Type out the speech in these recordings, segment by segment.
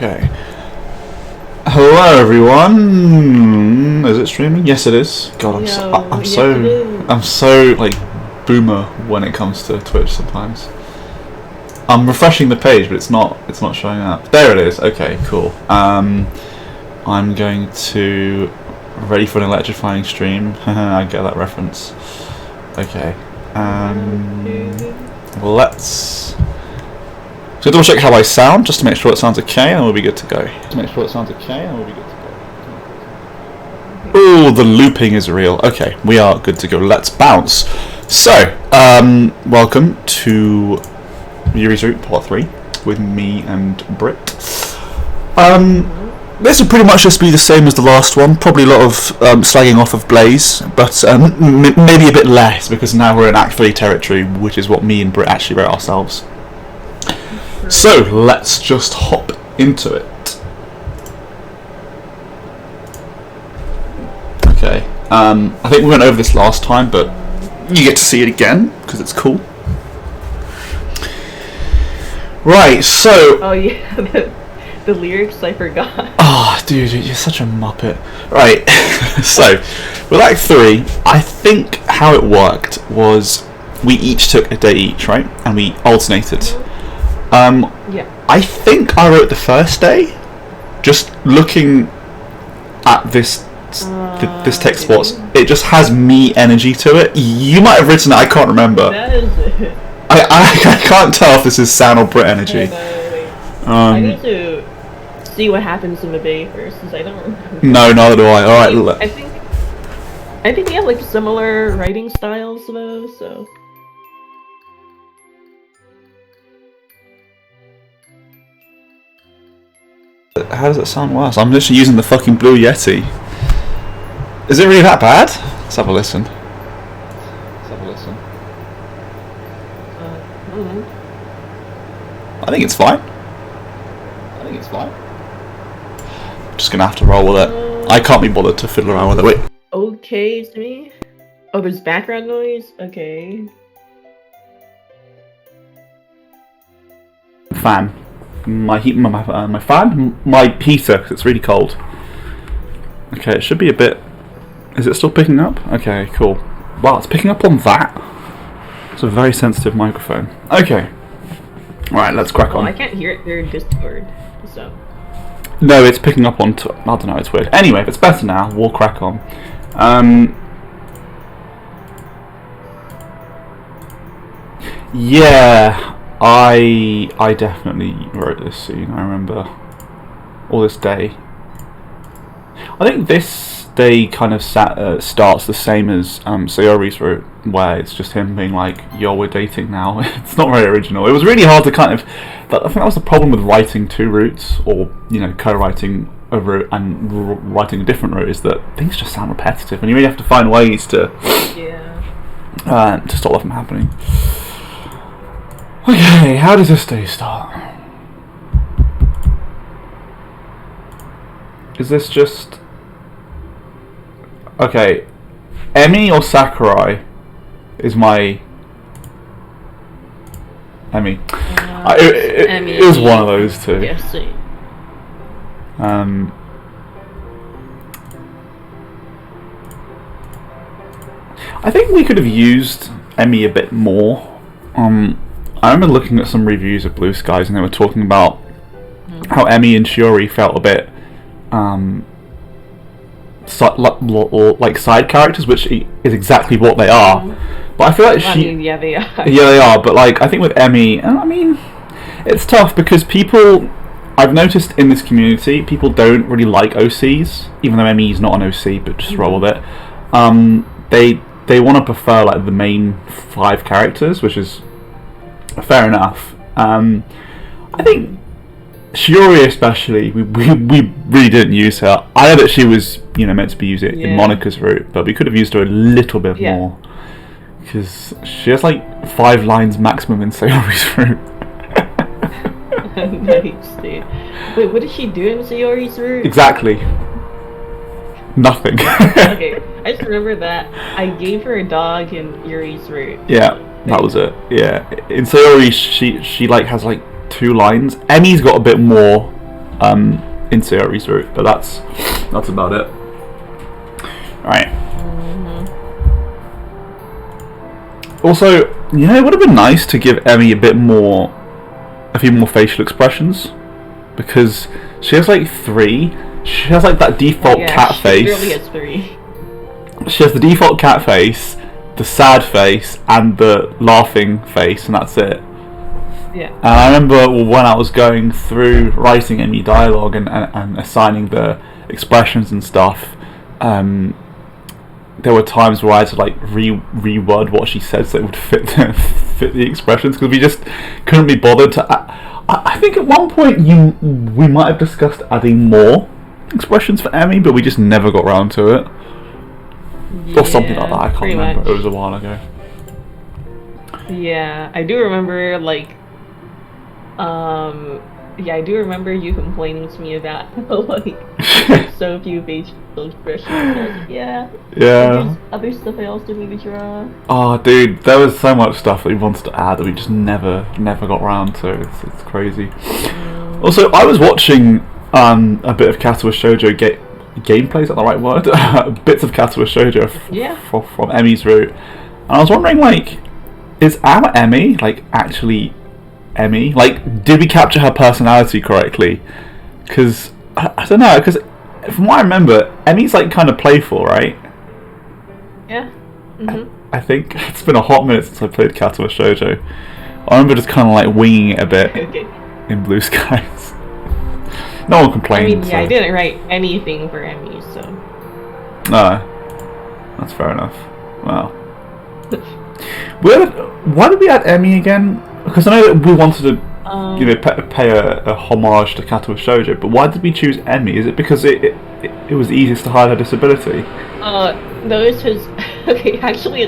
Okay. Hello everyone. Is it streaming? Yes, it is. God, I'm so like boomer when it comes to Twitch sometimes. I'm refreshing the page, but it's not showing up. There it is. Okay, cool. I'm going to ready for an electrifying stream. I get that reference. Okay. Let's double check how I sound, just to make sure it sounds okay, and we'll be good to go. Oh, the looping is real. Okay, we are good to go. Let's bounce. So, welcome to Yuri's Route Part 3 with me and Britt. This will pretty much just be the same as the last one. Probably a lot of slagging off of Blaze, but maybe a bit less because now we're in Act 3 territory, which is what me and Britt actually wrote ourselves. So let's just hop into it. Okay. I think we went over this last time, but you get to see it again because it's cool. Right. So. Oh yeah. The lyrics I forgot. Oh, dude, you're such a muppet. Right. So, with Act 3, I think how it worked was we each took a day each, right, and we alternated. Yeah. I think I wrote the first day, just looking at this text box. It just has me energy to it. You might have written it. I can't remember. That is it. I can't tell if this is Sam or Brit energy. I need to see what happens in the day first, since I don't remember. No, neither do I. All right. I think we have like similar writing styles though, so. How does it sound worse? I'm literally using the fucking Blue Yeti. Is it really that bad? Let's have a listen. I think it's fine. Just gonna have to roll with it. I can't be bothered to fiddle around with it. Wait. Okay to me. Oh, there's background noise? Okay. Fan. My fan, my heater, because it's really cold. Okay, it should be a bit. Is it still picking up? Okay, cool. Wow, it's picking up on that. It's a very sensitive microphone. Okay. Alright, let's crack on. I can't hear it through Discord, so. No, it's picking up on. I don't know, it's weird. Anyway, if it's better now, we'll crack on. Yeah. I definitely wrote this scene, I remember. Or this day. I think this day kind of starts the same as Sayori's route, where it's just him being like, yo, we're dating now. It's not very original. It was really hard to kind of... I think that was the problem with writing two routes, or, you know, co-writing a route and writing a different route, is that things just sound repetitive, and you really have to find ways to... to stop that from happening. Okay, how does this day start? Is this just... Okay, Emi or Sakurai is my... Emi. It was one of those two. Yes. I think we could have used Emi a bit more. I remember looking at some reviews of Blue Skies, and they were talking about how Emi and Yuri felt a bit like side characters, which is exactly what they are. But I feel like yeah, they are. Yeah, they are. But like, I think with Emi, I mean, it's tough because people, I've noticed in this community, people don't really like OCs, even though Emi's not an OC, but just roll with it. They want to prefer like the main 5 characters, which is fair enough. I think Yuri especially, we really didn't use her. I know that she was, you know, meant to be used in Monica's route, but we could have used her a little bit more, because she has like 5 lines maximum in Sayori's route. Nice, dude. Wait, what did she do in Sayori's route? Exactly. Nothing. Okay, I just remember that I gave her a dog in Yuri's route. Yeah. That was it. Yeah. In Sayori, she like has like 2 lines. Emi's got a bit more in Sayori's route, but that's about it. Right. Also, you know, it would have been nice to give Emmy a few more facial expressions, because she has like 3. She has like that default cat face. She really has 3. She has the default cat face, the sad face, and the laughing face, and that's it. Yeah. And I remember when I was going through writing Emmy dialogue and assigning the expressions and stuff, there were times where I had to like reword what she said so it would fit the expressions, because we just couldn't be bothered to. I think at one point we might have discussed adding more expressions for Emmy, but we just never got around to it, or something like that. I can't remember. Much. It was a while ago. Yeah, I do remember like. Yeah, I do remember you complaining to me about how, like, so few facial expressions. I was like, yeah. There's other stuff I also need to draw. Oh, dude, there was so much stuff that we wanted to add that we just never got around to. It's crazy. Also, I was watching a bit of Katawa Shoujo gameplay. Is that the right word? Bits of Katawa Shoujo from Emmy's route, and I was wondering, like, is our Emmy like actually Emmy? Like, did we capture her personality correctly? Because I don't know, because from what I remember, Emmy's like kind of playful, right? Yeah. I think it's been a hot minute since I played Katawa Shoujo. I remember just kind of like winging it a bit in Blue Skies. No one complained. I mean, yeah, I didn't write anything for Emmy, so. No, that's fair enough. Wow. Why did we add Emmy again? Because I know that we wanted to, pay a homage to Katawa Shoujo, but why did we choose Emmy? Is it because it was easiest to hide her disability? No, it's because actually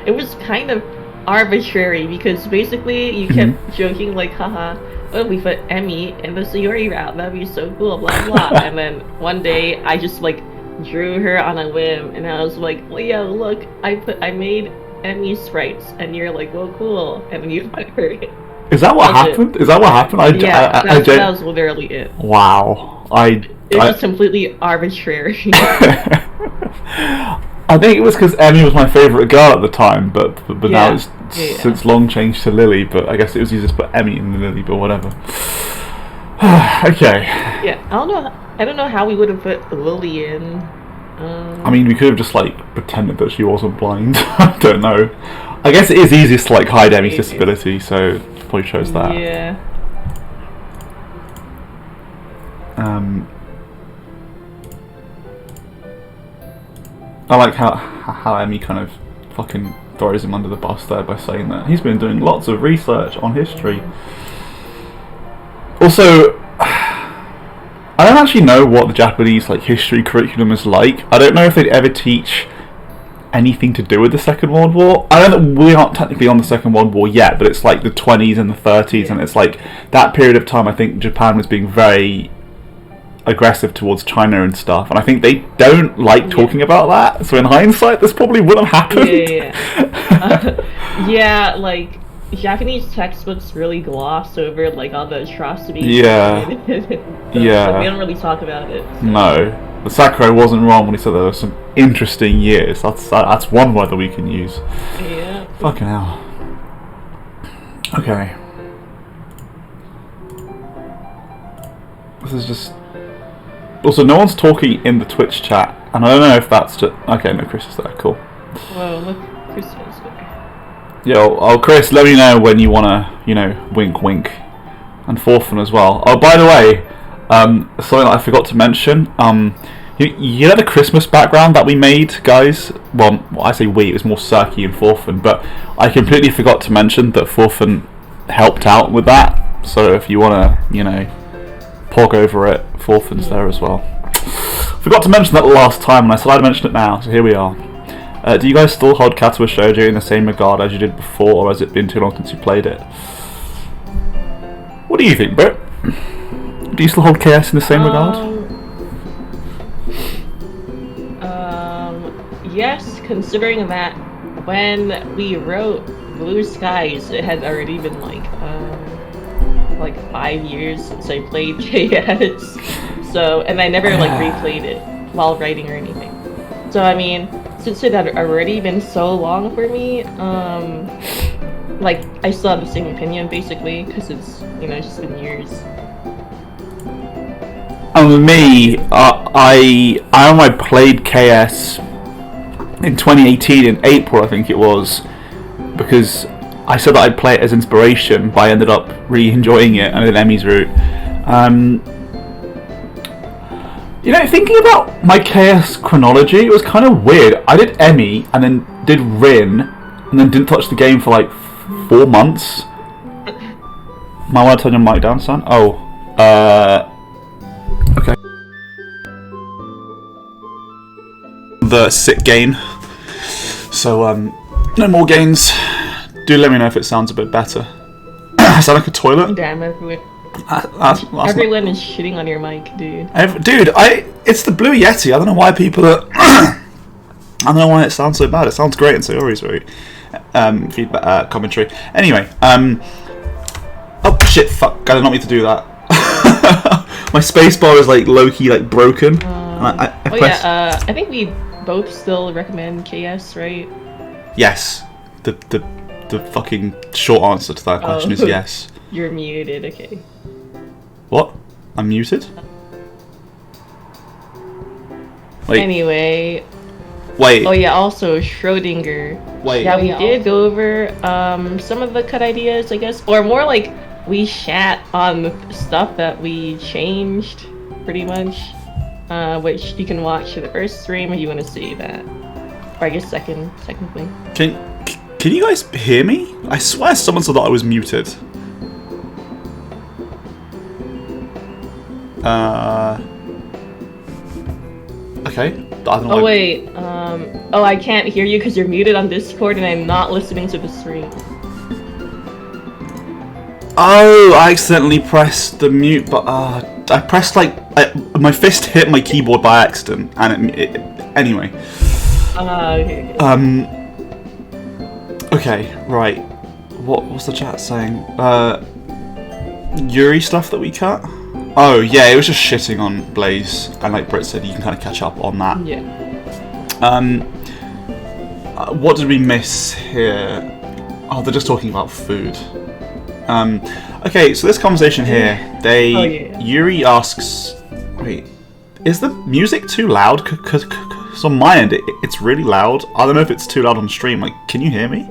it was kind of arbitrary, because basically you kept joking like, haha, what if we put Emmy in the Sayori route? That'd be so cool, blah blah. And then one day I just like drew her on a whim, and I was like, well, yeah, look, I made Emmy sprites, and you're like, well, cool, and then you find her. Is that what happened? Is that what happened? That was literally it. Wow. It was completely arbitrary. I think it was because Emmy was my favourite girl at the time, but now it's since long changed to Lily, but I guess it was easier to put Emmy in the Lily, but whatever. Okay. Yeah, I don't know how we would have put Lily in. I mean, we could have just like pretended that she wasn't blind. I don't know. I guess it is easiest to like hide Emmy's disability, so probably chose that. Yeah. I like how Emmy kind of fucking throws him under the bus there by saying that he's been doing lots of research on history. Also, I don't actually know what the Japanese like history curriculum is like. I don't know if they'd ever teach anything to do with the Second World War. I know that we aren't technically on the Second World War yet, but it's like the 20s and the 30s, and it's like that period of time. I think Japan was being very aggressive towards China and stuff, and I think they don't like talking about that. So in hindsight, this probably wouldn't have happened. Like Japanese textbooks really gloss over like all the atrocities. Yeah. So we don't really talk about it. So. No, but Sakurai wasn't wrong when he said there were some interesting years. That's one word that we can use. Yeah. Fucking hell. Okay. This is just. Also, no one's talking in the Twitch chat, and I don't know if that's just. Okay, no, Chris is there. Cool. Whoa, look, Chris is there. Yeah, Chris, let me know when you wanna, wink, wink, and Forfun as well. Oh, by the way, something that I forgot to mention. You know the Christmas background that we made, guys? Well, I say we. It was more Serki and Forfun, but I completely forgot to mention that Forfun helped out with that. So if you wanna, pog over it, Forfun's there as well. Forgot to mention that last time, and I said I'd mention it now. So here we are. Do you guys still hold Katawa Shoujo in the same regard as you did before, or has it been too long since you played it? What do you think, Britt? Do you still hold KS in the same regard? Yes, considering that when we wrote Blue Skies, it had already been like, like 5 years since I played KS. So, and I never like replayed it while writing or anything. So I mean, since it had already been so long for me, like I still have the same opinion basically because it's just been years. And with me, I played KS in 2018 in April, I think it was, because I said that I'd play it as inspiration, but I ended up really enjoying it and I did Emmy's route. Thinking about my KS chronology, it was kind of weird. I did Emmy and then did Rin and then didn't touch the game for like 4 months. Might want to turn your mic down, son? Oh, okay. The sick gain. So, no more gains. Do let me know if it sounds a bit better. Is that like a toilet? Damn, everyone. That's Everyone is shitting on your mic, dude. It's the Blue Yeti. I don't know why people are... I don't know why it sounds so bad. It sounds great in Sayori's route. Feedback, commentary. Anyway, oh shit, fuck. I did not mean to do that. My spacebar is like low-key like broken. I think we both still recommend KS, right? Yes. The fucking short answer to that question is yes. You're muted, okay. What? I'm muted? Wait. Anyway. Wait. Oh yeah, also Schrodinger. Wait. Yeah, we did go over some of the cut ideas, I guess. Or more like we chat on the stuff that we changed, pretty much. Which you can watch the first stream if you want to see that. Or I guess second, technically. Can you guys hear me? I swear someone said that I was muted. Okay. I don't know. Oh wait. I can't hear you because you're muted on Discord and I'm not listening to the stream. Oh, I accidentally pressed the mute, but I pressed my fist hit my keyboard by accident, and anyway. Okay. Okay, right. What was the chat saying? Yuri stuff that we cut? Oh yeah, it was just shitting on Blaze, and like Britt said, you can kind of catch up on that. Yeah. What did we miss here? Oh, they're just talking about food. Okay, so this conversation here, Yuri asks, wait, is the music too loud? Because on my end, it's really loud. I don't know if it's too loud on stream. Like, can you hear me?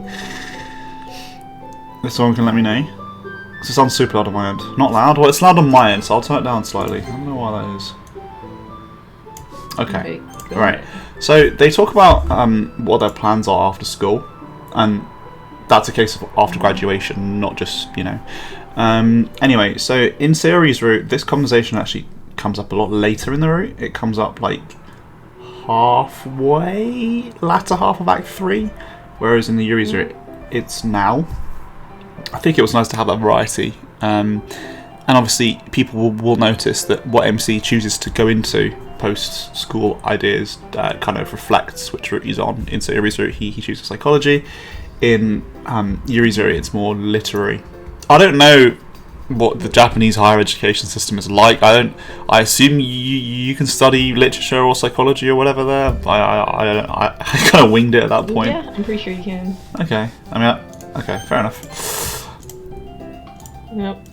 If someone can let me know. Because it sounds super loud on my end. Not loud? Well, it's loud on my end, so I'll turn it down slightly. I don't know why that is. Okay, right. So they talk about what their plans are after school, and that's a case of after graduation, not just, Anyway, so in Sayori's route, this conversation actually comes up a lot later in the route. It comes up like latter half of Act 3, whereas in the Yuri's route, it's now. I think it was nice to have that variety. And obviously, people will notice that what MC chooses to go into post-school ideas kind of reflects which route he's on. In Sayori's route, he chooses psychology. In Yuri's route, it's more literary. I don't know what the Japanese higher education system is like. I assume you can study literature or psychology or whatever there. I kind of winged it at that point. Yeah, I'm pretty sure you can. Okay. I mean, okay, fair enough. Yep.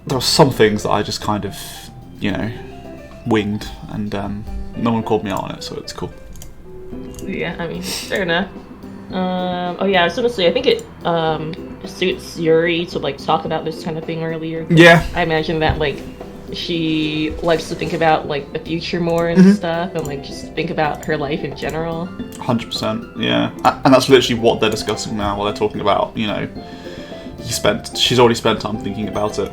There were some things that I just kind of, winged, and no one called me out on it, so it's cool. Yeah, I mean, fair enough. Oh yeah, I was gonna say, I think it suits Yuri to like talk about this kind of thing earlier. Yeah. I imagine that like she likes to think about like the future more and stuff, and like just think about her life in general. 100%, yeah. And that's literally what they're discussing now, while they're talking about, she's already spent time thinking about it.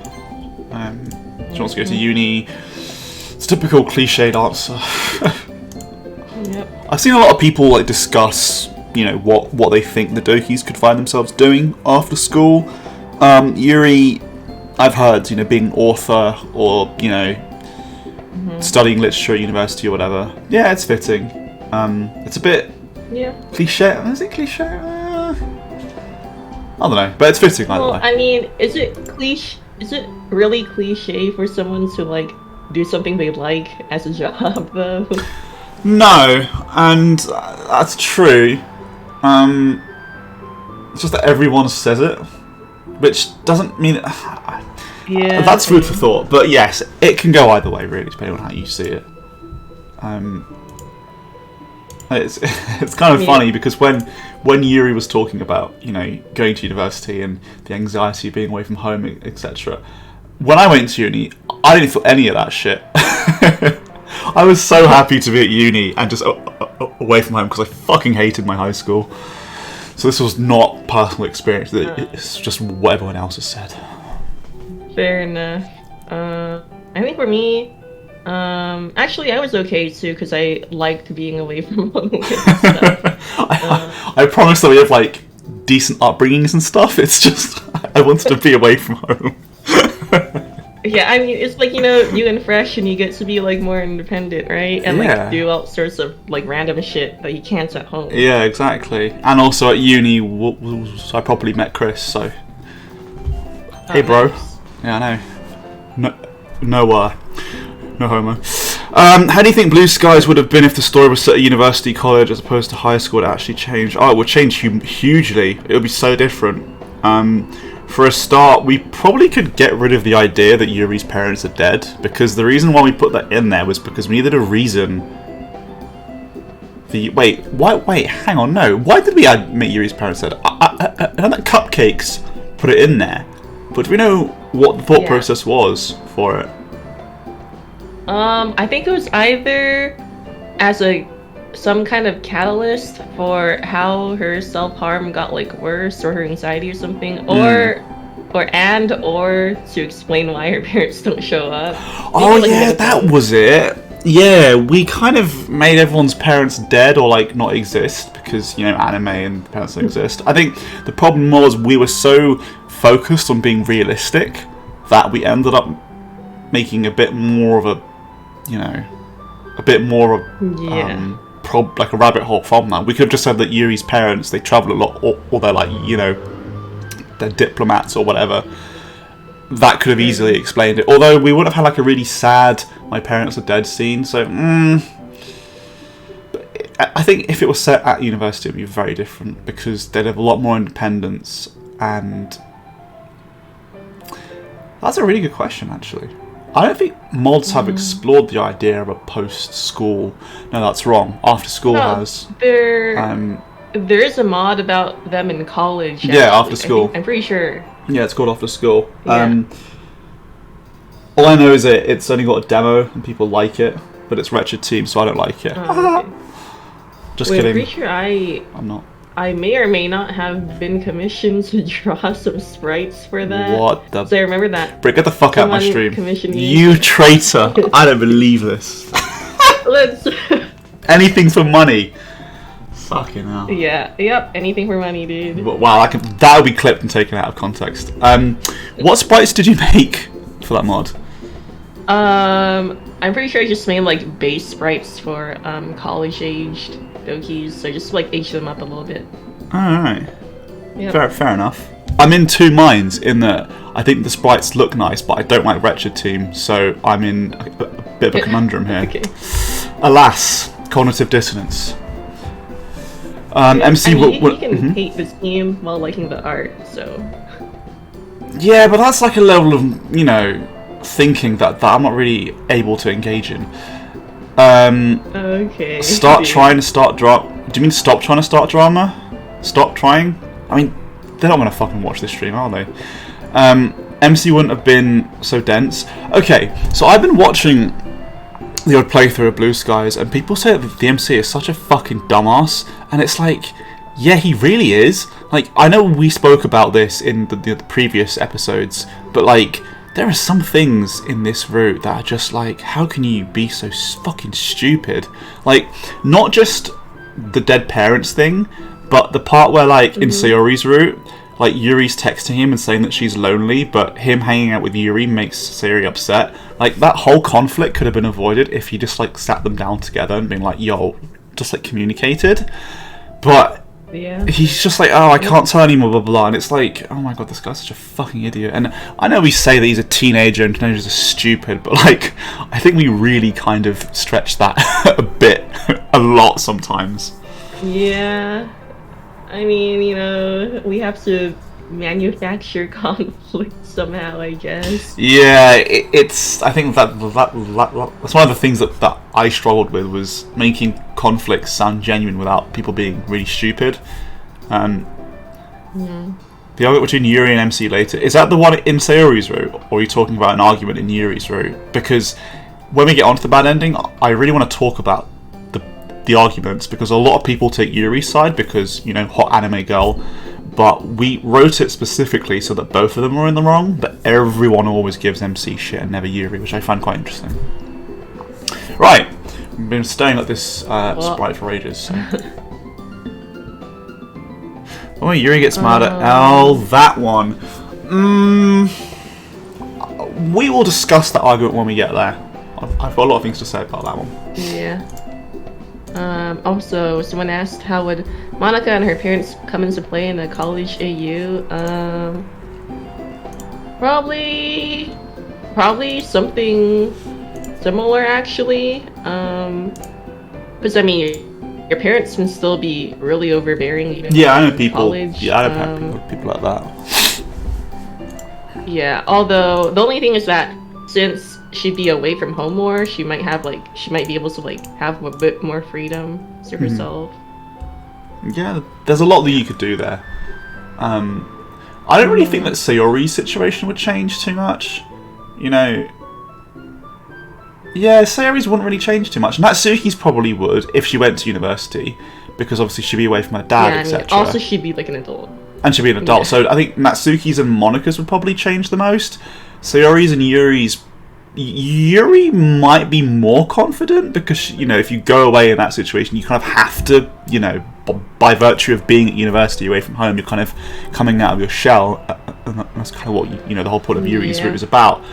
She wants to go to uni. It's a typical cliched answer. Yep. I've seen a lot of people like discuss, what they think the Dokis could find themselves doing after school. Yuri, I've heard, being an author or, studying literature at university or whatever. Yeah, it's fitting. It's a bit cliche. Is it cliche? I don't know, but it's fitting either way. I mean, is it cliche? is it really cliche for someone to like do something they like as a job though? No, and that's true. It's just that everyone says it, which doesn't mean Yeah. that's food for thought. But yes, it can go either way, really, depending on how you see it. It's kind of funny because when Yuri was talking about, you know, going to university and the anxiety of being away from home, etc. When I went to uni, I didn't feel any of that shit. I was so happy to be at uni and just away from home because I fucking hated my high school. So this was not personal experience. It's just what everyone else has said. Fair enough. I think for me, actually I was okay too because I liked being away from home and stuff. I promise that we have like decent upbringings and stuff. It's just I wanted to be away from home. Yeah, I mean it's like, you know, you and fresh and you get to be like more independent, right? And like do all sorts of like random shit that you can't at home. Yeah, exactly. And also at uni, I properly met Chris. So hey, bro. Nice. Yeah, I know. No homo. How do you think Blue Skies would have been if the story was set at university, college, as opposed to high school? It actually changed. Oh, it would change hugely. It would be so different. For a start, we probably could get rid of the idea that Yuri's parents are dead, because the reason why we put that in there was because we needed a reason. Wait, hang on, no. Why did we make Yuri's parents dead? I know that Cupcakes put it in there, but do we know what the thought process was for it? I think it was either as some kind of catalyst for how her self-harm got like worse, or her anxiety or something, or to explain why her parents don't show up. Oh yeah, that was it. Yeah, we kind of made everyone's parents dead or like not exist because, you know, anime and parents don't exist. I think the problem was we were so focused on being realistic that we ended up making a bit more of a, you know, like a rabbit hole from that. We could have just said that Yuri's parents, they travel a lot, or they're like, you know, they're diplomats or whatever. That could have easily explained it. Although we would have had like a really sad "my parents are dead" scene. So, but I think if it was set at university, it'd be very different because they'd have a lot more independence. And that's a really good question, actually. I don't think mods have explored the idea of a post-school. No, that's wrong. After school has. There is a mod about them in college. Yeah, after school. I'm pretty sure. Yeah, it's called After School. Yeah. All I know is it's only got a demo and people like it, but it's Wretched Team, so I don't like it. Oh, okay. Just Wait, kidding. I'm pretty sure I'm not. I may or may not have been commissioned to draw some sprites for that. What the? So I remember that. Brick, get the fuck out of my stream. You traitor! I don't believe this. Let's. Anything for money. Fucking hell. Yeah. Yep. Anything for money, dude. Wow, that would be clipped and taken out of context. What sprites did you make for that mod? I'm pretty sure I just made like base sprites for college-aged Dokis, so just like age them up a little bit. Alright. Yep. Fair enough. I'm in two minds in that I think the sprites look nice, but I don't like Wretched Team, so I'm in a bit of a conundrum here. Okay. Alas, cognitive dissonance. MC, you can hate this team while liking the art, so. Yeah, but that's like a level of, you know, thinking that I'm not really able to engage in. Okay. Trying to start drama. Do you mean stop trying to start drama? Stop trying? I mean, they're not gonna fucking watch this stream, are they? MC wouldn't have been so dense. Okay, so I've been watching the odd playthrough of Blue Skies, and people say that the MC is such a fucking dumbass, and it's like, yeah, he really is. Like, I know we spoke about this in the previous episodes, but like, there are some things in this route that are just like, how can you be so fucking stupid? Like, not just the dead parents thing, but the part where, like, in Sayori's route, like, Yuri's texting him and saying that she's lonely, but him hanging out with Yuri makes Sayori upset. Like, that whole conflict could have been avoided if he just, like, sat them down together and been like, yo, just, like, communicated. But Yeah. He's just like, oh, I can't tell anymore, blah, blah, blah. And it's like, oh my god, this guy's such a fucking idiot. And I know we say that he's a teenager and teenagers are stupid, but like, I think we really kind of stretch that a lot sometimes. Yeah. I mean, you know, we have to manufacture conflict somehow, I guess. Yeah, it's. I think that's one of the things that I struggled with, was making conflicts sound genuine without people being really stupid. The argument between Yuri and MC later, is that the one in Sayori's route, or are you talking about an argument in Yuri's route? Because when we get onto the bad ending, I really want to talk about the arguments, because a lot of people take Yuri's side because, you know, hot anime girl. But we wrote it specifically so that both of them were in the wrong, but everyone always gives MC shit and never Yuri, which I find quite interesting. Right, I've been staring at this sprite for ages. So. Oh, Yuri gets mad at that one. We will discuss that argument when we get there. I've got a lot of things to say about that one. Yeah. Also, someone asked how would Monica and her parents come into play in the college AU. Probably something similar, actually. Because I mean, your parents can still be really overbearing. Even I know people. College. Yeah, I know people like that. Yeah. Although the only thing is that since she'd be away from home more, she might be able to like have a bit more freedom to herself. Yeah, there's a lot that you could do there. I don't really think that Sayori's situation would change too much. You know, yeah, Sayori's wouldn't really change too much. Natsuki's probably would if she went to university, because obviously she'd be away from her dad, etc. Also, she'd be like an adult. And she'd be an adult, so I think Natsuki's and Monika's would probably change the most. Sayori's and Yuri might be more confident, because, you know, if you go away in that situation, you kind of have to, you know, by virtue of being at university away from home, you're kind of coming out of your shell, and that's kind of what, you know, the whole point of Yuri's route is about.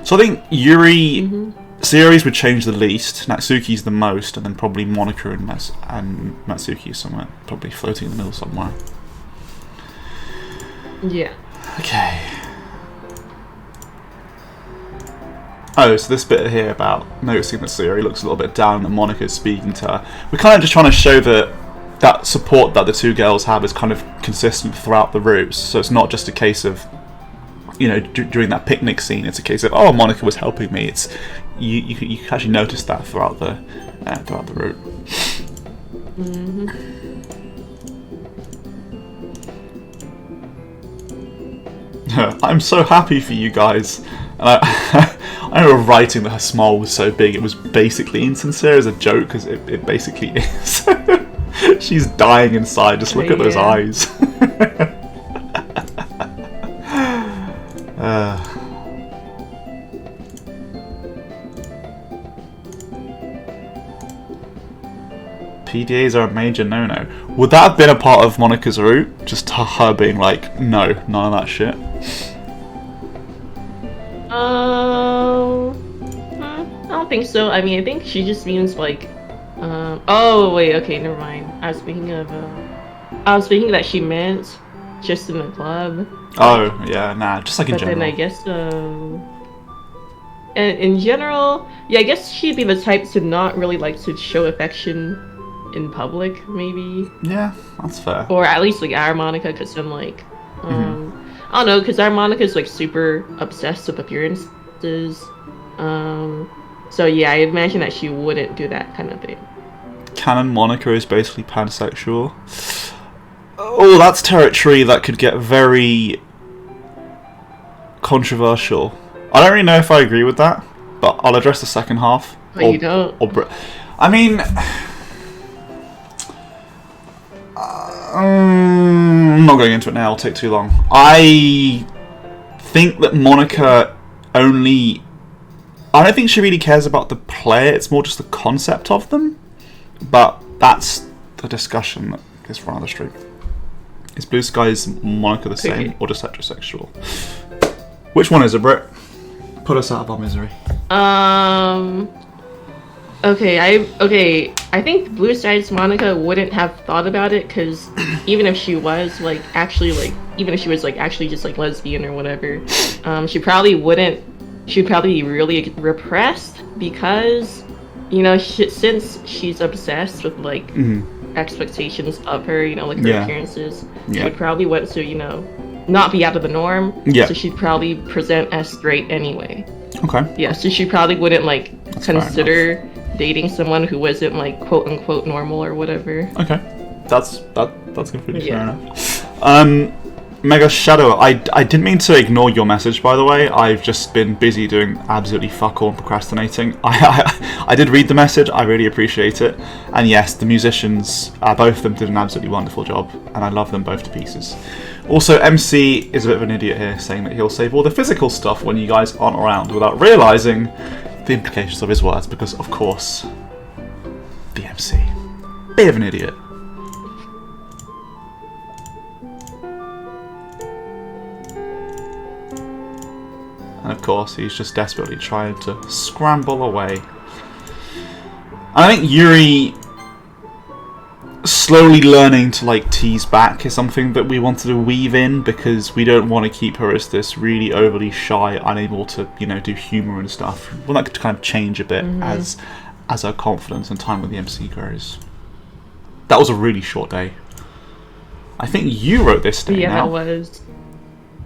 So I think Sayori's would change the least, Natsuki's the most, and then probably Monika and Natsuki somewhere, probably floating in the middle somewhere. Yeah. Okay. Oh, so this bit here about noticing that Sayori looks a little bit down, that Monika's speaking to her. We're kind of just trying to show that support that the two girls have is kind of consistent throughout the routes. So it's not just a case of, you know, during that picnic scene, it's a case of, oh, Monika was helping me. It's you can actually notice that throughout the route. I'm so happy for you guys. And I remember writing that her smile was so big it was basically insincere as a joke, because it basically is. She's dying inside, just look at those eyes. PDAs are a major no-no. Would that have been a part of Monika's route? Just her being like, no, none of that shit? I don't think so. I mean, I think she just means like, oh wait, okay, never mind. I was thinking that she meant just in the club. Oh yeah, nah, just like in general. But then I guess, and in general, yeah, I guess she'd be the type to not really like to show affection in public, maybe. Yeah, that's fair. Or at least like our Monika, because then like, I don't know, because our Monika's like super obsessed with appearances. So yeah, I imagine that she wouldn't do that kind of thing. Canon Monika is basically pansexual. Oh, that's territory that could get very controversial. I don't really know if I agree with that, but I'll address the second half. But you don't? I mean, I'm not going into it now, it'll take too long. I think that Monika I don't think she really cares about the player, it's more just the concept of them. But that's the discussion that is for another stream. Is Blue Sky's Monika the same, or just heterosexual? Which one is it, Britt? Put us out of our misery. Okay, I think Blue Skies Monica wouldn't have thought about it because even if she was like actually like even if she was like actually just like lesbian or whatever, she probably wouldn't. She'd probably be really repressed because since she's obsessed with like expectations of her, like her appearances, she would probably want to not be out of the norm. Yeah. So she'd probably present as straight anyway. Okay. Yeah. So she probably wouldn't like That's consider dating someone who wasn't like quote unquote normal or whatever. Okay, that's completely fair enough. Mega Shadow, I didn't mean to ignore your message, by the way. I've just been busy doing absolutely fuck all and procrastinating. I did read the message. I really appreciate it. And yes, the musicians, both of them did an absolutely wonderful job, and I love them both to pieces. Also, MC is a bit of an idiot here, saying that he'll save all the physical stuff when you guys aren't around, without realising the implications of his words, because of course, the MC, bit of an idiot. And of course, he's just desperately trying to scramble away. And I think Yuri slowly learning to like tease back is something that we wanted to weave in, because we don't want to keep her as this really overly shy, unable to do humour and stuff. We want that to kind of change a bit as her confidence and time with the MC grows. That was a really short day. I think you wrote this day now. Yeah, that was.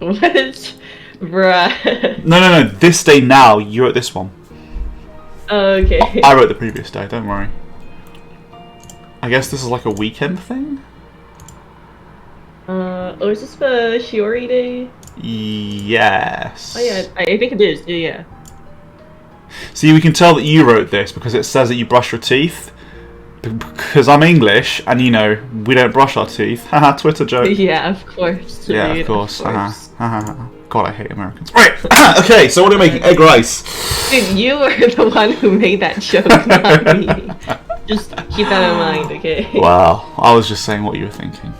What? Bruh. No. This day now, you wrote this one. Okay. I wrote the previous day, don't worry. I guess this is like a weekend thing? Is this the Shiori day? Yes. Oh yeah, I think it is, yeah. See, we can tell that you wrote this because it says that you brush your teeth. Because I'm English, and we don't brush our teeth. Haha, Twitter joke. Yeah, of course. Yeah, of course. God, I hate Americans. Right, okay, so what are we making? Egg rice. Dude, you were the one who made that joke, not me. Just keep that in mind, okay? Wow, I was just saying what you were thinking.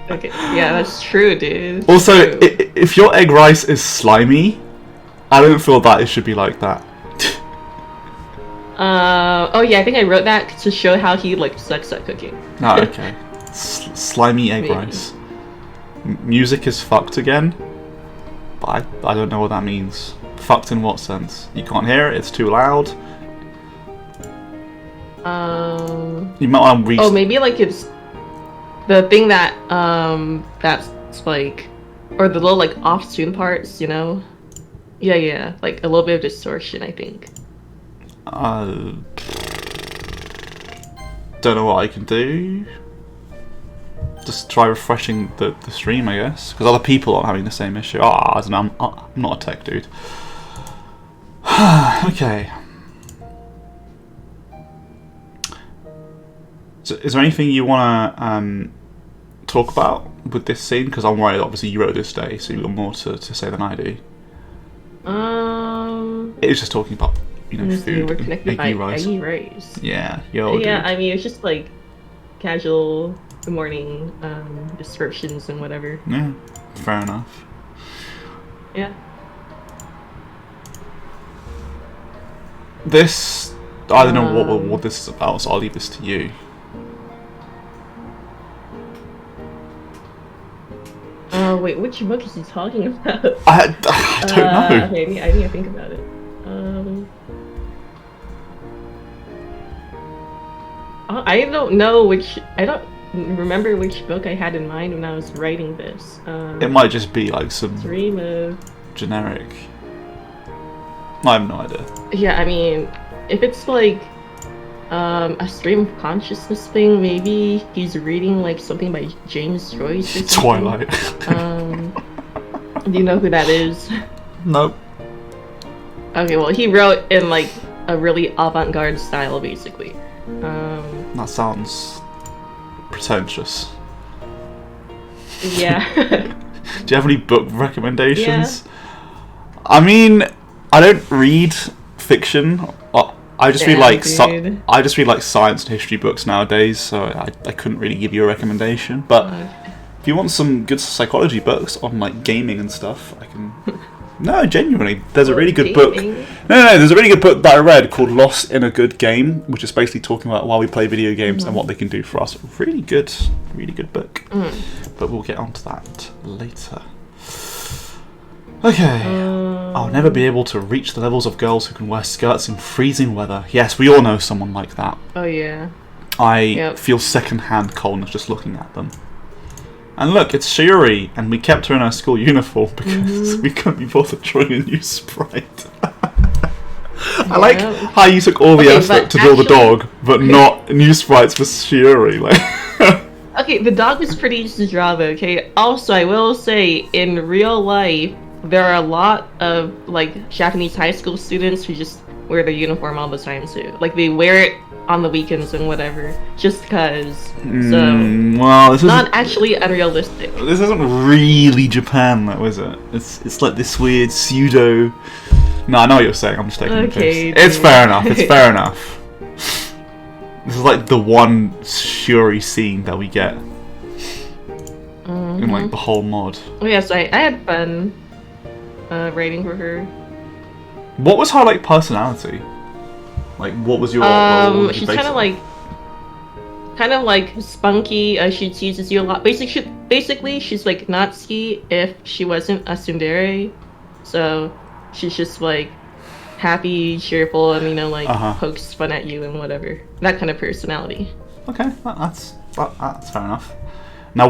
Okay, yeah, that's true, dude. Also, if your egg rice is slimy, I don't feel that it should be like that. Oh yeah, I think I wrote that to show how he like sucks at cooking. Oh, okay. Slimy egg rice. Music is fucked again, but I don't know what that means. Fucked in what sense? You can't hear it. It's too loud. You might want to reach. Oh, maybe like it's the thing that that's like, or the little like off-tune parts, Yeah, like a little bit of distortion, I think. Don't know what I can do. Just try refreshing the stream, I guess, because other people aren't having the same issue. I don't know. I'm not a tech dude. Okay. So, is there anything you want to talk about with this scene? Because I'm worried. Obviously, you wrote this day, so you've got more to say than I do. It was just talking about food. We're connected by eggy rice. Yeah, dude. I mean, it's just like casual morning descriptions and whatever. Yeah, fair enough. Yeah. This, I don't know what this is about, so I'll leave this to you. Wait, which book is he talking about? I don't know. Okay, I need to think about it. I don't know I don't remember which book I had in mind when I was writing this. It might just be like some stream of generic. I have no idea. Yeah, I mean, if it's like a stream of consciousness thing, maybe he's reading like something by James Joyce or something. Twilight. Do you know who that is? Nope. Okay, well, he wrote in like a really avant-garde style, basically. That sounds pretentious. Yeah. Do you have any book recommendations? Yeah. I mean, I don't read fiction. I just read like I just read like science and history books nowadays, so I couldn't really give you a recommendation. But if you want some good psychology books on like gaming and stuff, I can No, genuinely. There's a really good Okay, book. maybe. No, there's a really good book that I read called Lost in a Good Game, which is basically talking about why we play video games and what they can do for us. Really good book. But we'll get onto that later. Okay. I'll never be able to reach the levels of girls who can wear skirts in freezing weather. Yes, we all know someone like that. Oh yeah. I feel second-hand coldness just looking at them. And look, it's Yuri, and we kept her in her school uniform because we couldn't be bothered drawing a new sprite. I like how you took all the effort to draw the dog, but not new sprites for Yuri. Like, okay, the dog was pretty easy to draw though, okay? Also, I will say, in real life, there are a lot of, like, Japanese high school students who just wear their uniform all the time too. Like, they wear it on the weekends and whatever, just because. So, well, this not actually unrealistic. This isn't really Japan, though, is it? It's like this weird pseudo. No, I know what you're saying. I'm just taking the piss. It's fair enough. It's fair enough. This is like the one Shuri scene that we get in like the whole mod. Oh yes, I had fun writing for her. What was her like personality? Like, what was your? She's kind of like spunky. She teases you a lot. Basically, she's like Natsuki if she wasn't a tsundere. So she's just like happy, cheerful, and like pokes fun at you and whatever. That kind of personality. Okay, that's fair enough. Now,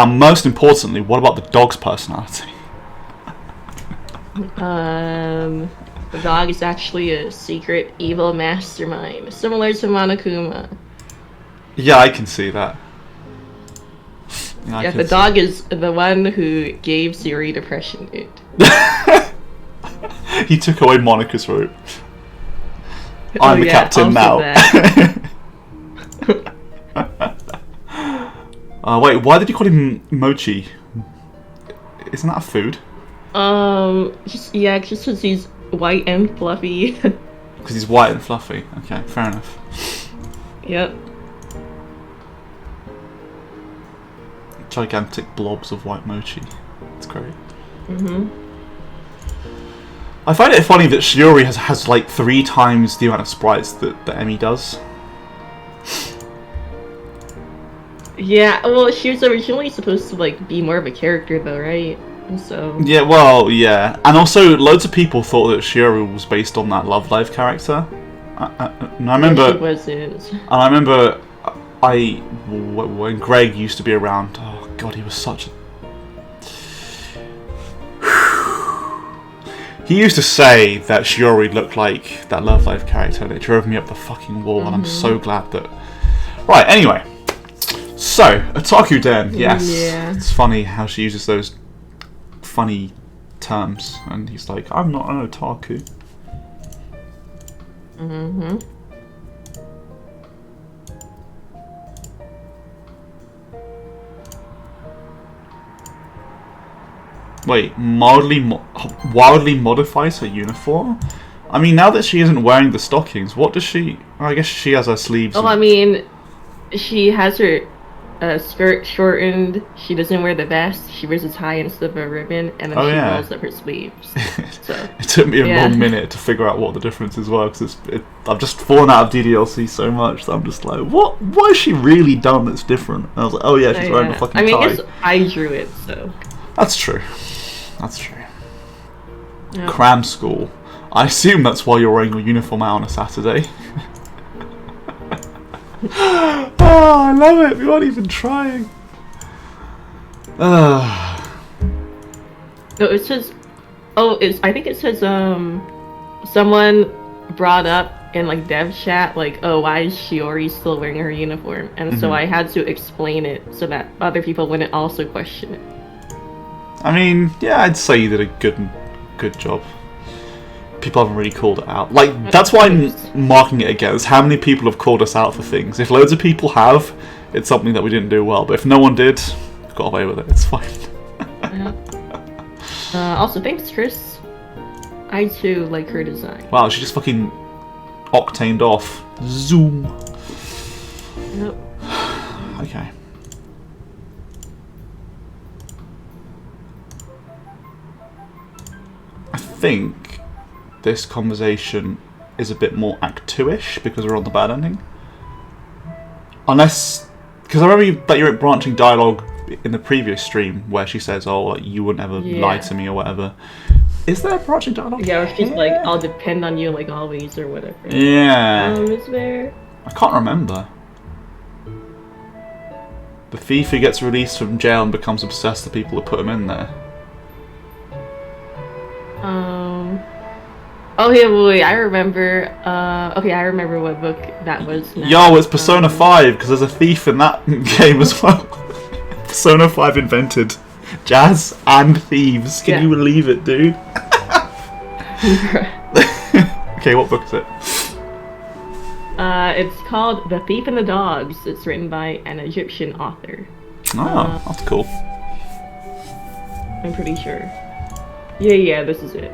most importantly, what about the dog's personality? The dog is actually a secret evil mastermind, similar to Monokuma. Yeah, I can see that. Yeah, the dog is the one who gave Yuri depression, dude. He took away Monica's rope. I'm the captain now. Wait, why did you call him Mochi? Isn't that a food? Just because he's white and fluffy. Because he's white and fluffy. Okay, fair enough. Yep. Gigantic blobs of white mochi. It's great. I find it funny that Shiori has like 3 times the amount of sprites that Emi does. Yeah, well, she was originally supposed to like be more of a character though, right? So yeah, well, yeah, and also loads of people thought that Shiori was based on that Love Live character. And I remember. She wasn't. And I remember, when Greg used to be around. Oh God, he was such a. He used to say that Shiori looked like that Love Live character, and it drove me up the fucking wall. And I'm so glad that. Right. Anyway. So, Otaku Den, yes. Yeah. It's funny how she uses those funny terms, and he's like, I'm not an otaku. Wait, wildly modifies her uniform? I mean, now that she isn't wearing the stockings, what does she... I guess she has her sleeves... Oh, I mean, she has her skirt shortened, she doesn't wear the vest, she wears a tie instead of a ribbon, and then she rolls up her sleeves. So, it took me a long minute to figure out what the differences were, because I've just fallen out of DDLC so much that I'm just like, what has she really done that's different? And I was like, oh yeah, she's wearing a fucking tie. I mean, I drew it, so... That's true. That's true. Yep. Cram school. I assume that's why you're wearing your uniform out on a Saturday. Oh, I love it. We weren't even trying. No, it says... Oh, I think it says, someone brought up in, like, dev chat, like, oh, why is Shiori still wearing her uniform? And so I had to explain it so that other people wouldn't also question it. I mean, yeah, I'd say you did a good job. People haven't really called it out. Like, that's why I'm marking it against. How many people have called us out for things? If loads of people have, it's something that we didn't do well. But if no one did, we got away with it. It's fine. Also, thanks, Chris. I too like her design. Wow, she just fucking octaned off. Zoom. Yep. Okay. I think this conversation is a bit more Act 2-ish because we're on the bad ending. Unless... Because I remember that you're branching dialogue in the previous stream where she says, oh, like, you would never lie to me or whatever. Is there a branching dialogue? Yeah, or she's like, I'll depend on you like always or whatever. Yeah. Is there? I can't remember. The thief who gets released from jail and becomes obsessed with people who put him in there. Oh, yeah, wait, I remember. Okay, I remember what book that was now. Yo, it's Persona 5, because there's a thief in that game as well. Persona 5 invented jazz and thieves. Can you believe it, dude? Okay, what book is it? It's called The Thief and the Dogs. It's written by an Egyptian author. Oh, that's cool. I'm pretty sure. Yeah, this is it.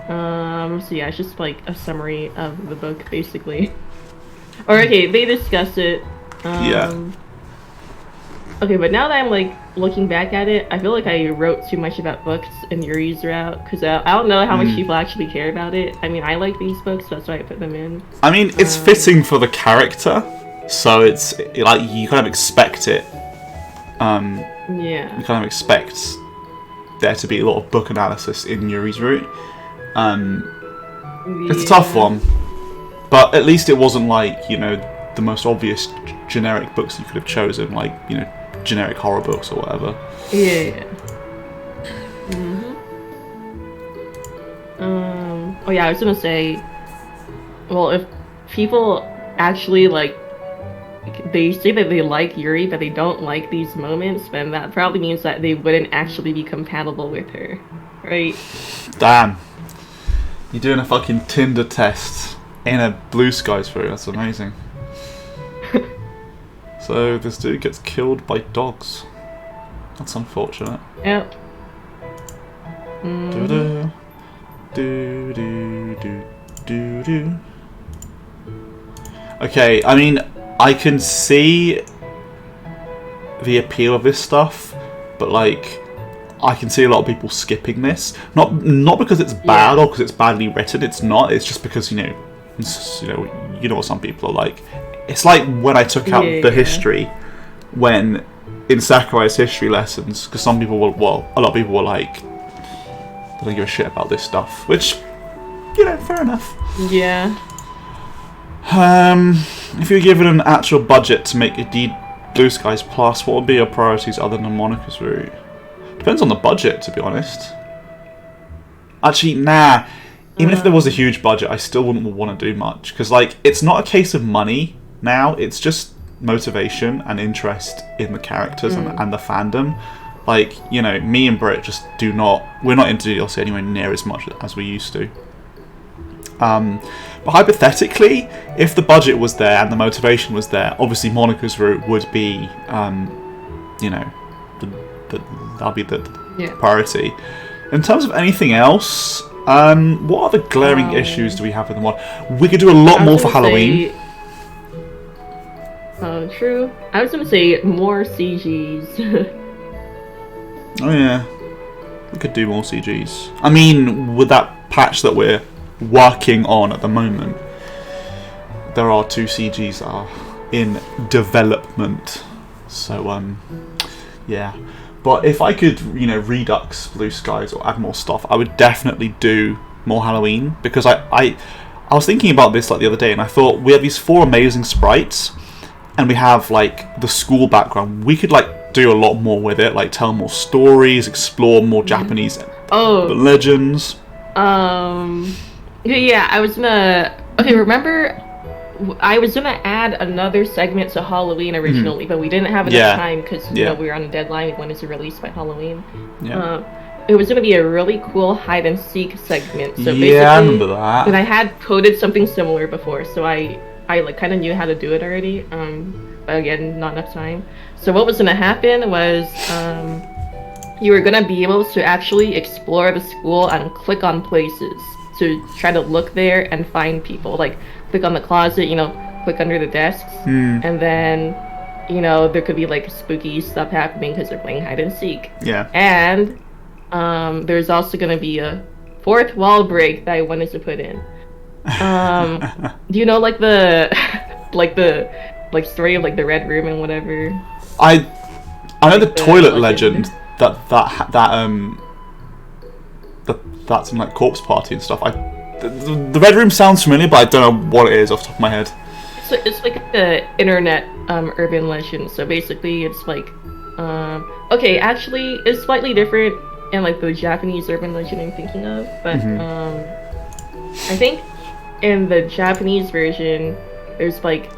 So yeah, it's just like a summary of the book, basically. Or okay, they discuss it. Okay, but now that I'm like looking back at it, I feel like I wrote too much about books in Yuri's route because I don't know how much people actually care about it. I mean, I like these books, so that's why I put them in. I mean, it's fitting for the character, so it's like you kind of expect it. You kind of expect there to be a lot of book analysis in Yuri's route. It's a tough one, but at least it wasn't like, you know, the most obvious generic books you could have chosen, like, you know, generic horror books or whatever. Yeah. Oh yeah, I was gonna say, well, if people actually like, they say that they like Yuri, but they don't like these moments, then that probably means that they wouldn't actually be compatible with her, right? Damn. You're doing a fucking Tinder test in a Blue Skies through. That's amazing. So this dude gets killed by dogs. That's unfortunate. Yep. Do do do do do do. Okay, I mean, I can see the appeal of this stuff, but like, I can see a lot of people skipping this. Not because it's bad or because it's badly written. It's not. It's just because you know what some people are like. It's like when I took out the history, when in Sakurai's history lessons, because some people were, well, a lot of people were like, I don't give a shit about this stuff, which, you know, fair enough. Yeah. If you were given an actual budget to make a Blue Skies Plus, what would be your priorities other than Monica's route? Depends on the budget, to be honest. Actually, nah. Even if there was a huge budget, I still wouldn't want to do much. Because, like, it's not a case of money now. It's just motivation and interest in the characters and the fandom. Like, you know, me and Britt just do not... We're not into DLC anywhere near as much as we used to. But hypothetically, if the budget was there and the motivation was there, obviously Monica's route would be, you know, that'll be the priority. In terms of anything else, what other glaring issues do we have with the mod? We could do a lot more for Halloween. True. I was gonna say more CGs. Oh yeah, we could do more CGs. I mean, with that patch that we're working on at the moment, there are 2 CGs that are in development. So yeah. But if I could, you know, redux Blue Skies or add more stuff, I would definitely do more Halloween, because I was thinking about this like the other day, and I thought we have these 4 amazing sprites, and we have like the school background. We could like do a lot more with it, like tell more stories, explore more Japanese legends. Yeah, I was gonna. Okay, remember, I was gonna add another segment to Halloween originally, but we didn't have enough time because you know we were on a deadline. We wanted to release by Halloween. It was gonna be a really cool hide and seek segment. So basically, I remember that. And I had coded something similar before, so I like kind of knew how to do it already. But again, not enough time. So what was gonna happen was you were gonna be able to actually explore the school and click on places to try to look there and find people. Like click on the closet, you know, click under the desks, and then, you know, there could be like spooky stuff happening because they're playing hide and seek. Yeah. And there's also gonna be a fourth wall break that I wanted to put in. Do you know like the like story of like the Red Room and whatever? I know Like the the toilet legend. legend that's in like Corpse Party and stuff. The Red Room sounds familiar, but I don't know what it is off the top of my head. So it's like the internet urban legend. So basically, it's like okay, actually, it's slightly different in like the Japanese urban legend I'm thinking of, but I think in the Japanese version, there's like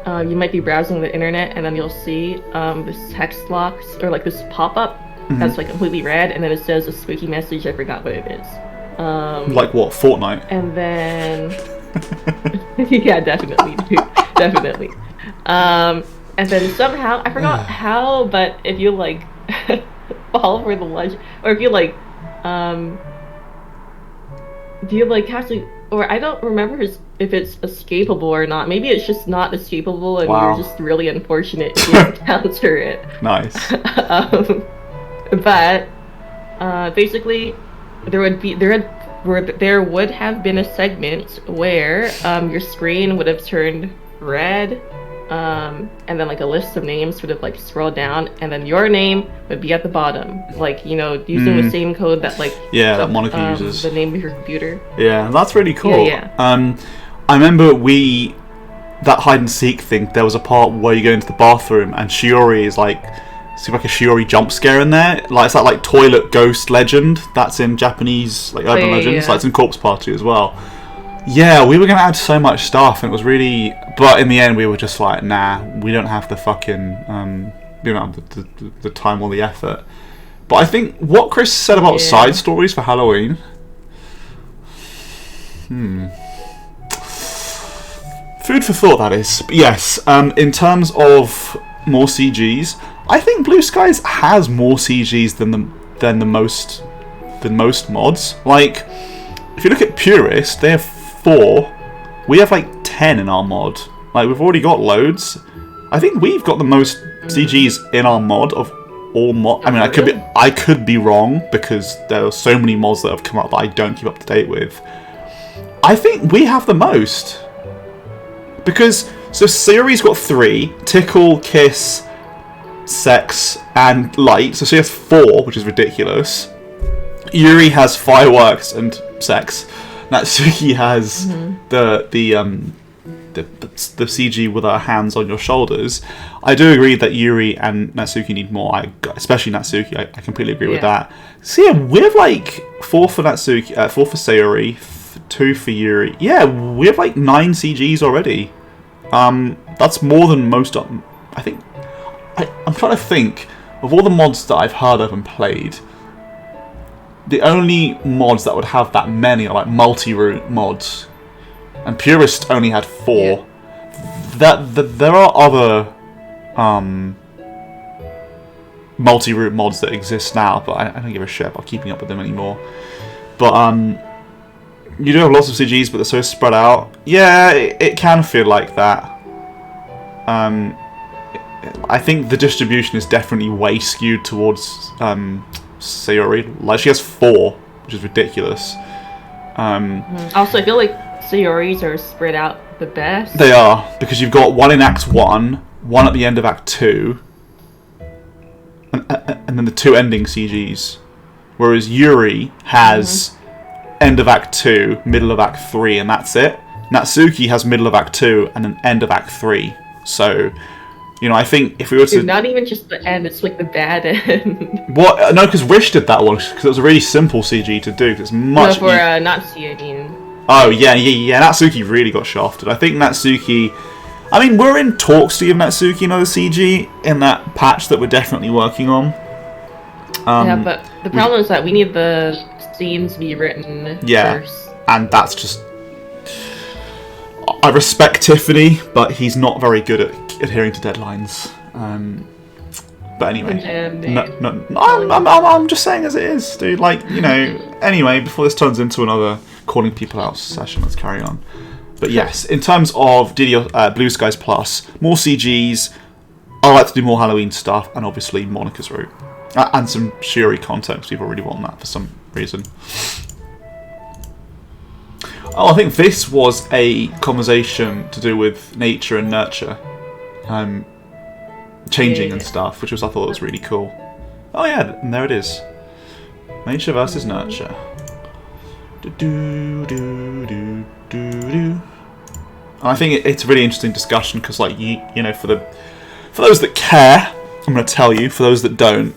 you might be browsing the internet and then you'll see this text box or like this pop-up that's like completely red, and then it says a spooky message. I forgot what it is. Like what? Fortnite? And then yeah, definitely, dude. Definitely. And then somehow I forgot how, but if you like fall for the legend, or if you like do you like have to, or I don't remember if it's escapable or not. Maybe it's just not escapable, and Wow. you're just really unfortunate if you encounter it. Nice. But basically, there would have been a segment where your screen would have turned red, and then like a list of names would have like scrolled down, and then your name would be at the bottom, like, you know, using the same code that like that Monica uses. the name of your computer. Yeah, that's really cool. Yeah. I remember that hide and seek thing. There was a part where you go into the bathroom and Shiori is like. Seems like a Shiori jump scare in there. Like it's that like toilet ghost legend that's in Japanese like urban legends. Like it's in Corpse Party as well. Yeah, we were gonna add so much stuff, and it was really. But in the end, we were just like, nah, we don't have the fucking we don't have the time or the effort. But I think what Chris said about side stories for Halloween. Food for thought, that is. But yes, in terms of more CGs. I think Blue Skies has more CGs than most mods. Like, if you look at Purist, they have 4. We have like 10 in our mod. Like, we've already got loads. I think we've got the most CGs in our mod of all mod. I mean, I could be wrong because there are so many mods that have come up that I don't keep up to date with. I think we have the most because Sayori's got 3: Tickle, Kiss, Sex, and Light. So she has 4, which is ridiculous. Yuri has Fireworks and Sex. Natsuki has the CG with her hands on your shoulders. I do agree that Yuri and Natsuki need more. Especially Natsuki. I completely agree with that. So yeah, we have like 4 for Natsuki, 4 for Sayori, 2 for Yuri. Yeah, we have like 9 CGs already. That's more than most. I think. I'm trying to think of all the mods that I've heard of and played. The only mods that would have that many are like multi-route mods, and Purist only had 4. There are other multi-route mods that exist now, but I don't give a shit about keeping up with them anymore. But you do have lots of CGs, but they're so spread out. Yeah, it can feel like that. I think the distribution is definitely way skewed towards Sayori. Like, she has 4, which is ridiculous. Also, I feel like Sayori's are spread out the best. They are, because you've got 1 in Act 1, 1 at the end of Act 2, and then the 2 ending CGs. Whereas Yuri has end of Act 2, middle of Act 3, and that's it. Natsuki has middle of Act 2 and an end of Act 3. So, you know, I think if we were to... Dude, not even just the end, it's like the bad end. What? No, because Rish did that one, because it was a really simple CG to do, because it's much... No, for Natsuki, I mean. Oh, yeah, Natsuki really got shafted. I think Natsuki... I mean, we're in talks to give Natsuki another CG in that patch that we're definitely working on. Yeah, but the problem is that we need the scenes to be written first. And that's just... I respect Tiffany, but he's not very good at adhering to deadlines. But anyway, I'm just saying as it is, dude. Like, you know. Anyway, before this turns into another calling people out session, let's carry on. But yes, in terms of Blue Skies Plus, more CGs. I like to do more Halloween stuff, and obviously Monica's route, and some Shuri content because people really want that for some reason. Oh, I think this was a conversation to do with nature and nurture, changing and stuff, which I thought was really cool. Oh yeah, and there it is. Nature versus nurture. And I think it's a really interesting discussion because, like, you know, for those that care, I'm going to tell you. For those that don't,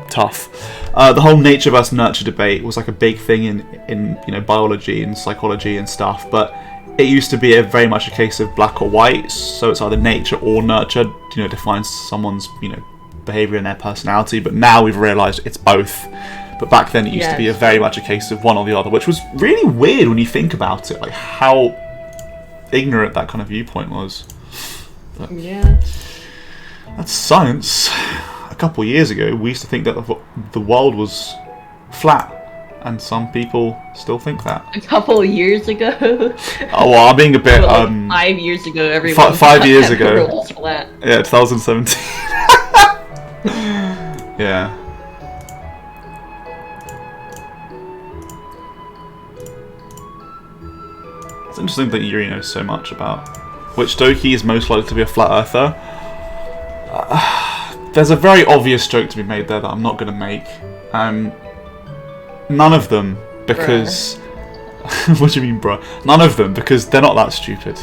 tough. The whole nature versus nurture debate was like a big thing in you know, biology and psychology and stuff, but it used to be very much a case of black or white. So it's either nature or nurture, you know, defines someone's, you know, behavior and their personality. But now we've realised it's both. But back then it used to be very much a case of one or the other, which was really weird when you think about it, like how ignorant that kind of viewpoint was. But yeah. That's science. A couple of years ago, we used to think that the world was flat, and some people still think that. A couple of years ago. Oh well, I'm being a bit. Well, like 5 years ago, everyone. 5 years ago. The world was flat. Yeah, 2017. Yeah. It's interesting that Yuri knows so much about which Doki is most likely to be a flat earther. There's a very obvious joke to be made there that I'm not going to make. None of them, because... What do you mean, bruh? None of them, because they're not that stupid.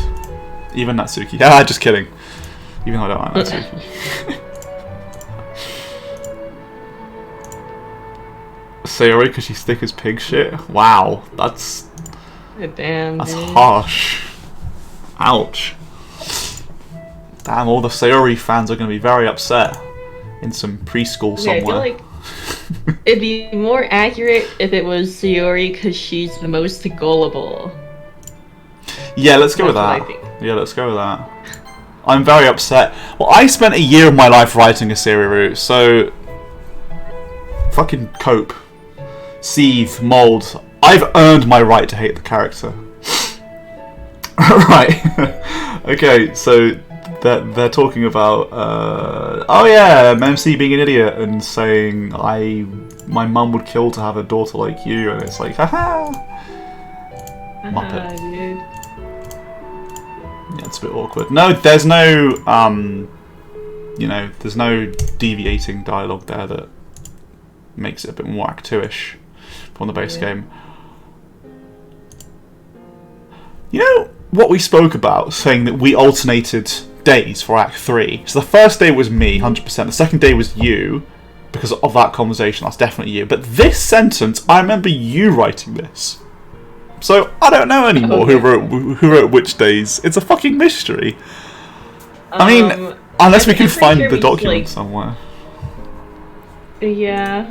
Even Natsuki. Ah, just kidding. Even though I don't like Natsuki. Sayori, because she's thick as pig shit? Wow, that's... Damn, that's dude. harsh. Ouch. Damn, all the Sayori fans are going to be very upset in some preschool somewhere. I feel like it'd be more accurate if it was Sayori because she's the most gullible. Yeah, let's go with That's that. what I think. Yeah, let's go with that. I'm very upset. Well, I spent a year of my life writing a Sayori, so fucking cope. Seethe, mould. I've earned my right to hate the character. Right. Okay, so they're talking about oh yeah, MC being an idiot and saying my mum would kill to have a daughter like you, and it's like haha. Muppet. Dude. Yeah, it's a bit awkward. No, there's no you know, there's no deviating dialogue there that makes it a bit more Act 2-ish from the base game. You know what we spoke about, saying that we alternated days for Act 3. So the first day was me, 100%. The second day was you, because of that conversation. That's definitely you. But this sentence, I remember you writing this. So I don't know anymore who wrote which days. It's a fucking mystery. I mean, unless we can find the document somewhere. Yeah.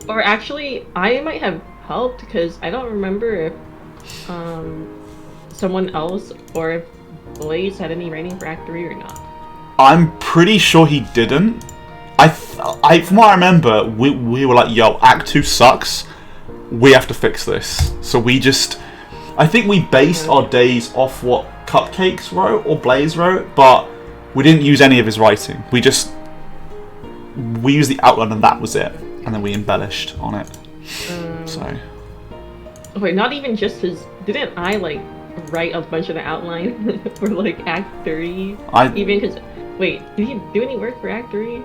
Or actually, I might have helped because I don't remember if someone else or if Blaze had any writing for Act 3 or not. I'm pretty sure he didn't. From what I remember, we were like, yo, Act 2 sucks. We have to fix this. So we just... I think we based our days off what Cupcakes wrote or Blaze wrote, but we didn't use any of his writing. We used the outline and that was it. And then we embellished on it. So... Wait, not even just his... Didn't I, like, write a bunch of the outline for, like, Act 3? Even because... Wait, did he do any work for Act 3?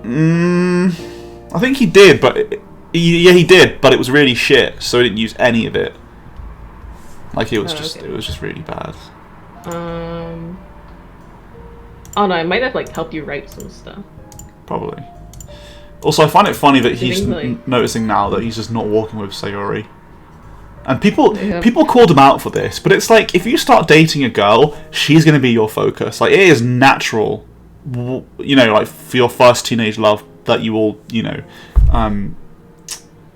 I think he did, but... Yeah, he did, but it was really shit, so he didn't use any of it. Like, it was it was just really bad. Oh no, I might have, like, helped you write some stuff. Probably. Also, I find it funny that he's like... noticing now that he's just not walking with Sayori. And people called him out for this, but it's like, if you start dating a girl, she's going to be your focus. Like, it is natural, you know, like, for your first teenage love, that you will, you know,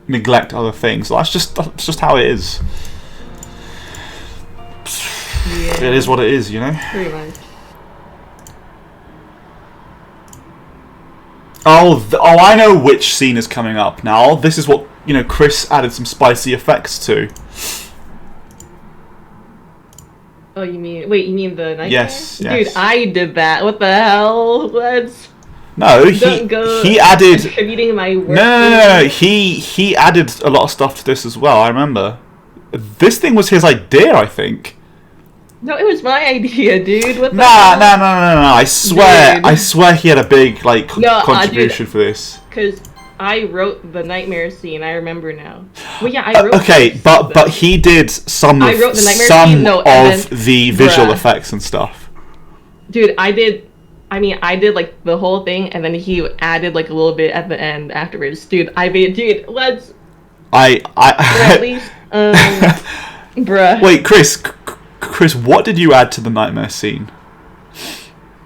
neglect other things. That's just how it is. Yeah. It is what it is, you know? Pretty much. Oh, I know which scene is coming up now. This is what, you know, Chris added some spicy effects to. Oh, you mean... Wait, you mean the night Yes, game? yes. Dude, I did that. What the hell? What? No, Don't go he added. attributing my work. No. He added a lot of stuff to this as well. I remember. This thing was his idea, I think. No, it was my idea, dude. What the No. I swear he had a big contribution for this. Because I wrote the nightmare scene. I remember now. Well, yeah, I wrote. Okay, but he did some of the visual effects and stuff. Dude, I did like the whole thing, and then he added like a little bit at the end afterwards. Dude, let's. At least, bruh. Wait, Chris, what did you add to the nightmare scene?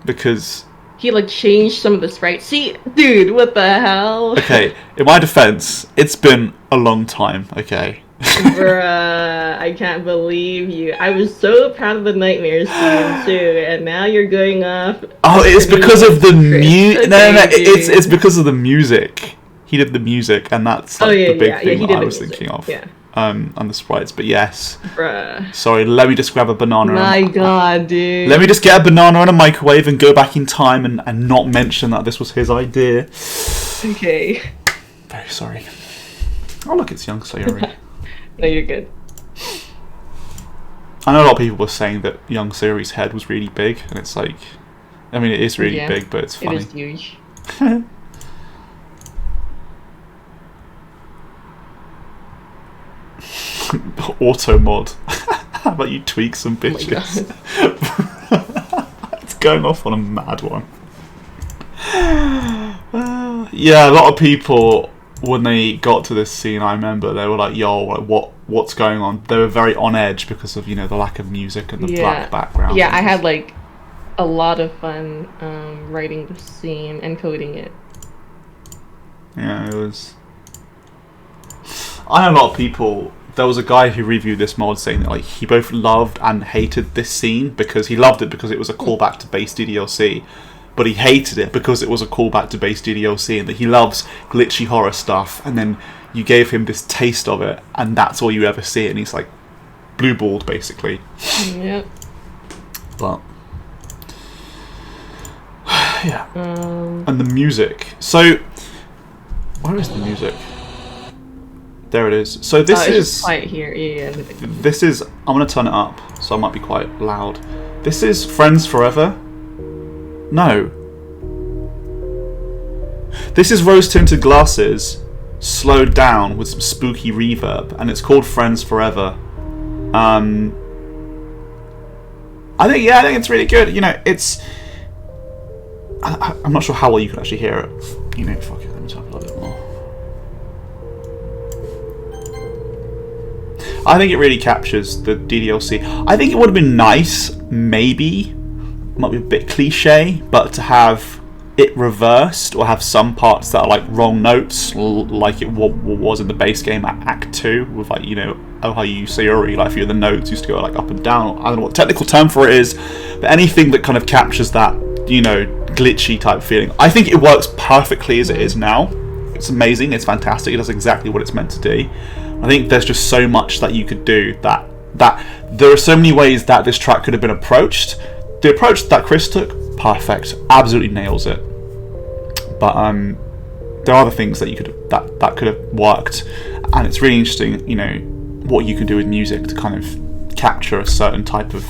Because he changed some of the sprites. See, dude, what the hell? Okay, in my defense, it's been a long time. Okay. Bruh, I can't believe you. I was so proud of the nightmare scene too, and now you're going off. Oh, it's because of the music. No, it's because of the music. He did the music, and that's the big thing that I was thinking of. Yeah. And the sprites, but yes. Bruh. Sorry, let me just grab a banana. My god, dude. Let me just get a banana and a microwave and go back in time and not mention that this was his idea. Okay. Very sorry. Oh, look, it's young Sayori. No, you're good. I know a lot of people were saying that young Sayori's head was really big, and it's like, I mean, it is really big, but it's funny. It is huge. Auto mod. How about you tweak some bitches? It's going off on a mad one. Yeah, a lot of people, when they got to this scene, I remember they were like, "Yo, what's going on?" They were very on edge because of the lack of music and the black background. Yeah, I had a lot of fun writing the scene and coding it. Yeah, it was. I know a lot of people. There was a guy who reviewed this mod saying that he both loved and hated this scene because he loved it because it was a callback to base DDLC, but he hated it because it was a callback to base DDLC, and that he loves glitchy horror stuff, and then you gave him this taste of it, and that's all you ever see, and he's blue balled basically. Yep. But yeah, and the music. So where is the music? There it is. So this is just quiet here. Yeah. This is. I'm gonna turn it up, so I might be quite loud. This is Friends Forever. No. This is Rose Tinted Glasses, slowed down with some spooky reverb, and it's called Friends Forever. I think it's really good. It's. I'm not sure how well you can actually hear it. Fuck it. Let me talk a little bit more. I think it really captures the DDLC. I think it would have been nice, maybe, might be a bit cliche, but to have it reversed or have some parts that are wrong notes, like it was in the base game at Act 2, with how you Sayori, the notes used to go up and down. I don't know what the technical term for it is, but anything that kind of captures that, glitchy type feeling. I think it works perfectly as it is now. It's amazing, it's fantastic, it does exactly what it's meant to do. I think there's just so much that you could do that there are so many ways that this track could have been approached. The approach that Chris took, perfect, absolutely nails it. But there are other things that that could have worked, and it's really interesting, what you can do with music to kind of capture a certain type of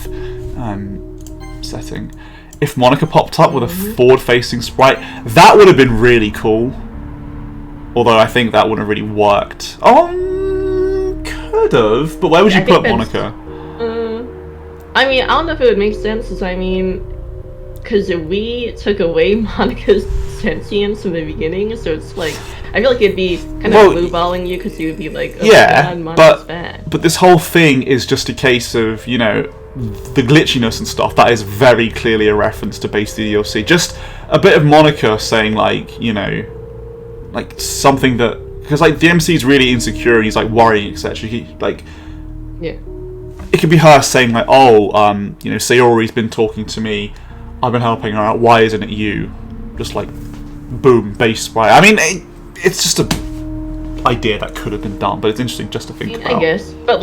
setting. If Monica popped up with a forward-facing sprite, that would have been really cool. Although I think that wouldn't have really worked. Could have, but where would you put Monica? I don't know if it would make sense, because we took away Monica's sentience in the beginning, so it's I feel like it'd be kind of blue-balling you, because you would be God, Monica's bad. But this whole thing is just a case of, the glitchiness and stuff. That is very clearly a reference to base DDLC. Just a bit of Monica saying, something that, because the MC's really insecure and he's worrying, etc. It could be her saying Sayori's been talking to me, I've been helping her out, why isn't it you? Just boom, bass sprite. it's just a idea that could have been done, but it's interesting just to think about. I guess, but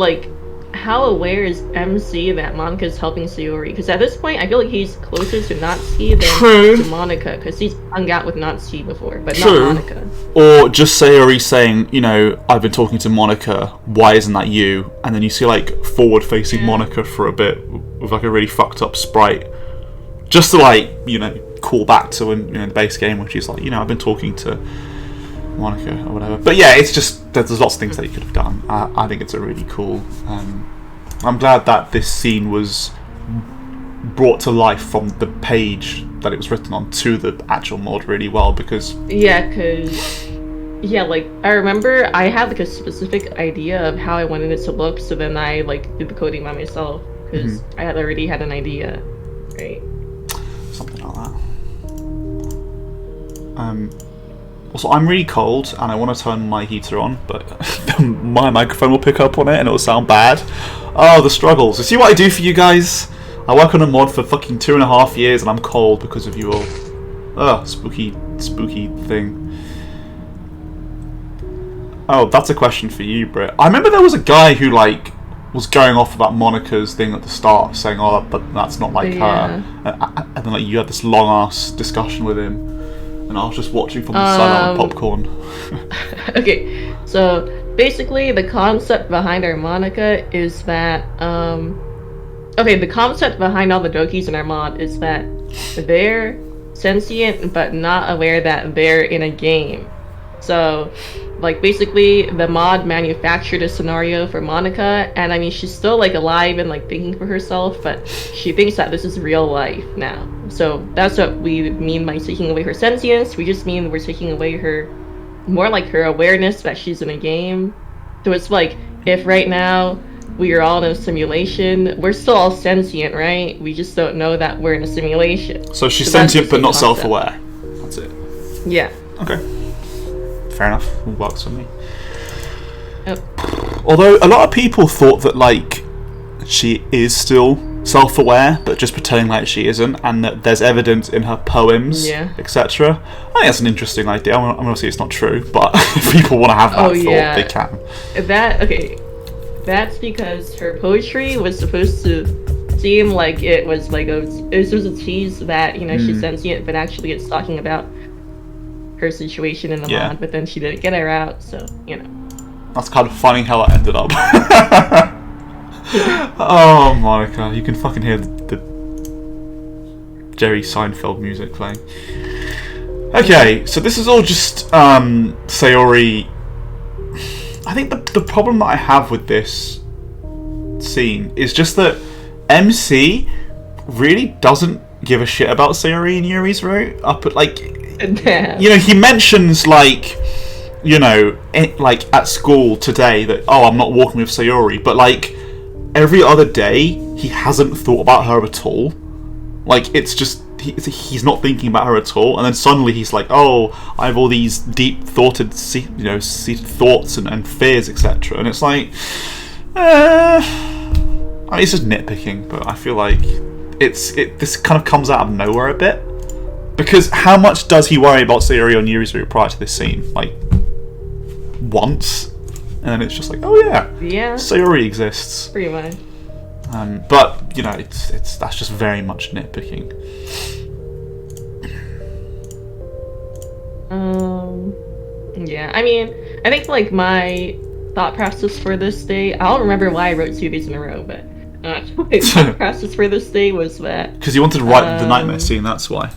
how aware is MC that Monika's helping Sayori? Because at this point, I feel like he's closer to Natsuki than to Monika, because he's hung out with Natsuki before, but not Monika. Or just Sayori saying, you know, I've been talking to Monika, why isn't that you? And then you see, like, forward-facing Monika for a bit with, like, a really fucked up sprite. Just to, like, you know, call back to the base game, which is like, you know, I've been talking to Monika or whatever. But yeah, it's just, there's lots of things that you could have done. I think it's a really cool... I'm glad that this scene was brought to life from the page that it was written on to the actual mod really well, because... Yeah, because... Yeah, like, I remember I had, like, a specific idea of how I wanted it to look, so then I, like, did the coding by myself, because I had already had an idea, right? Something like that. Also, I'm really cold, and I want to turn my heater on, but my microphone will pick up on it, and it'll sound bad. Oh, the struggles. You see what I do for you guys? I work on a mod for fucking 2.5 years, and I'm cold because of you all. Ugh, spooky thing. Oh, that's a question for you, Britt. I remember there was a guy who, like, was going off about Monika's thing at the start, saying, "Oh, but that's not like her," and then like you had this long ass discussion with him, and I was just watching from the side with popcorn. Okay, so basically the concept behind our Monika is that the concept behind all the Dokis in our mod is that they're sentient but not aware that they're in a game. So, like, basically, the mod manufactured a scenario for Monika, and I mean, she's still, like, alive and, like, thinking for herself, but she thinks that this is real life now. So, that's what we mean by taking away her sentience. We just mean we're taking away her, more like her awareness that she's in a game. So it's like, if right now we are all in a simulation, we're still all sentient, right? We just don't know that we're in a simulation. So she's sentient but not self-aware. That's it. Yeah. Okay. Fair enough. It works for me. Yep. Although a lot of people thought that, like, she is still self-aware, but just pretending like she isn't, and that there's evidence in her poems, etc. I think that's an interesting idea. I'm going to say it's not true, but if people want to have that thought, they can. That's because her poetry was supposed to seem like it was like it was a tease that, you know, she's sentient, but actually it's talking about her situation in the mod, but then she didn't get her out, so, you know. That's kind of funny how it ended up. Oh, Monika, you can fucking hear the Jerry Seinfeld music playing. Okay, so this is all just Sayori. I think the problem that I have with this scene is just that MC really doesn't give a shit about Sayori and Yuri's route. You know, he mentions, like, you know, like at school today that, oh, I'm not walking with Sayori, but like every other day he hasn't thought about her at all. Like, it's just he's not thinking about her at all, and then suddenly he's like, oh, I have all these deep thoughted, seated thoughts and fears, etc. And it's like, I mean, it's just nitpicking, but I feel like this kind of comes out of nowhere a bit. Because how much does he worry about Sayori on Yuri's route prior to this scene? Like, once? And then it's just like, oh yeah, Sayori exists. Pretty much. But, you know, that's just very much nitpicking. Yeah, I mean, I think, like, my thought process for this day, I don't remember why I wrote 2 days in a row, but my thought process for this day was that... Because you wanted to write the nightmare scene, that's why.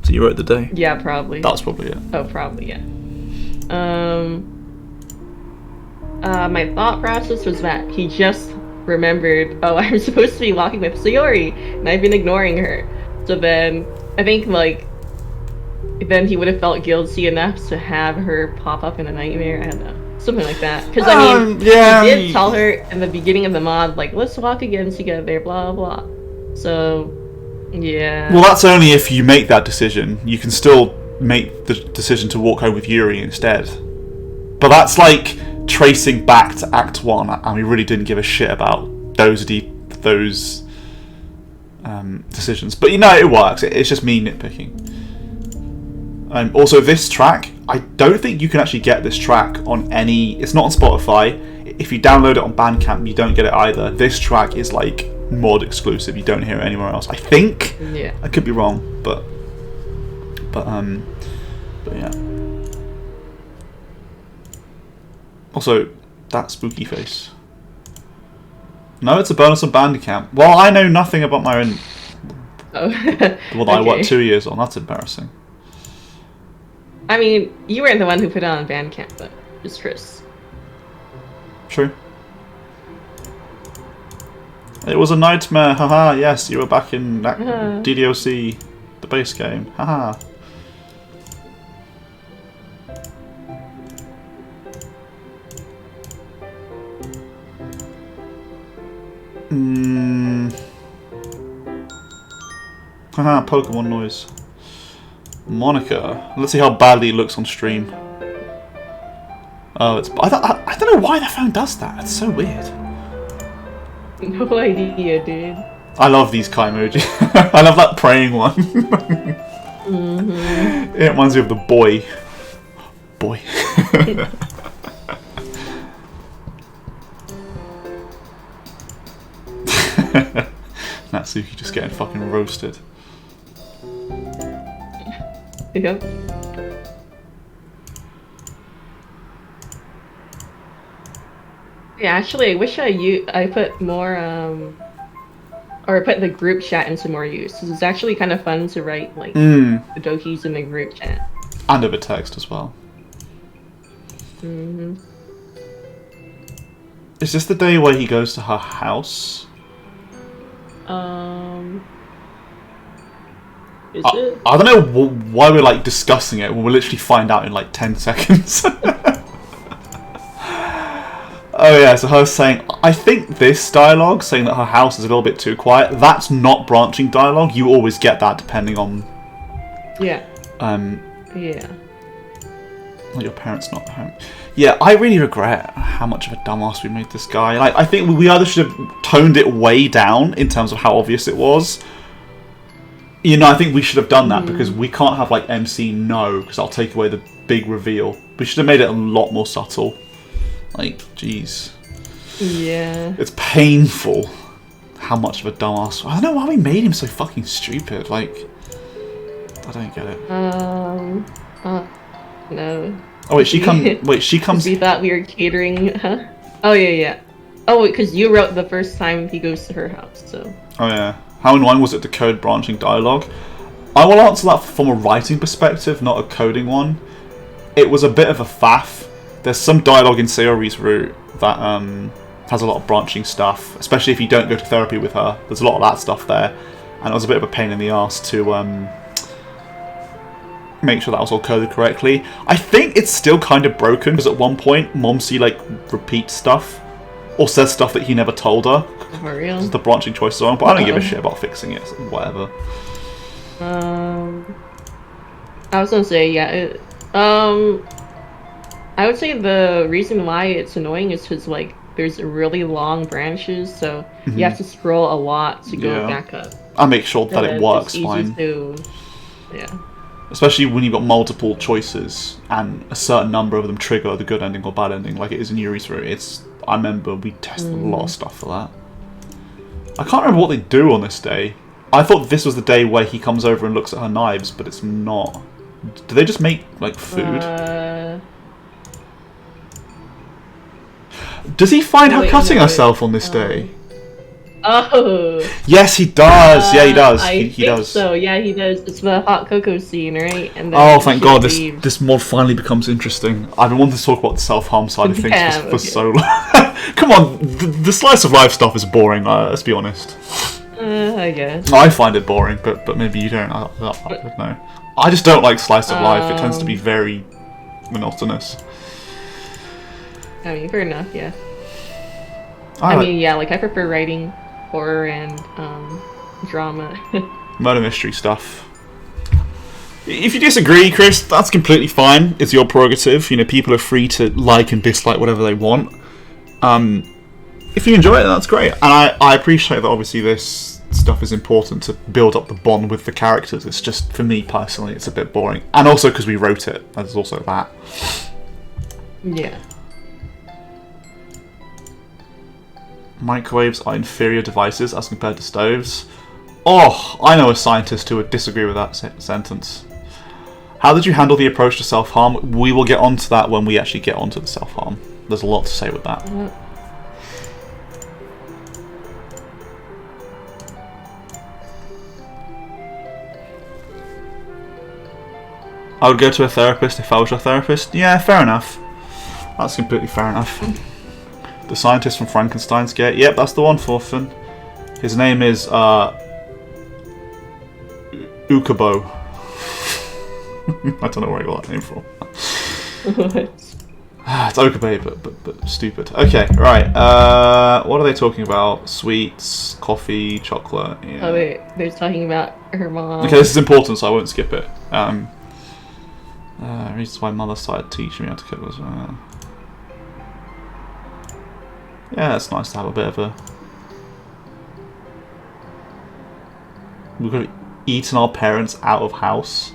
So you wrote the day? Yeah, probably. That's probably it. Oh, probably, yeah. My thought process was that he just remembered, oh, I'm supposed to be walking with Sayori, and I've been ignoring her. So then, I think, like, then he would have felt guilty enough to have her pop up in a nightmare. I don't know. Something like that. Because, I mean, he did tell her in the beginning of the mod, like, let's walk again together, blah, blah. So... yeah. Well, that's only if you make that decision. You can still make the decision to walk home with Yuri instead. But that's like tracing back to Act 1, and we really didn't give a shit about those decisions. But, you know, it works. It's just me nitpicking. Also, this track, I don't think you can actually get this track on any... It's not on Spotify. if you download it on Bandcamp, you don't get it either. This track is like mod exclusive. You don't hear it anywhere else. I think. Yeah. I could be wrong, but yeah. Also, that spooky face. No, it's a bonus on Bandcamp. Well, I know nothing about my own. Oh. Well, I worked 2 years on. That's embarrassing. I mean, you weren't the one who put it on Bandcamp, but it was Chris. True. It was a nightmare. Haha. Yes, you were back in that DDoC, the base game. Haha. Haha, Pokemon noise. Monica. Let's see how badly it looks on stream. Oh, it's. I don't know why the phone does that. It's so weird. No idea, dude. I love these Kai emoji. I love that praying one. It reminds me of the boy. Boy. Natsuki just getting fucking roasted. Yep. Yeah, actually, I wish I put more or put the group chat into more use. 'Cause it's actually kind of fun to write like the dokis in the group chat. And over text as well. Is this the day where he goes to her house? Is it? I don't know why we're like discussing it when we'll literally find out in like 10 seconds. Oh yeah, so her saying, I think this dialogue, saying that her house is a little bit too quiet, that's not branching dialogue. You always get that depending on... Yeah. Yeah. Well, your parents not home. Yeah, I really regret how much of a dumbass we made this guy. Like, I think we either should have toned it way down in terms of how obvious it was. You know, I think we should have done that because we can't have like MC no, because I'll take away the big reveal. We should have made it a lot more subtle. Like, jeez. Yeah. It's painful how much of a dumbass. I don't know why we made him so fucking stupid. Like, I don't get it. No. Oh wait, she comes. We thought we were catering, huh? Oh yeah. Oh, because you wrote the first time he goes to her house, so. Oh yeah. How annoying was it to code branching dialogue? I will answer that from a writing perspective, not a coding one. It was a bit of a faff. There's some dialogue in Sayori's route that has a lot of branching stuff, especially if you don't go to therapy with her. There's a lot of that stuff there, and it was a bit of a pain in the arse to make sure that was all coded correctly. I think it's still kind of broken because at one point Momsy like repeats stuff or says stuff that he never told her. For real? The branching choices are on, but I don't give a shit about fixing it. So whatever. I was gonna say yeah. I would say the reason why it's annoying is because like there's really long branches, so you have to scroll a lot to go back up. I make sure that it works fine. Yeah. Especially when you've got multiple choices and a certain number of them trigger the good ending or bad ending, like it is in Yuri's route. I remember we tested a lot of stuff for that. I can't remember what they do on this day. I thought this was the day where he comes over and looks at her knives, but it's not. Do they just make like food? Does he find her cutting herself on this day? Oh. Yes, he does. Yeah, he does. He does. So yeah, he does. It's the hot cocoa scene, right? And then oh, thank God! This mod finally becomes interesting. I've been wanting to talk about the self-harm side of things for so long. Come on, the slice of life stuff is boring. Let's be honest. I guess. I find it boring, but maybe you don't. I don't know. I just don't like slice of life. It tends to be very monotonous. I mean, fair enough. Yeah. I mean, yeah. Like I prefer writing horror and drama. Murder mystery stuff. If you disagree, Chris, that's completely fine. It's your prerogative. You know, people are free to like and dislike whatever they want. If you enjoy it, that's great. And I appreciate that obviously this stuff is important to build up the bond with the characters. It's just, for me personally, it's a bit boring. And also because we wrote it. There's also that. Yeah. Microwaves are inferior devices as compared to stoves. Oh, I know a scientist who would disagree with that sentence. How did you handle the approach to self-harm? We will get onto that when we actually get onto the self-harm. There's a lot to say with that. I would go to a therapist if I was your therapist. Yeah, fair enough. That's completely fair enough. The scientist from Frankenstein's Gate. Yep, that's the one, Thorfinn. His name is Ukubo. I don't know where I got that name from. It's Okabe, but stupid. Okay, right. What are they talking about? Sweets, coffee, chocolate. Yeah. Oh wait, they're talking about her mom. Okay, this is important, so I won't skip it. Reasons why mother started teaching me how to cook was. Yeah, it's nice to have a bit of a. We've got eaten our parents out of house.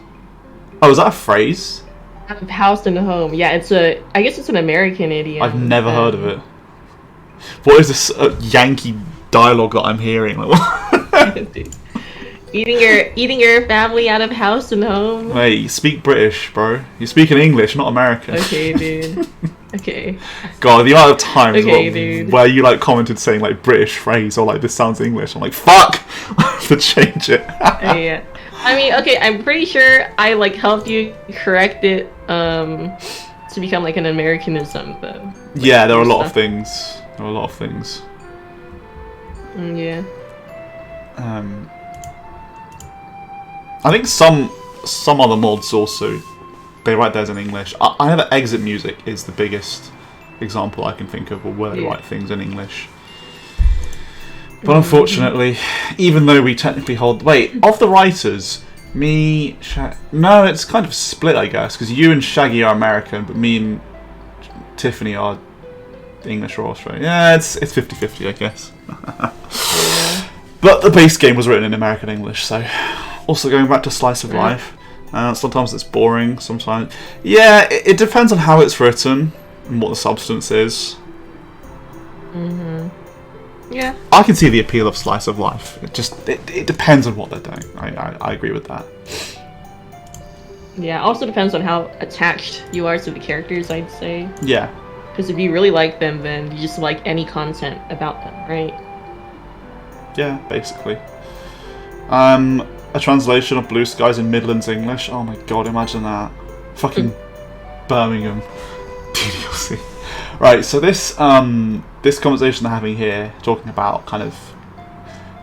Oh, is that a phrase? Out of house and home. Yeah, I guess it's an American idiom. I've never heard of it. What is this Yankee dialogue that I'm hearing? Like, what? Eating your family out of house and home. Hey, you speak British, bro. You're speaking English, not American. Okay, dude. Okay. God, the amount of times where you like commented saying like British phrase or like this sounds English, I'm like, fuck! I have to change it. Yeah. I mean, okay, I'm pretty sure I like helped you correct it to become like an Americanism though. Like, yeah, there are a lot of things. There are a lot of things. Yeah. I think some other mods also they write theirs in English. I know that Exit Music is the biggest example I can think of where they write things in English. But unfortunately, even though we technically hold... Wait, of the writers, me... No, it's kind of split, I guess, because you and Shaggy are American, but me and Tiffany are English or Australian. Yeah, it's 50-50, I guess. But the base game was written in American English, so... Also going back to Slice of Life, sometimes it's boring, sometimes... Yeah, it depends on how it's written and what the substance is. Yeah. I can see the appeal of Slice of Life. It depends on what they're doing. I agree with that. Yeah, it also depends on how attached you are to the characters, I'd say. Yeah. Because if you really like them, then you just like any content about them, right? Yeah, basically. A translation of Blue Skies in Midlands English. Oh my god, imagine that. Fucking Birmingham. DLC. Right, so this conversation they're having here, talking about kind of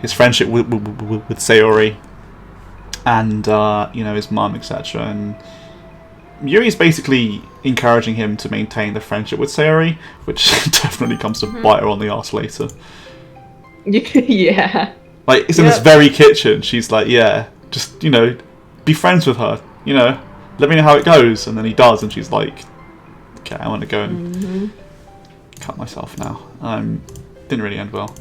his friendship with Sayori and his mum, etc. And Yuri's basically encouraging him to maintain the friendship with Sayori, which definitely comes to bite her on the arse later. Yeah. Like, it's in this very kitchen. She's like, yeah, just, be friends with her. Let me know how it goes. And then he does, and she's like, okay, I want to go and cut myself now. Didn't really end well.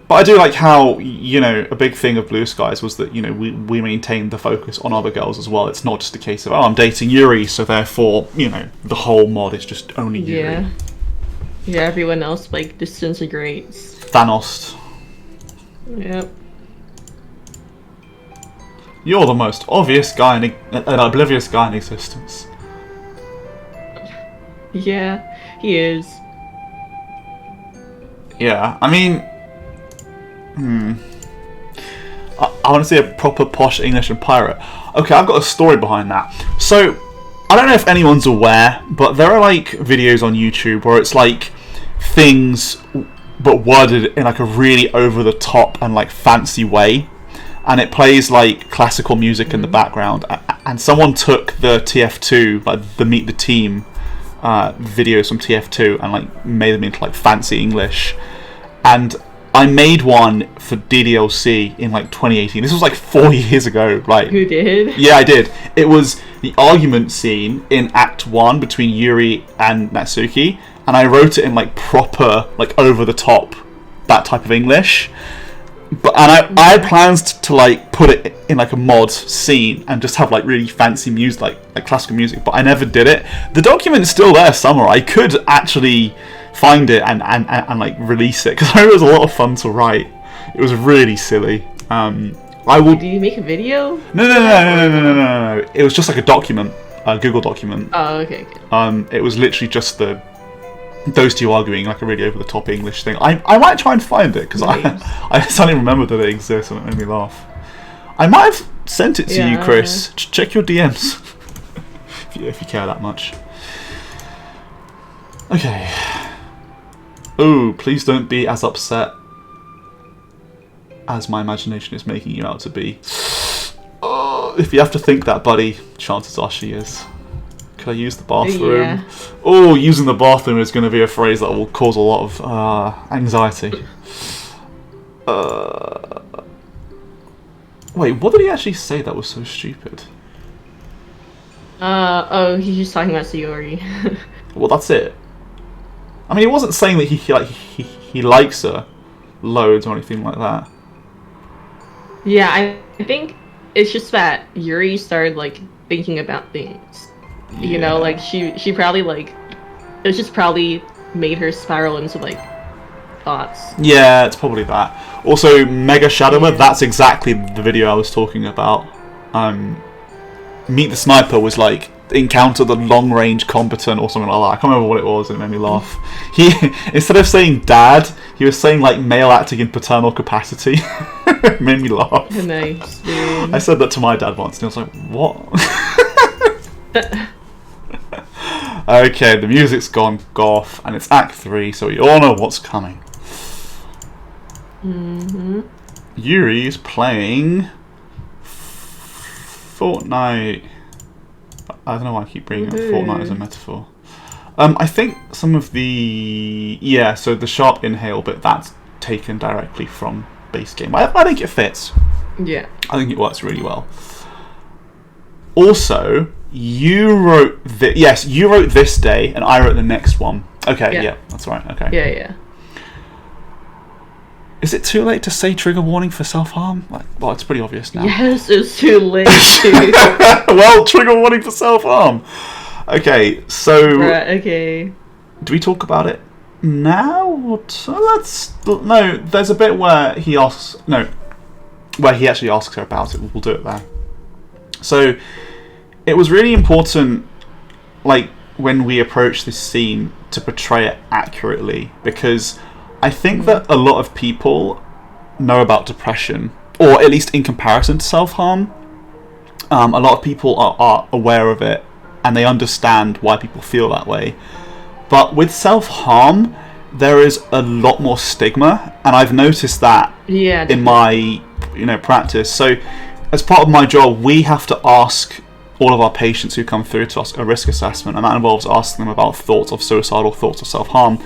But I do like how, a big thing of Blue Skies was that, we maintained the focus on other girls as well. It's not just a case of, I'm dating Yuri, so therefore, the whole mod is just only Yuri. Yeah, everyone else, like, disintegrates. Thanos. Yep. You're the most obvious guy, an oblivious guy in existence. Yeah, he is. Yeah, I mean... I want to see a proper posh English and pirate. Okay, I've got a story behind that. So, I don't know if anyone's aware, but there are, like, videos on YouTube where it's, like, things... but worded in like a really over-the-top and like fancy way, and it plays like classical music in the background, and someone took the TF2, like the Meet the Team videos from TF2 and like made them into like fancy English, and I made one for DDLC in like 2018. This was like 4 years ago. Like, you did? Yeah, I did. It was the argument scene in Act 1 between Yuri and Natsuki, and I wrote it in like proper, like over the top, that type of English. I had plans to like put it in like a mod scene and just have like really fancy music, like classical music, but I never did it. The document is still there somewhere. I could actually find it and like release it, because I know it was a lot of fun to write. It was really silly. I would. Did you make a video? No. It was just like a document, a Google document. Oh, okay. It was literally just those two arguing, like a really over the top English thing. I might try and find it, because I suddenly remembered that it exists and it made me laugh. I might have sent it to you, Chris. Check your DMs if you care that much. Okay. Oh, please don't be as upset as my imagination is making you out to be. Oh, if you have to think that, buddy, chances are she is. Could I use the bathroom? Yeah. Oh, using the bathroom is going to be a phrase that will cause a lot of anxiety. Wait, what did he actually say that was so stupid? Oh, he's just talking about Sayori. Well, that's it. I mean, he wasn't saying that he likes her loads or anything like that. Yeah, I think it's just that Yuri started like thinking about things. You know, like she probably like it was just probably made her spiral into like thoughts. Yeah, it's probably that. Also, Mega Shadower, that's exactly the video I was talking about. Meet the Sniper was like encounter the long range combatant or something like that. I can't remember what it was, and it made me laugh. He, instead of saying dad, he was saying like male acting in paternal capacity. It made me laugh. Nice, dude. I said that to my dad once, and I was like, what? Okay, the music's gone off, and it's Act 3, so we all know what's coming. Yuri's playing Fortnite. I don't know why I keep bringing up Fortnite as a metaphor. I think some of the... Yeah, so the sharp inhale bit, that's taken directly from base game. I think it fits. Yeah. I think it works really well. Also, you wrote... Yes, you wrote this day, and I wrote the next one. Okay, yeah that's right. Okay. Yeah. Is it too late to say trigger warning for self-harm? Well, it's pretty obvious now. Yes, it's too late. Well, trigger warning for self-harm. Okay, so... Right, okay. Do we talk about it now? No, there's a bit where he asks... No, where he actually asks her about it. We'll do it there. So, it was really important, like, when we approached this scene, to portray it accurately, because... I think that a lot of people know about depression, or at least in comparison to self-harm. A lot of people are aware of it, and they understand why people feel that way. But with self-harm, there is a lot more stigma, and I've noticed that in my practice. So, as part of my job, we have to ask all of our patients who come through to us a risk assessment, and that involves asking them about thoughts of suicidal, thoughts of self-harm.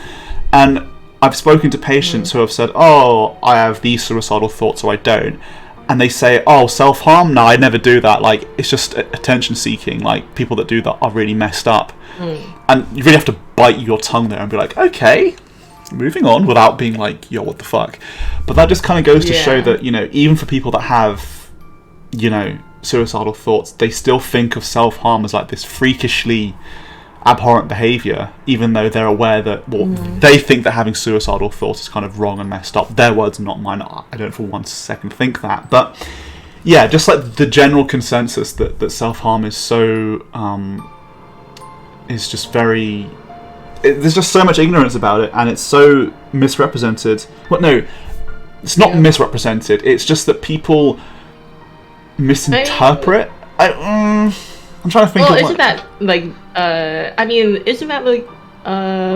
And I've spoken to patients who have said, oh, I have these suicidal thoughts, or I don't. And they say, oh, self-harm? No, I never do that. Like, it's just attention seeking. Like, people that do that are really messed up. And you really have to bite your tongue there and be like, okay, moving on, without being like, yo, what the fuck? But that just kind of goes to show that, even for people that have, suicidal thoughts, they still think of self-harm as like this freakishly abhorrent behaviour, even though they're aware that they think that having suicidal thoughts is kind of wrong and messed up. Their words, not mine. I don't for 1 second think that. But yeah, just like the general consensus that self-harm is so is just very... there's just so much ignorance about it, and it's so misrepresented. Well, no, it's not misrepresented. It's just that people misinterpret. I'm trying to think of isn't that, like, isn't that, like,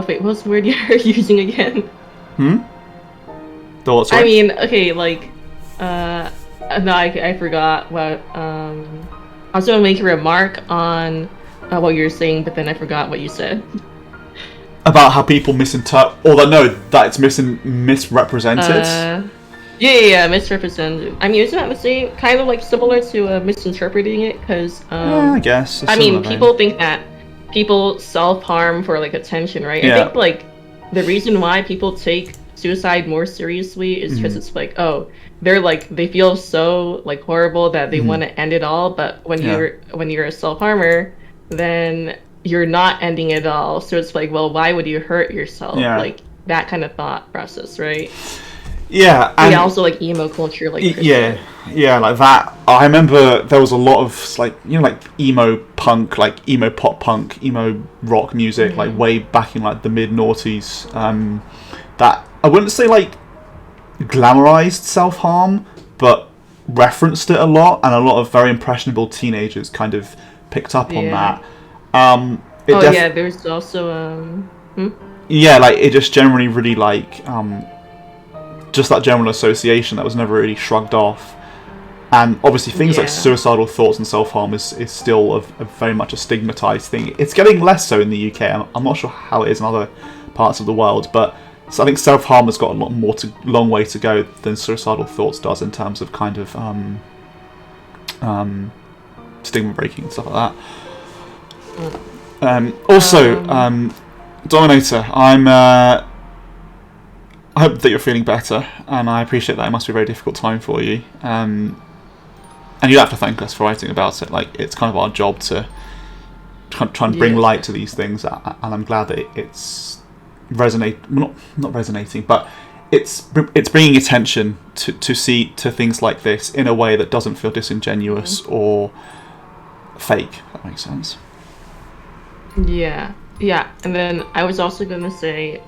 wait, what's the word you're using again? The what, sorry? I mean, okay, like, no, I forgot what, I was going to make a remark on what you were saying, but then I forgot what you said. About how people misinterpret, or that it's misrepresented? Yeah, misrepresented. I mean, isn't that the same, kind of like similar to misinterpreting it? Because I guess. I mean, people think that people self-harm for like attention, right? I think like the reason why people take suicide more seriously is because it's like, oh, they feel so like horrible that they want to end it all. But when you're a self-harmer, then you're not ending it all. So it's like, well, why would you hurt yourself? Yeah. Like that kind of thought process, right? Yeah, and yeah, also like emo culture, like yeah, like that. I remember there was a lot of like like emo punk, like emo pop punk, emo rock music, like way back in like the mid noughties. That I wouldn't say like glamorized self harm, but referenced it a lot, and a lot of very impressionable teenagers kind of picked up on that. There's also yeah, like it just generally really like just that general association that was never really shrugged off. And obviously things like suicidal thoughts and self-harm is still a very much a stigmatized thing. It's getting less so in the UK. I'm not sure how it is in other parts of the world, but so I think self-harm has got a long way to go than suicidal thoughts does in terms of kind of stigma breaking and stuff like that. Dominator, I hope that you're feeling better, and I appreciate that it must be a very difficult time for you. And you have to thank us for writing about it. Like, it's kind of our job to try and bring light to these things, and I'm glad that it's not resonating, but it's bringing attention to things like this in a way that doesn't feel disingenuous or fake. If that makes sense. Yeah, and then I was also gonna say.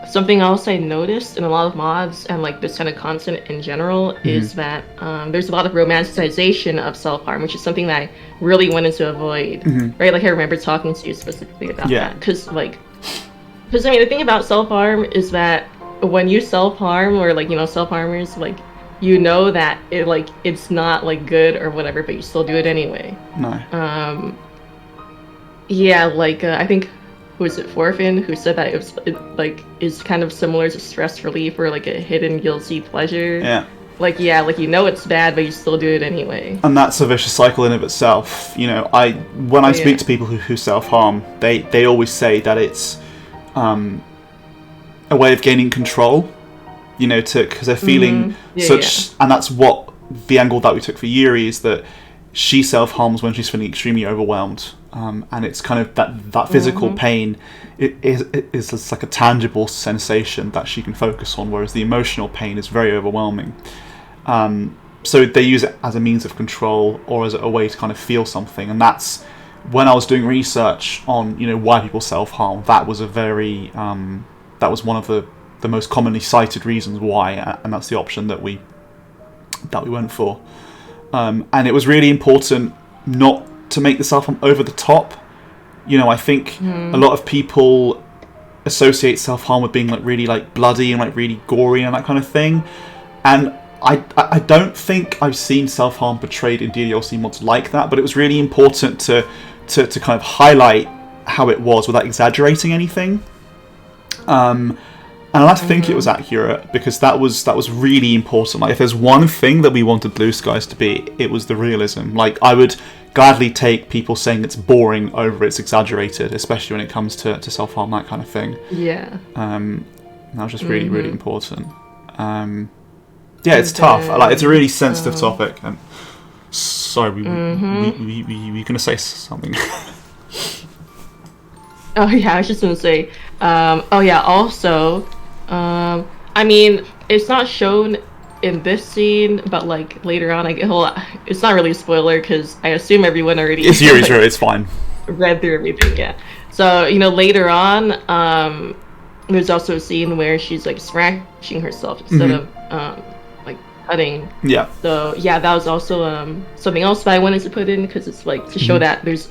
Something else I noticed in a lot of mods and like this kind of content in general is that there's a lot of romanticization of self-harm, which is something that I really wanted to avoid, right? Like I remember talking to you specifically about that, because I mean the thing about self-harm is that when you self-harm or like self-harmers, like that it's not like good or whatever, but you still do it anyway. No. I think. Who was it, Forfin, who said that is kind of similar to stress relief or like a hidden guilty pleasure. Yeah. It's bad, but you still do it anyway. And that's a vicious cycle in of itself. When I speak to people who self-harm, they always say that it's a way of gaining control, because they're feeling and that's what the angle that we took for Yuri is that she self-harms when she's feeling extremely overwhelmed. And it's kind of that physical pain is just like a tangible sensation that she can focus on, whereas the emotional pain is very overwhelming. So they use it as a means of control or as a way to kind of feel something. And that's when I was doing research on why people self-harm. That was that was one of the most commonly cited reasons why, and that's the option that we went for. And it was really important not to make the self-harm over the top. I think a lot of people associate self-harm with being like really like bloody and like really gory and that kind of thing. And I don't think I've seen self-harm portrayed in DDLC mods like that, but it was really important to kind of highlight how it was without exaggerating anything. And I like to think it was accurate, because that was really important. Like, if there's one thing that we wanted Blue Skies to be, it was the realism. Like, I would gladly take people saying it's boring over it's exaggerated, especially when it comes to self-harm, that kind of thing. Yeah. That was just really, really important. It's tough. Like, it's a really sensitive topic. And sorry, were you going to say something? Oh yeah, I was just going to say. Also. I mean, it's not shown in this scene, but like later on, it's not really a spoiler because I assume everyone already. It's Yuri's room. It's fine. Read through everything, yeah. So later on, there's also a scene where she's like scratching herself instead of like cutting. Yeah. So yeah, that was also something else that I wanted to put in, because it's like to show that there's,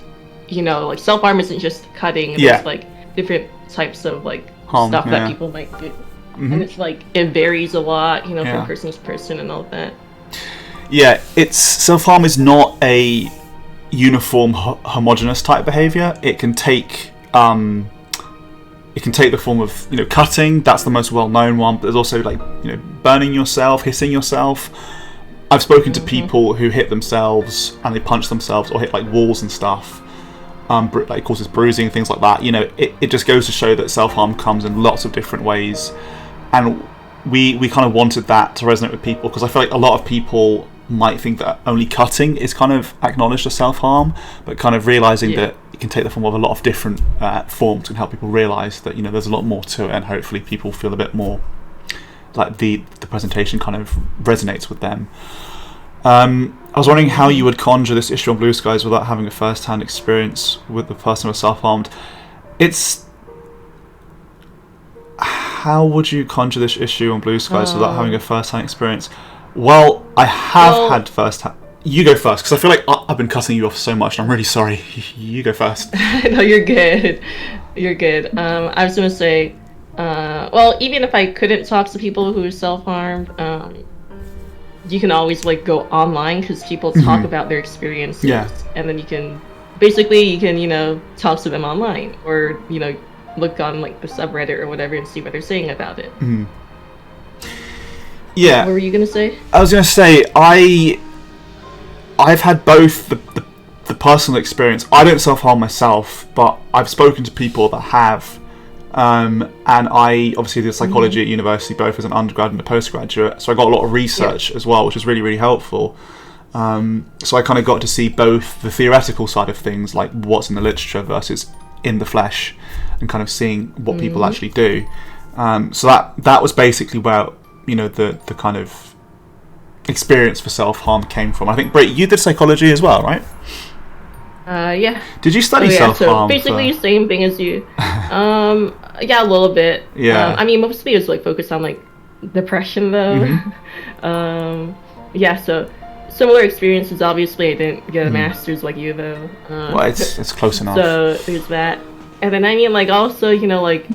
like self-harm isn't just cutting. There's like different types of like stuff that people might do. And it's like it varies a lot, from person to person and all of that. Yeah, it's self-harm is not a uniform homogenous type behavior. It can take the form of cutting. That's the most well-known one, but there's also like burning yourself, hitting yourself. I've spoken to people who hit themselves and they punch themselves or hit like walls and stuff. Like causes bruising, things like that. It just goes to show that self-harm comes in lots of different ways, and we kind of wanted that to resonate with people, because I feel like a lot of people might think that only cutting is kind of acknowledged as self-harm, but kind of realizing that it can take the form of a lot of different forms and help people realise that there's a lot more to it, and hopefully people feel a bit more like the presentation kind of resonates with them. I was wondering how you would conjure this issue on Blue Skies without having a first-hand experience with the person who was self-harmed. How would you conjure this issue on Blue Skies without having a first-hand experience? Well, I have had first-hand... You go first, because I feel like I've been cutting you off so much, and I'm really sorry. You go first. No, you're good. You're good. I was going to say, well, even if I couldn't talk to people who are self-harmed, you can always like go online, because people talk about their experiences, and then you can talk to them online, or look on like the subreddit or whatever and see what they're saying about it. Yeah. What were you gonna say? I was gonna say I've had both the personal experience. I don't self-harm myself, but I've spoken to people that have. And I obviously did psychology at university, both as an undergrad and a postgraduate, so I got a lot of research as well, which was really, really helpful. So I kind of got to see both the theoretical side of things, like what's in the literature versus in the flesh, and kind of seeing what people actually do. So that was basically where the kind of experience for self-harm came from. I think, Brit, you did psychology as well, right? Yeah. Did you study self-harm? So basically the same thing as you. Yeah, a little bit. Yeah. I mean, mostly it was like focused on like depression though. Yeah, so similar experiences. Obviously, I didn't get a master's like you though. Well, it's close enough. So there's that, and then I mean, like also like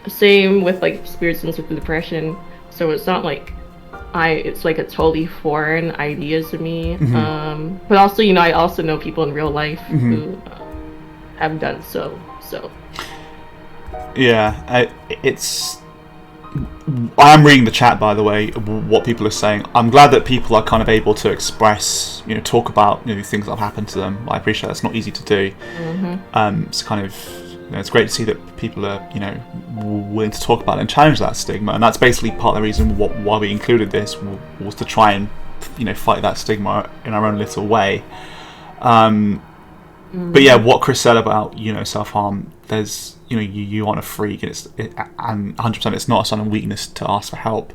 same with like experiences with the depression. So it's not like it's like a totally foreign idea to me. But also, I also know people in real life who have done so. Yeah, I'm reading the chat, by the way, what people are saying. I'm glad that people are kind of able to express, talk about things that have happened to them. I appreciate that's not easy to do. It's kind of, it's great to see that people are, willing to talk about it and challenge that stigma. And that's basically part of the reason why we included this, was to try and, fight that stigma in our own little way. But yeah, what Chris said about, self-harm, there's, you aren't a freak, and and 100% it's not a sign of weakness to ask for help.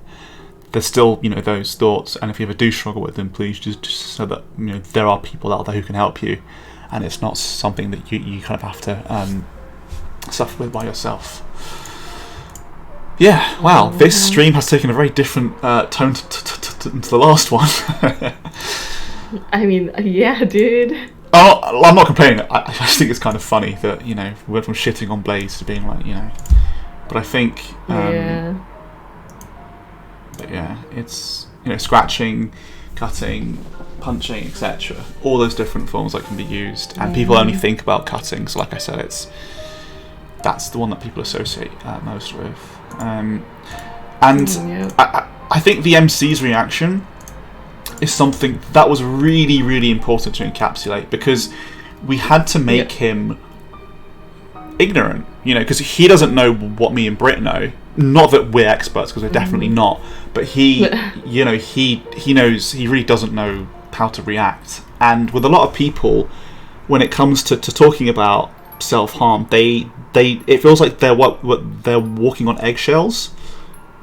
There's still, those thoughts, and if you ever do struggle with them, please just so that, there are people out there who can help you, and it's not something that you kind of have to suffer with by yourself. Yeah, wow, this stream has taken a very different tone to the last one. I mean, yeah, dude. Oh, I'm not complaining. I just think it's kind of funny that, we went from shitting on Blaze to being like, But I think... But yeah, it's, scratching, cutting, punching, etc. All those different forms that can be used. And people only think about cutting. So like I said, that's the one that people associate most with. I think the MC's reaction is something that was really, really important to encapsulate, because we had to make him ignorant, because he doesn't know what me and Brit know. Not that we're experts, because we're definitely not, but he knows, he really doesn't know how to react. And with a lot of people, when it comes to talking about self-harm, it feels like they're walking on eggshells.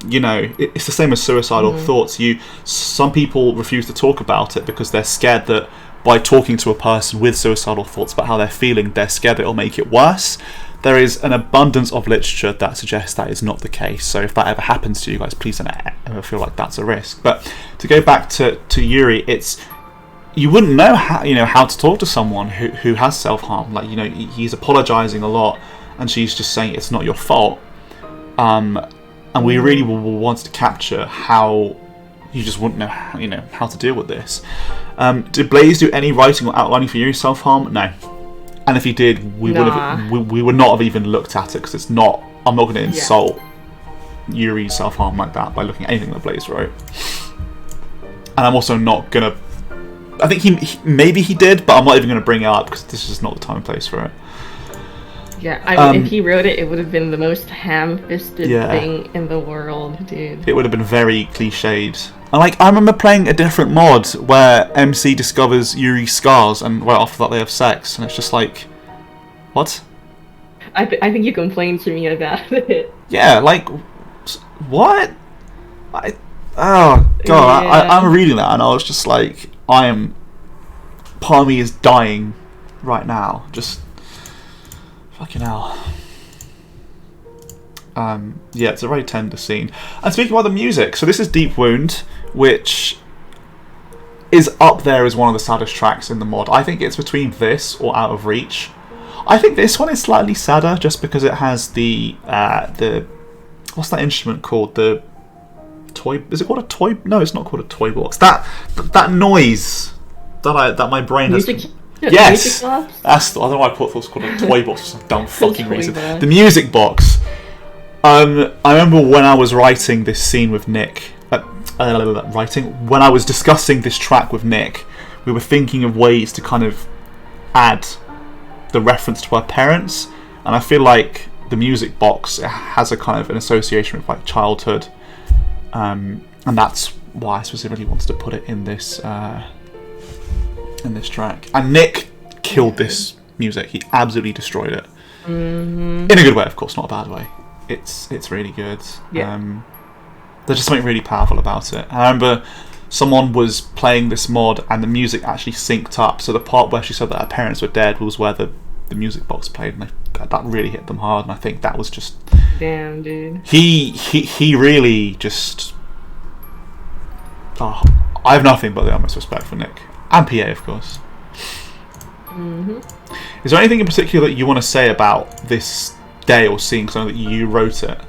It's the same as suicidal thoughts. Some people refuse to talk about it because they're scared that by talking to a person with suicidal thoughts about how they're feeling, they're scared that it'll make it worse. There is an abundance of literature that suggests that is not the case. So if that ever happens to you guys, please don't ever feel like that's a risk. But to go back to Yuri, you wouldn't know how to talk to someone who has self-harm. Like, he's apologizing a lot, and she's just saying it's not your fault. And we really wanted to capture how you just wouldn't know how to deal with this. Did Blaze do any writing or outlining for Yuri's self-harm? No. And if he did, we would not have even looked at it, because it's not. I'm not going to insult Yuri's self-harm like that by looking at anything that Blaze wrote. And I'm also not going to. I think maybe he did, but I'm not even going to bring it up, because this is not the time and place for it. Yeah, I mean, if he wrote it, it would have been the most ham-fisted thing in the world, dude. It would have been very cliched. And I remember playing a different mod where MC discovers Yuri's scars, and right after that they have sex, and it's just like, What? I think you complained to me about it. Yeah, like, what? Oh god, Yeah. I'm reading that and I was just like, part of me is dying right now. Just fucking hell. Yeah, it's a very tender scene. And speaking about the music, so this is Deep Wound, which is up there as one of the saddest tracks in the mod. I think it's between this or Out of Reach. I think this one is slightly sadder just because it has the what's that instrument called? The toy? Is it called a toy? No, it's not called a toy box. That noise that my brain has. Music. Yes, Music box? that's. I don't know why I thought it was called a toy box for some dumb fucking Toy reason. box. The music box. I remember when I was writing this scene with Nick. When I was discussing this track with Nick, we were thinking of ways to kind of add the reference to our parents, and I feel like the music box has a kind of an association with like childhood, and that's why I specifically wanted to put it in this track. And Nick killed this music; he absolutely destroyed it. In a good way, of course, not a bad way. It's really good. Yeah. There's just something really powerful about it. And I remember someone was playing this mod and the music actually synced up. So the part where she said that her parents were dead was where the music box played, and that really hit them hard. And I think that was just... Damn, dude. He really just... Oh, I have nothing but the utmost respect for Nick. And PA, of course. Is there anything in particular that you want to say about this day or scene, because I know that you wrote it?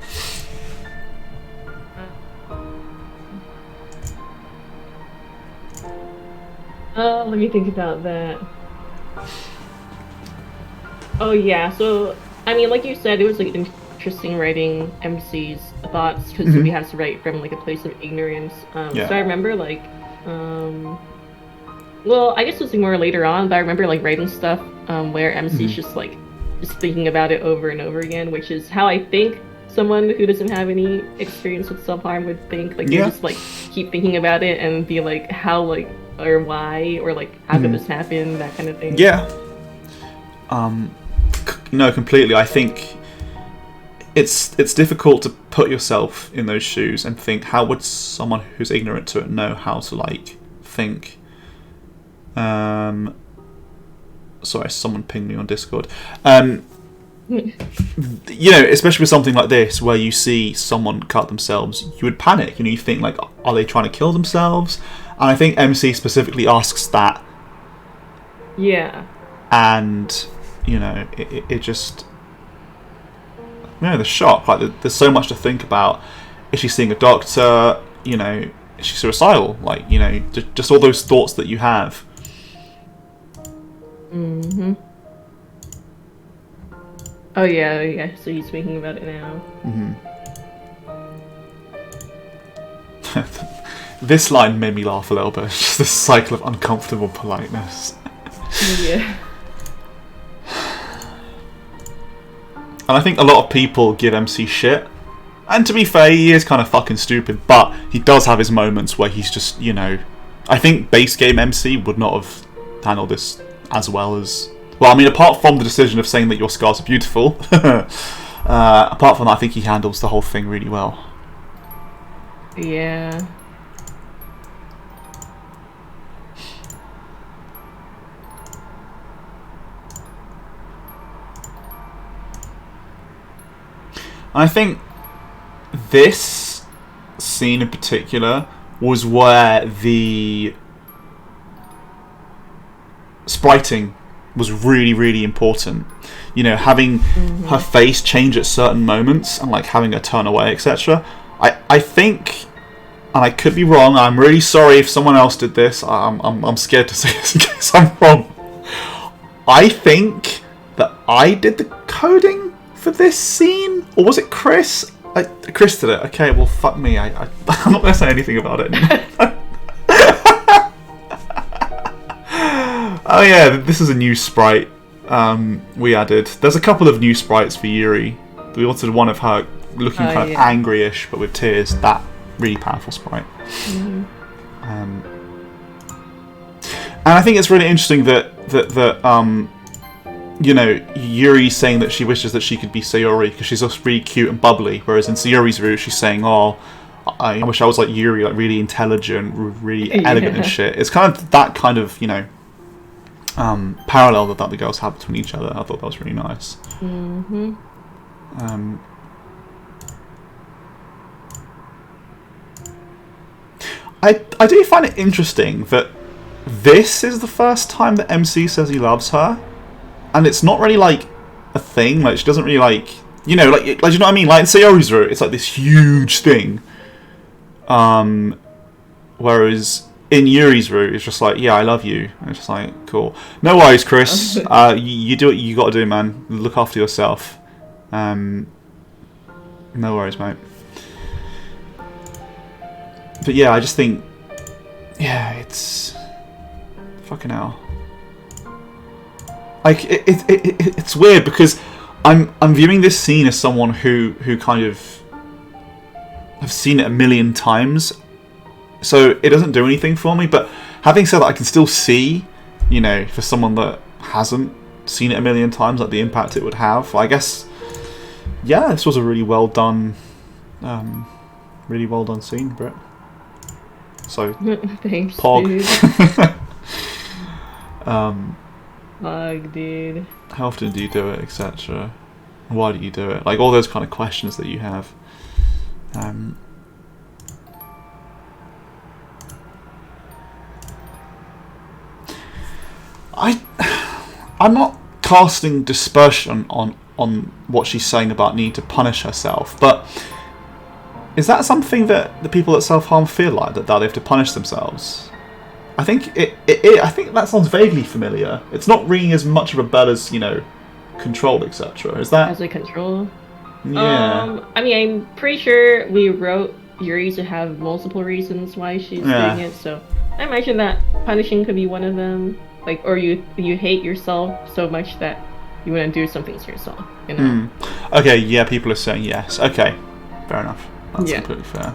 Let me think about that. Oh yeah, so I mean, like you said, it was like interesting writing MC's thoughts because we have to write from like a place of ignorance. Yeah. So I remember like, well, I guess it was like more later on, but I remember like writing stuff where MC's just thinking about it over and over again, which is how I think someone who doesn't have any experience with self-harm would think. Like, they just like keep thinking about it and be like, how, like, or why, or like, how could this happen, that kind of thing. Yeah. No, completely. I think it's difficult to put yourself in those shoes and think, how would someone who's ignorant to it know how to like think? Sorry, someone pinged me on Discord. You know, especially with something like this where you see someone cut themselves, you would panic. You know, you think like, are they trying to kill themselves? And I think MC specifically asks that. Yeah. And you know, it just, you know, the shock. Like, there's so much to think about. Is she seeing a doctor? You know, is she suicidal? Like, you know, just all those thoughts that you have. Oh yeah. So he's thinking about it now. This line made me laugh a little bit. It's just this cycle of uncomfortable politeness. Yeah. And I think a lot of people give MC shit. And to be fair, he is kind of fucking stupid, but he does have his moments where he's just, you know... I think base game MC would not have handled this as well as... Well, I mean, apart from the decision of saying that your scars are beautiful, apart from that, I think he handles the whole thing really well. Yeah. I think this scene in particular was where the spriting was really, really important. You know, having her face change at certain moments and like having her turn away, etc. I think, and I could be wrong, I'm really sorry if someone else did this, I'm scared to say this in case I'm wrong. I think that I did the coding for this scene, or was it Chris? Chris did it. Okay, well, fuck me. I'm not going to say anything about it. Oh yeah, this is a new sprite we added. There's a couple of new sprites for Yuri. We wanted one of her looking kind of angry-ish, but with tears. That really powerful sprite. And I think it's really interesting that you know, Yuri saying that she wishes that she could be Sayori because she's just really cute and bubbly, whereas in Sayori's route she's saying, "Oh, I wish I was like Yuri, like really intelligent, really elegant and shit." It's kind of that kind of, you know, parallel that the girls have between each other. I thought that was really nice. Mm-hmm. I do find it interesting that this is the first time that MC says he loves her, and it's not really like a thing. Like she doesn't really like, you know, like you know what I mean. Like in Sayori's route, it's like this huge thing. Whereas in Yuri's route, it's just like, yeah, I love you. And it's just like, cool. No worries, Chris. You do what you got to do, man. Look after yourself. No worries, mate. But yeah, I just think, yeah, it's fucking hell. Like it's weird because I'm viewing this scene as someone who kind of have seen it a million times, so it doesn't do anything for me. But having said that, I can still see, you know, for someone that hasn't seen it a million times, like the impact it would have. I guess, yeah, this was a really well done scene, Brett. So, thanks, Pog. dude. Pog, dude. How often do you do it, etc.? Why do you do it? Like all those kind of questions that you have. I'm not casting dispersion on what she's saying about need to punish herself, but is that something that the people that self-harm feel like, that they have to punish themselves? I think I think that sounds vaguely familiar. It's not ringing as much of a bell as, you know, control, etc. Is that as a control? Yeah. I mean, I'm pretty sure we wrote Yuri to have multiple reasons why she's doing it, so I imagine that punishing could be one of them. Like, or you hate yourself so much that you want to do something to yourself, you know? Okay, yeah, people are saying yes. Okay, fair enough. That's completely fair.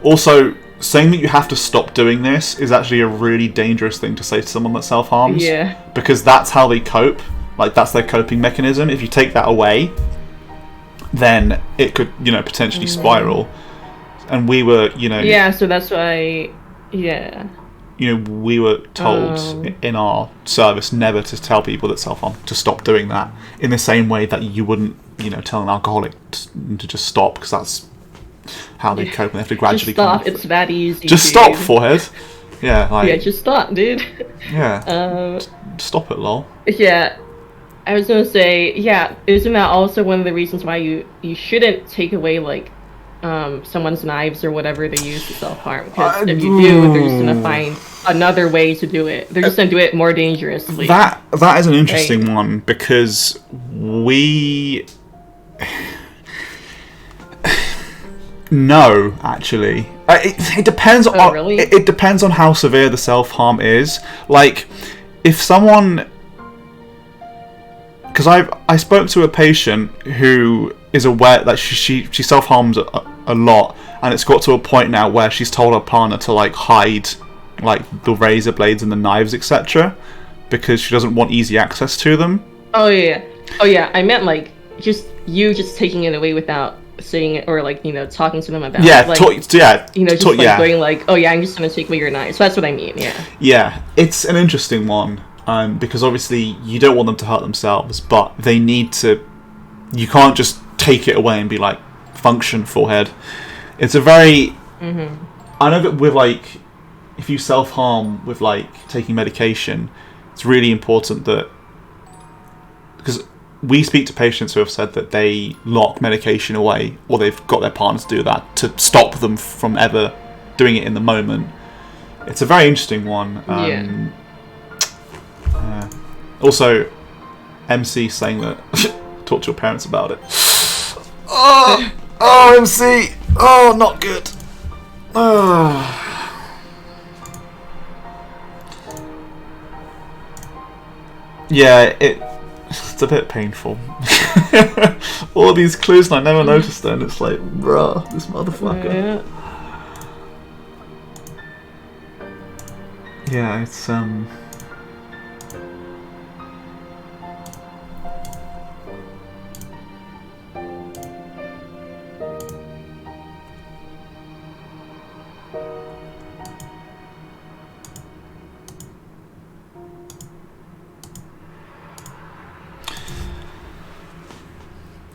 Also, saying that you have to stop doing this is actually a really dangerous thing to say to someone that self-harms. Yeah. Because that's how they cope. Like, that's their coping mechanism. If you take that away, then it could, you know, potentially spiral. And we were, you know... Yeah, so that's why... Yeah. You know, we were told in our service never to tell people that self-harm to stop doing that, in the same way that you wouldn't, you know, tell an alcoholic to just stop, because that's how they cope, and they have to gradually just stop. It's that easy. Just stop, forehead. Yeah, like, yeah, just stop, dude. Yeah. Stop it, lol. Yeah, I was gonna say, yeah, isn't that also one of the reasons why you shouldn't take away, like, someone's knives or whatever they use to self-harm? Because if you do, they're just gonna find another way to do it. They're just gonna do it more dangerously. That is an interesting one, because we... No, actually, it depends on. Really? It depends on how severe the self-harm is. Like, if someone, because I spoke to a patient who is aware that she self-harms a lot, and it's got to a point now where she's told her partner to, like, hide, like, the razor blades and the knives, etc., because she doesn't want easy access to them. Oh yeah, I meant, like, just taking it away without saying it, or, like, you know, talking to them about it. Like, you know, just going like, oh yeah, I'm just gonna take away your knives. So that's what I mean. Yeah, it's an interesting one, because obviously you don't want them to hurt themselves, but they need to. You can't just take it away and be like, function, forehead. It's a very I know that with, like, if you self-harm with, like, taking medication, it's really important that, because we speak to patients who have said that they lock medication away, or they've got their partners do that to stop them from ever doing it in the moment. It's a very interesting one. Also, MC saying that talk to your parents about it. Oh, MC. Oh, not good. Yeah, it's a bit painful. All these clues, and I never noticed them. It's like, bruh, this motherfucker. Yeah, it's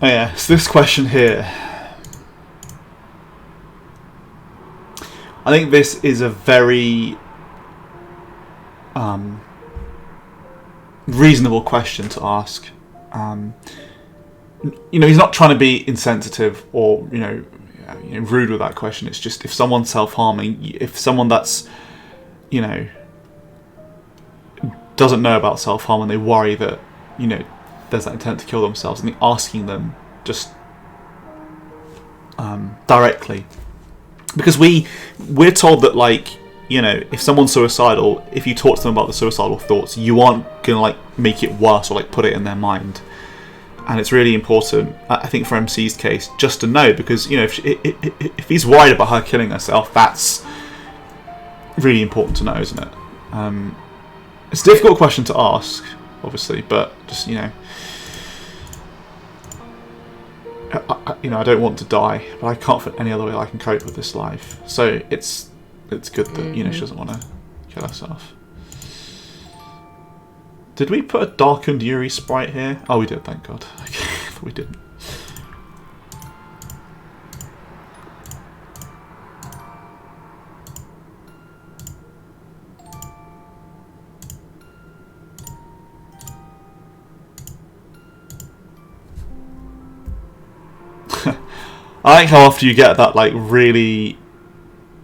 Oh yeah, so this question here. I think this is a very reasonable question to ask. He's not trying to be insensitive or rude with that question. It's just if someone's self-harming, if someone that's doesn't know about self-harm and they worry that there's that intent to kill themselves, and asking them just directly, because we're told that if someone's suicidal, if you talk to them about the suicidal thoughts, you aren't gonna make it worse or put it in their mind. And it's really important, I think, for MC's case, just to know, because if he's worried about her killing herself, that's really important to know, isn't it? It's a difficult question to ask, obviously, but just I don't want to die, but I can't find any other way I can cope with this life. So it's good that she doesn't want to kill herself. Did we put a darkened Yuri sprite here? Oh, we did, thank God. I thought we didn't. I like how after you get that really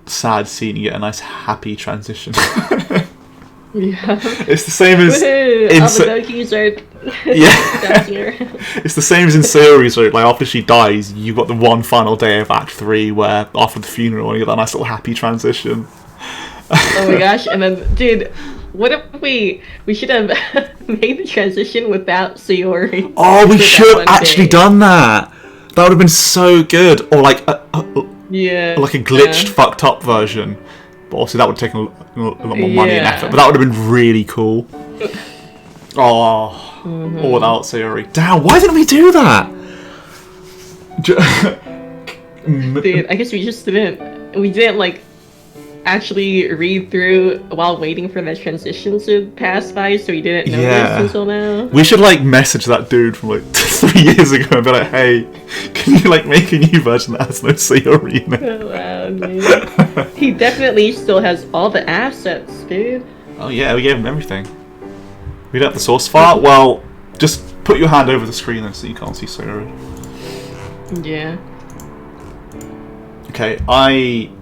sad scene, you get a nice happy transition. Yeah. It's the same as it's the same as in series where after she dies, you've got the one final day of Act 3 where after the funeral you get that nice little happy transition. Oh my gosh, and then dude, what if we should have made the transition without Sayori? Oh, we should have actually done that. That would have been so good. Or a glitched, fucked up version. But obviously that would have taken a lot more money and effort. But that would have been really cool. Or without Sayori. Damn, why didn't we do that? Dude, I guess we just didn't. We didn't actually read through while waiting for the transition to pass by, so we didn't know this until now. We should message that dude from 3 years ago and be like, hey, can you make a new version that has no Sayori in it? Oh, wow, dude. He definitely still has all the assets, dude. Oh yeah, we gave him everything. We don't have the source file? Well, just put your hand over the screen then so you can't see Sayori. Yeah. Okay, I'm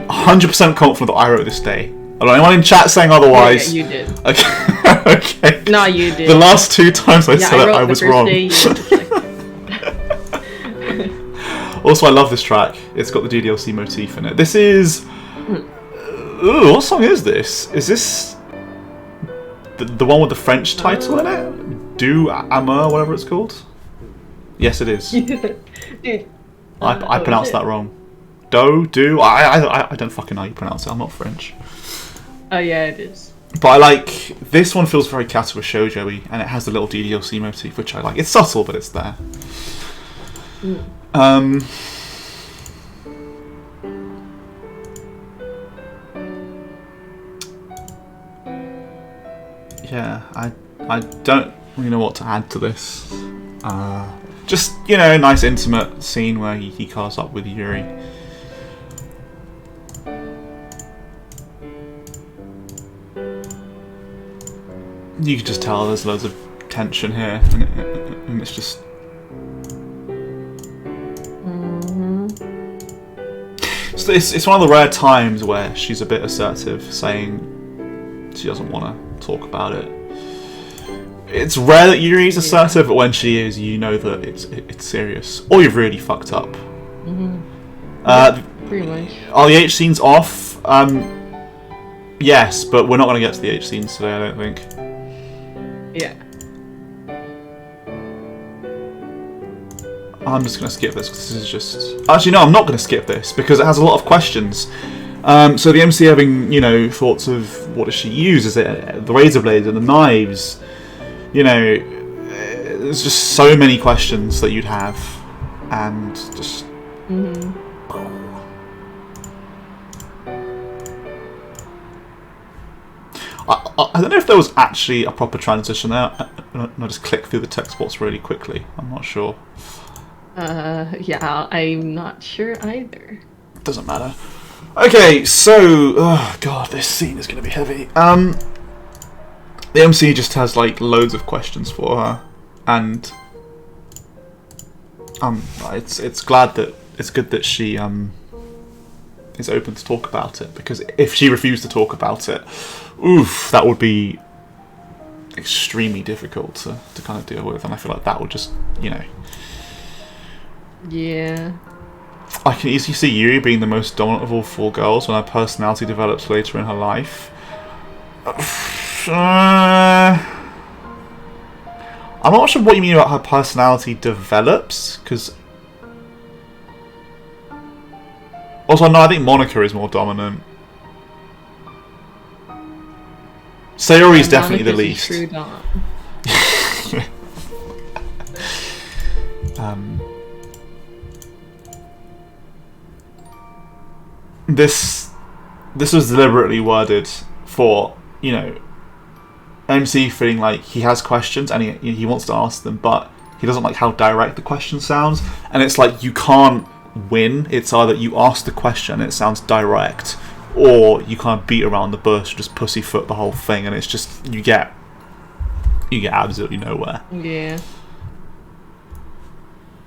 100% confident that I wrote this day. I don't know anyone in chat saying otherwise. Yeah, you did. Okay. Okay. No, you did. The last 2 times I said it, I was wrong. Also, I love this track. It's got the DDLC motif in it. This is... Ooh, what song is this? Is this... the one with the French title in it? Du Amour, whatever it's called? Yes, it is. Dude. I pronounced that wrong. Do I don't fucking know how you pronounce it. I'm not French. Oh yeah, it is. But I this one feels very Kazuha Shoujo-y, and it has the little DDLC motif, which I like. It's subtle, but it's there. Yeah, I don't really know what to add to this. Just a nice intimate scene where he cars up with Yuri. You can just tell there's loads of tension here, and it's just... So it's one of the rare times where she's a bit assertive, saying she doesn't want to talk about it. It's rare that Yuri's assertive, but when she is, you know that it's serious. Or you've really fucked up. Pretty much. Are the H scenes off? Yes, but we're not going to get to the H scenes today, I don't think. Yeah. I'm just going to skip this because this is just... Actually, no, I'm not going to skip this because it has a lot of questions. So the MC having, thoughts of what does she use? Is it the razor blades and the knives? There's just so many questions that you'd have. And just... I don't know if there was actually a proper transition there. I just clicked through the text box really quickly. I'm not sure. Yeah, I'm not sure either. Doesn't matter. Okay, so oh god, this scene is going to be heavy. The MC just has like loads of questions for her, and it's good that she is open to talk about it, because if she refused to talk about it, oof, that would be extremely difficult to kind of deal with, and I feel like that would just, Yeah. I can easily see Yuri being the most dominant of all four girls when her personality develops later in her life. I'm not sure what you mean about her personality develops, because also no, I think Monica is more dominant. Sayori is definitely the least. True dom. This was deliberately worded for, MC feeling like he has questions and he wants to ask them, but he doesn't like how direct the question sounds, and it's like you can't win. It's either you ask the question and it sounds direct, or you kind of beat around the bush, just pussyfoot the whole thing, and it's just you get absolutely nowhere. Yeah.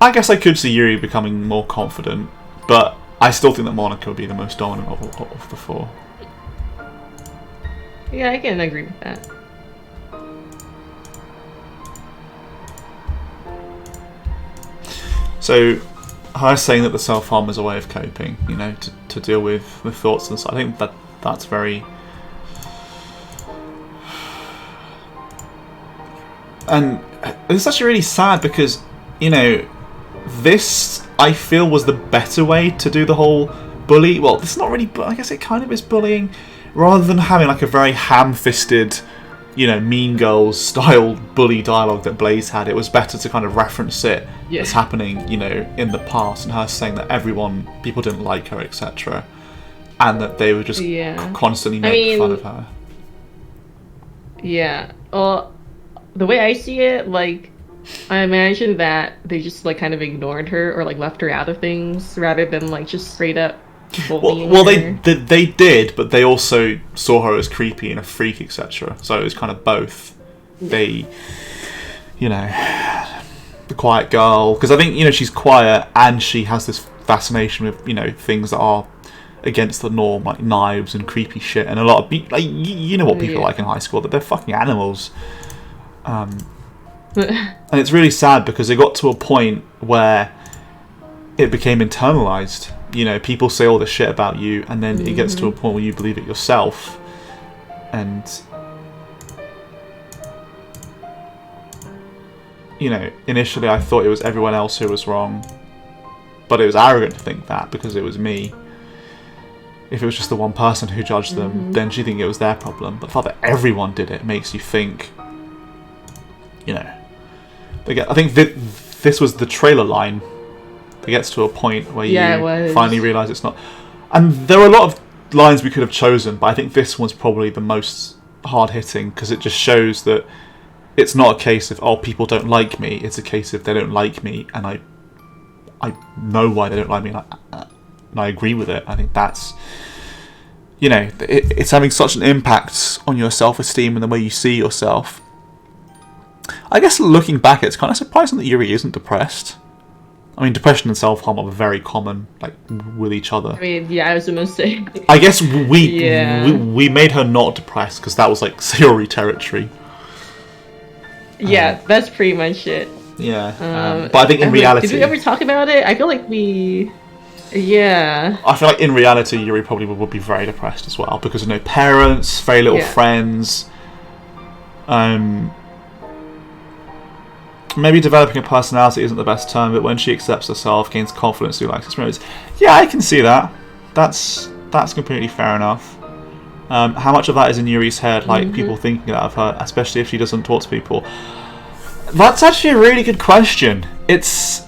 I guess I could see Yuri becoming more confident, but I still think that Monica would be the most dominant of the four. Yeah, I can agree with that. So, her saying that the self-harm is a way of coping, to deal with thoughts and stuff, I think that's very... And it's actually really sad because, this, I feel, was the better way to do the whole bully. Well, it's not really, I guess it kind of is bullying. Rather than having like a very ham-fisted, Mean Girls style bully dialogue that Blaze had, it was better to kind of reference it as happening, in the past, and her saying that people didn't like her, etc. And that they were just constantly making fun of her. Yeah. Well, the way I see it, like, I imagine that they just like kind of ignored her or like left her out of things rather than like just straight up bullying well, her. they did, but they also saw her as creepy and a freak, etc. So it was kind of both. They, the quiet girl, because I think she's quiet and she has this fascination with things that are against the norm, like knives and creepy shit, and a lot of what people are like in high school, that they're fucking animals. And it's really sad because it got to a point where it became internalized. People say all this shit about you, and then it gets to a point where you believe it yourself. And initially I thought it was everyone else who was wrong, but it was arrogant to think that because it was me. If it was just the one person who judged them, then she think it was their problem. But the fact that everyone did it makes you think. I think this was the trailer line. It gets to a point where you finally realise it's not. And there were a lot of lines we could have chosen, but I think this one's probably the most hard-hitting because it just shows that it's not a case of, people don't like me. It's a case of they don't like me, and I know why they don't like me, and I agree with it. I think that's... it's having such an impact on your self-esteem and the way you see yourself. I guess looking back, it's kind of surprising that Yuri isn't depressed. I mean, depression and self-harm are very common, like, with each other. I mean, yeah, I was going to say. I guess we made her not depressed because that was, like, Sayori territory. Yeah, that's pretty much it. Yeah. But I think in reality... Did we ever talk about it? I feel like we... Yeah. I feel like in reality, Yuri probably would be very depressed as well because of no parents, very little friends. Maybe developing a personality isn't the best term, but when she accepts herself, gains confidence through likes experience. Yeah, I can see that. That's completely fair enough. How much of that is in Yuri's head, like people thinking that of her, especially if she doesn't talk to people? That's actually a really good question. It's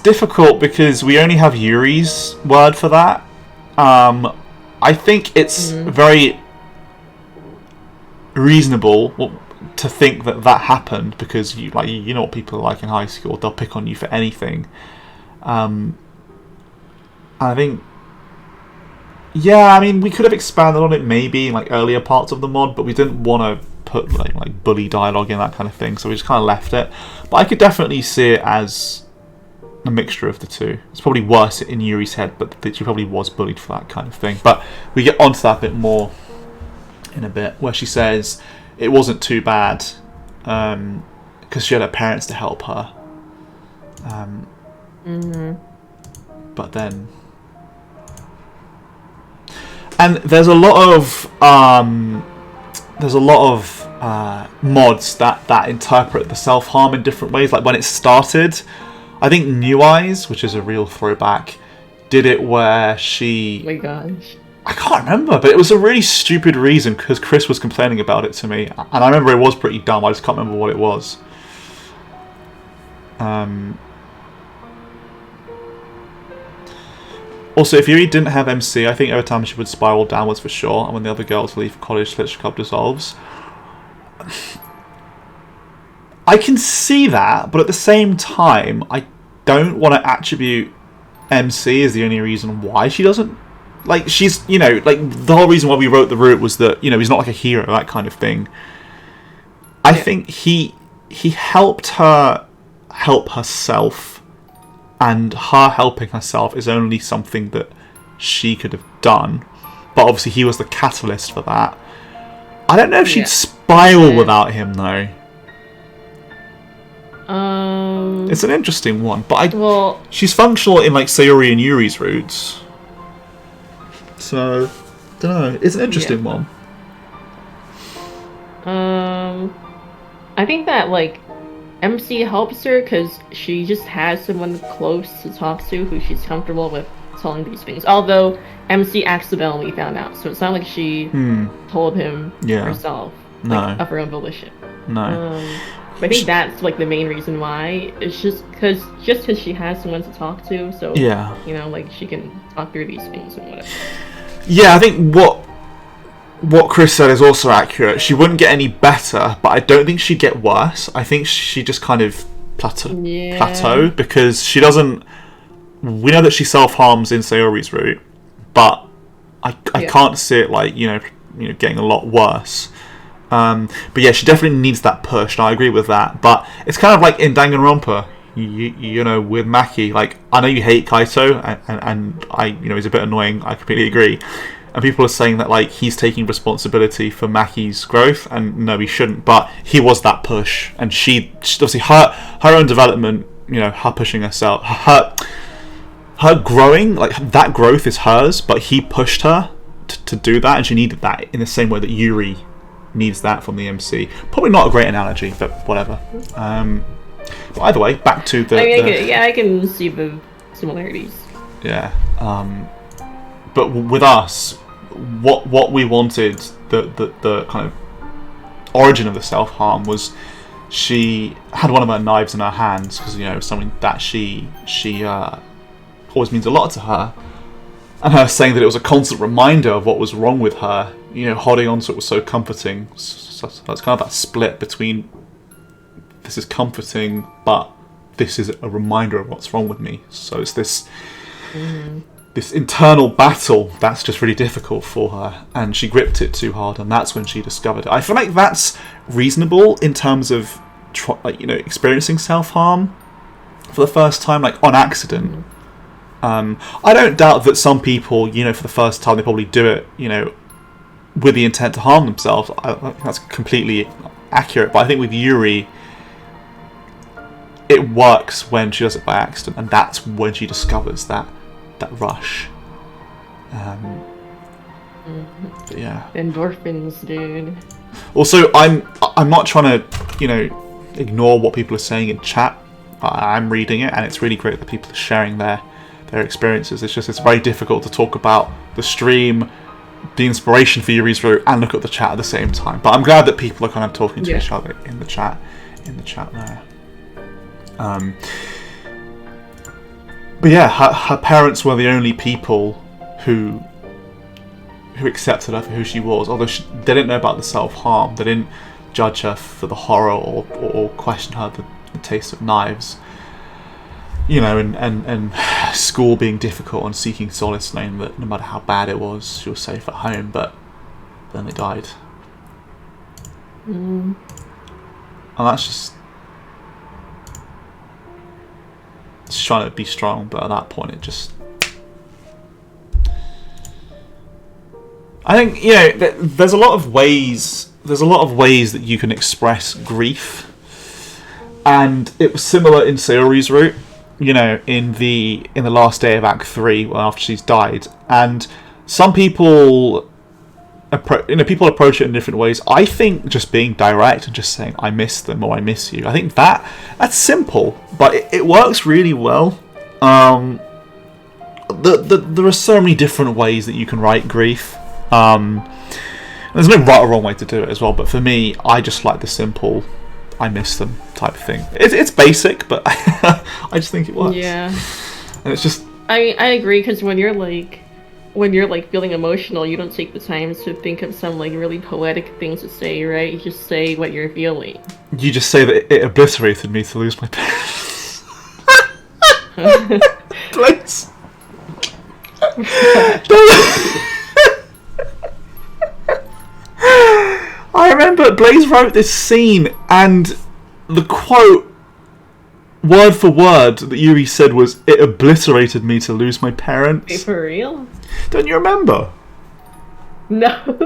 difficult because we only have Yuri's word for that. I think it's very reasonable. Well, to think that happened because you know what people are like in high school, they'll pick on you for anything. I think, yeah, I mean, we could have expanded on it maybe in like earlier parts of the mod, but we didn't want to put like bully dialogue in, that kind of thing, so we just kind of left it. But I could definitely see it as a mixture of the two. It's probably worse in Yuri's head, but she probably was bullied for that kind of thing. But we get onto that a bit more in a bit, where she says it wasn't too bad because she had her parents to help her. But then, and there's a lot of mods that interpret the self-harm in different ways. Like when it started, I think New Eyes, which is a real throwback, did it where she... Oh my gosh. I can't remember, but it was a really stupid reason because Chris was complaining about it to me. And I remember it was pretty dumb, I just can't remember what it was. Also, if Yuri didn't have MC, I think every time she would spiral downwards for sure, and when the other girls leave for college, Literature Club dissolves. I can see that, but at the same time, I don't want to attribute MC as the only reason why she doesn't. Like, she's, you know, like, the whole reason why we wrote the route was that, you know, he's not like a hero, that kind of thing. I think he helped her help herself, and her helping herself is only something that she could have done. But obviously he was the catalyst for that. I don't know if she'd spiral without him, though. It's an interesting one, but she's functional in like Sayori and Yuri's routes. So, don't know. It's an interesting one. I think that like MC helps her because she just has someone close to talk to who she's comfortable with telling these things. Although MC accidentally found out, so it's not like she told him herself, like, of her own volition. No. But I think that's like the main reason why. It's just because she has someone to talk to, so you know, like she can talk through these things and whatever. Yeah, I think what Chris said is also accurate. She wouldn't get any better, but I don't think she'd get worse. I think she just kind of plateau because she doesn't. We know that she self-harms in Sayori's route, but I can't see it like you know getting a lot worse. But yeah, she definitely needs that push, and I agree with that. But it's kind of like in Danganronpa, you know, with Maki. Like, I know you hate Kaito, and I, you know, he's a bit annoying. I completely agree. And people are saying that like he's taking responsibility for Maki's growth, and no, he shouldn't. But he was that push, and she obviously her own development. You know, her pushing herself, her growing, like that growth is hers. But he pushed her to do that, and she needed that in the same way that Yuri needs that from the MC. Probably not a great analogy, but whatever. But either way, back to the... I can see the similarities. Yeah. But with us, what we wanted, the kind of origin of the self-harm was she had one of her knives in her hands because, you know, it was something that she always means a lot to her. And her saying that it was a constant reminder of what was wrong with her, you know, holding on to it was so comforting. So that's kind of that split between this is comforting, but this is a reminder of what's wrong with me. So it's this internal battle that's just really difficult for her, and she gripped it too hard, and that's when she discovered it. I feel like that's reasonable in terms of experiencing self-harm for the first time, like on accident. I don't doubt that some people, you know, for the first time they probably do it, you know, with the intent to harm themselves. That's completely accurate. But I think with Yuri, it works when she does it by accident, and that's when she discovers that rush. But yeah, endorphins, dude. Also, I'm not trying to, you know, ignore what people are saying in chat. I'm reading it, and it's really great that people are sharing their experiences. It's just, it's very difficult to talk about the stream, the inspiration for Yuri's route, and look at the chat at the same time. But I'm glad that people are kind of talking to each other in the chat there. But yeah, her parents were the only people who accepted her for who she was. Although they didn't know about the self-harm, they didn't judge her for the horror or question her the taste of knives. You know, and school being difficult and seeking solace, knowing that no matter how bad it was, she was safe at home, but then they died. And that's just trying to be strong, but at that point it just... I think, you know, there's a lot of ways that you can express grief, and it was similar in Sayori's route. You know, in the last day of Act 3, well, after she's died, and some people, people approach it in different ways. I think just being direct and just saying I miss them or I miss you, I think that's simple, but it works really well. There are so many different ways that you can write grief. There's no right or wrong way to do it as well, but for me, I just like the simple I miss them type of thing. It's basic, but I just think it works. Yeah. And it's just... I mean, I agree, because when you're feeling emotional, you don't take the time to think of some like really poetic things to say, right? You just say what you're feeling. You just say that it obliterated me to lose my parents. Please. I remember Blaze wrote this scene, and the quote, word for word, that Yuri said was, "It obliterated me to lose my parents." Wait, for real? Don't you remember? No. How do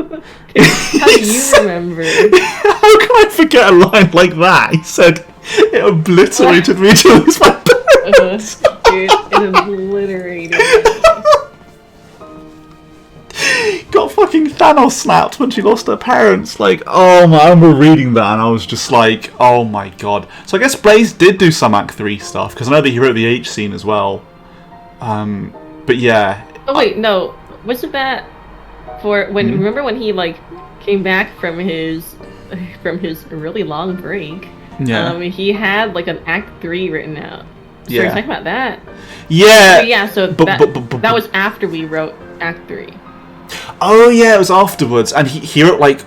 you remember? How can I forget a line like that? He said, "It obliterated me to lose my parents." Dude, it obliterated me. Got fucking Thanos snapped when she lost her parents. Like, oh my, I remember reading that and I was just like, oh my god. So I guess Blaze did do some Act 3 stuff, because I know that he wrote the H scene as well. But yeah. Oh wait, no. Wasn't that for when? Remember when he like came back from his really long break? Yeah. He had like an Act 3 written out. So Yeah. you're talking about that? Yeah. So, yeah. So that was after we wrote Act 3. Oh yeah, it was afterwards, and he wrote like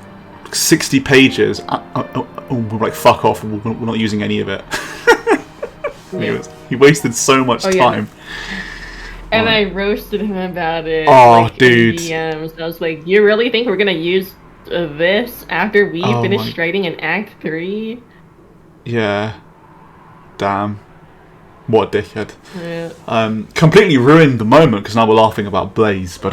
60 pages. We're like, fuck off, we're not using any of it. Yeah. He wasted so much time. And I roasted him about it. Oh, like, dude. In DMs. I was like, you really think we're gonna use this after we finished writing in Act 3? Yeah. Damn. What a dickhead. Yeah. Completely ruined the moment, because now we're laughing about Blaze. But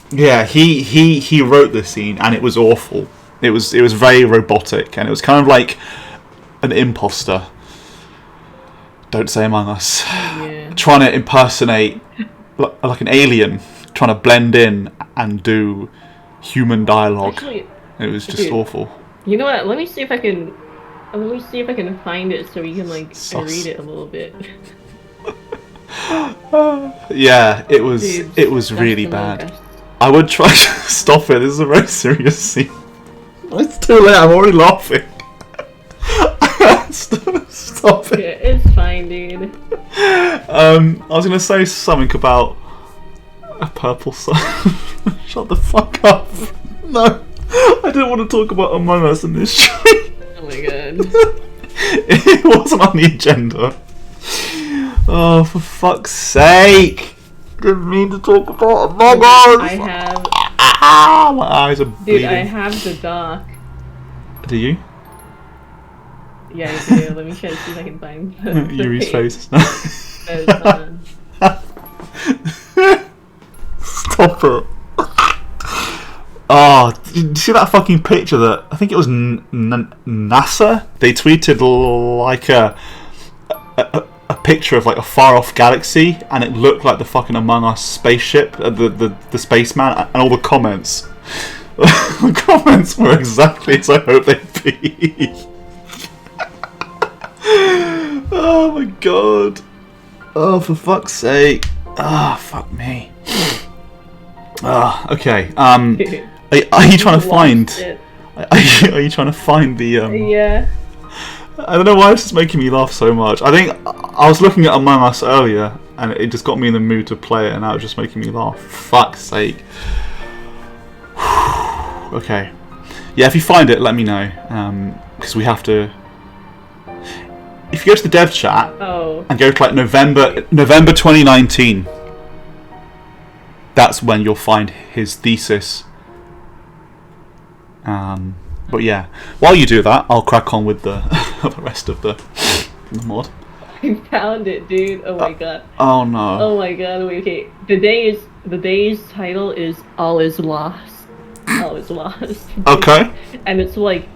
yeah, he wrote this scene, and it was awful. It was very robotic, and it was kind of like an imposter. Don't say Among Us. Yeah. Trying to impersonate like an alien, trying to blend in and do human dialogue. Actually, it was just awful. You know what? Let me see if I can find it so we can like read it a little bit. Yeah, it was really bad. I would try to stop it. This is a very serious scene. It's too late. I'm already laughing. Stop it. Yeah, it's fine, dude. I was gonna say something about a purple sun. Shut the fuck up. No, I didn't want to talk about Among Us in this show. Oh my god. It wasn't on the agenda. Oh, for fuck's sake! Didn't mean to talk about Among Us. I have. My eyes are bleeding. Dude, I have the doc. Do you? Yeah, I do. Let me try to see if I can find the Yuri's page. face. Stop it. Oh, did you see that fucking picture that, I think it was NASA? They tweeted like a picture of like a far off galaxy, and it looked like the fucking Among Us spaceship, the spaceman, and all the comments. The comments were exactly as I hoped they'd be. Oh my god. Oh, for fuck's sake. Ah, fuck me. Okay. Are you trying to find? Are you trying to find the? Yeah. I don't know why this is making me laugh so much. I think I was looking at Among Us earlier, and it just got me in the mood to play it, and now it's just making me laugh. Fuck's sake. Okay. Yeah, if you find it, let me know. Because we have to... If you go to the dev chat and go to like November 2019, that's when you'll find his thesis. But yeah, while you do that, I'll crack on with the the rest of the mod. I found it, dude. Oh my god. Oh no. Oh my god. Wait, okay. The day's title is All Is Lost. All Is Lost. Okay. And it's like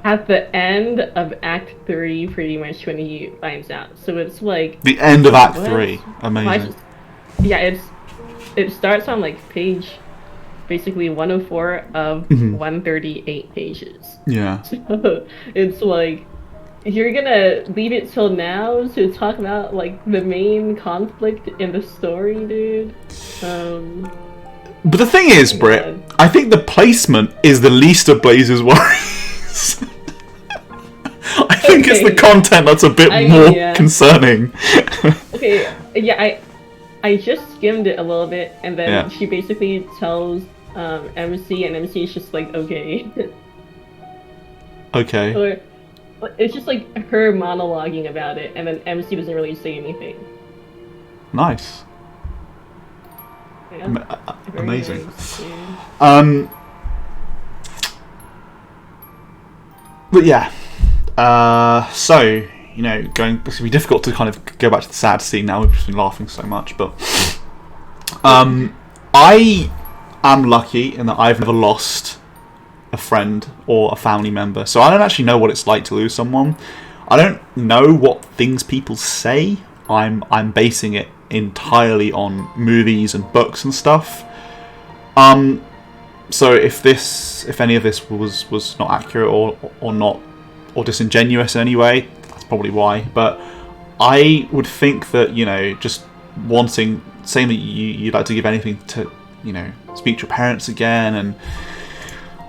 at the end of Act 3, pretty much when he finds out. So it's like the end of Act 3. Amazing. Yeah, it starts on like page basically 104 of 138 pages. Yeah. So it's like you're gonna leave it till now to talk about like the main conflict in the story, dude. But the thing is, Britt, I think the placement is the least of Blaze's worries. I think it's the content that's a bit more concerning. Okay, yeah, I just skimmed it a little bit, and then she basically tells MC, and MC is just like, okay. Okay. Or, it's just like her monologuing about it, and then MC doesn't really say anything. Nice. Yeah. Amazing. Nice, but yeah. So, you know, it's going to be difficult to kind of go back to the sad scene now. We've just been laughing so much, but I am lucky in that I've never lost a friend or a family member, so I don't actually know what it's like to lose someone. I don't know what things people say. I'm basing it entirely on movies and books and stuff. So if any of this was not accurate or not, or disingenuous in any way, that's probably why. But I would think that, you know, just saying that you'd like to give anything to, you know, speak to your parents again and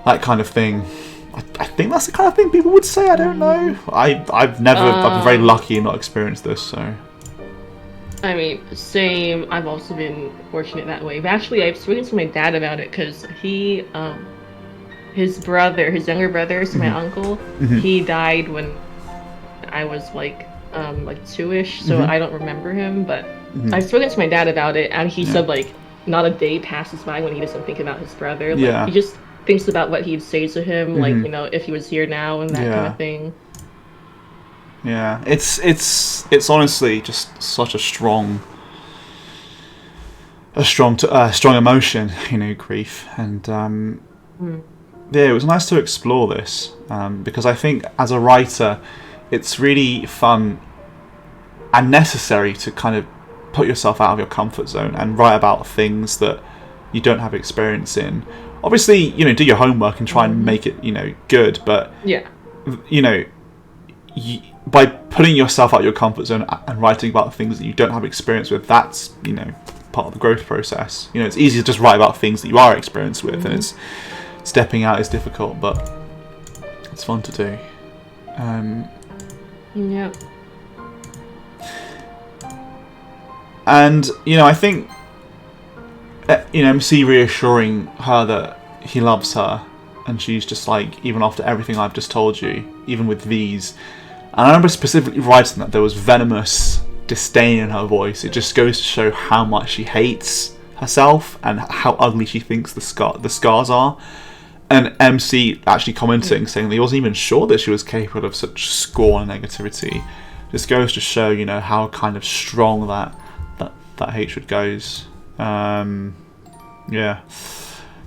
that kind of thing. I think that's the kind of thing people would say. I don't know. I've been very lucky and not experienced this, so. I mean, same. I've also been fortunate that way. But actually, I've spoken to my dad about it because he, his younger brother, so my uncle, he died when I was like 2-ish, so I don't remember him. But I've spoken to my dad about it, and he said like not a day passes by when he doesn't think about his brother. Like, he just thinks about what he'd say to him, like, you know, if he was here now and that kind of thing. Yeah, it's honestly just such a strong emotion, you know, grief, and yeah, it was nice to explore this because I think as a writer, it's really fun and necessary to kind of put yourself out of your comfort zone and write about things that you don't have experience in. Obviously, you know, do your homework and try and make it, you know, good, but you know, by putting yourself out of your comfort zone and writing about things that you don't have experience with, that's, you know, part of the growth process. You know, it's easy to just write about things that you are experienced with, and it's stepping out is difficult, but it's fun to do. And, you know, I think, you know, MC reassuring her that he loves her, and she's just like, even after everything I've just told you, even with these. And I remember specifically writing that there was venomous disdain in her voice. It just goes to show how much she hates herself and how ugly she thinks the scars are. And MC actually commenting, saying that he wasn't even sure that she was capable of such scorn and negativity. Just goes to show, you know, how kind of strong that hatred goes. Yeah.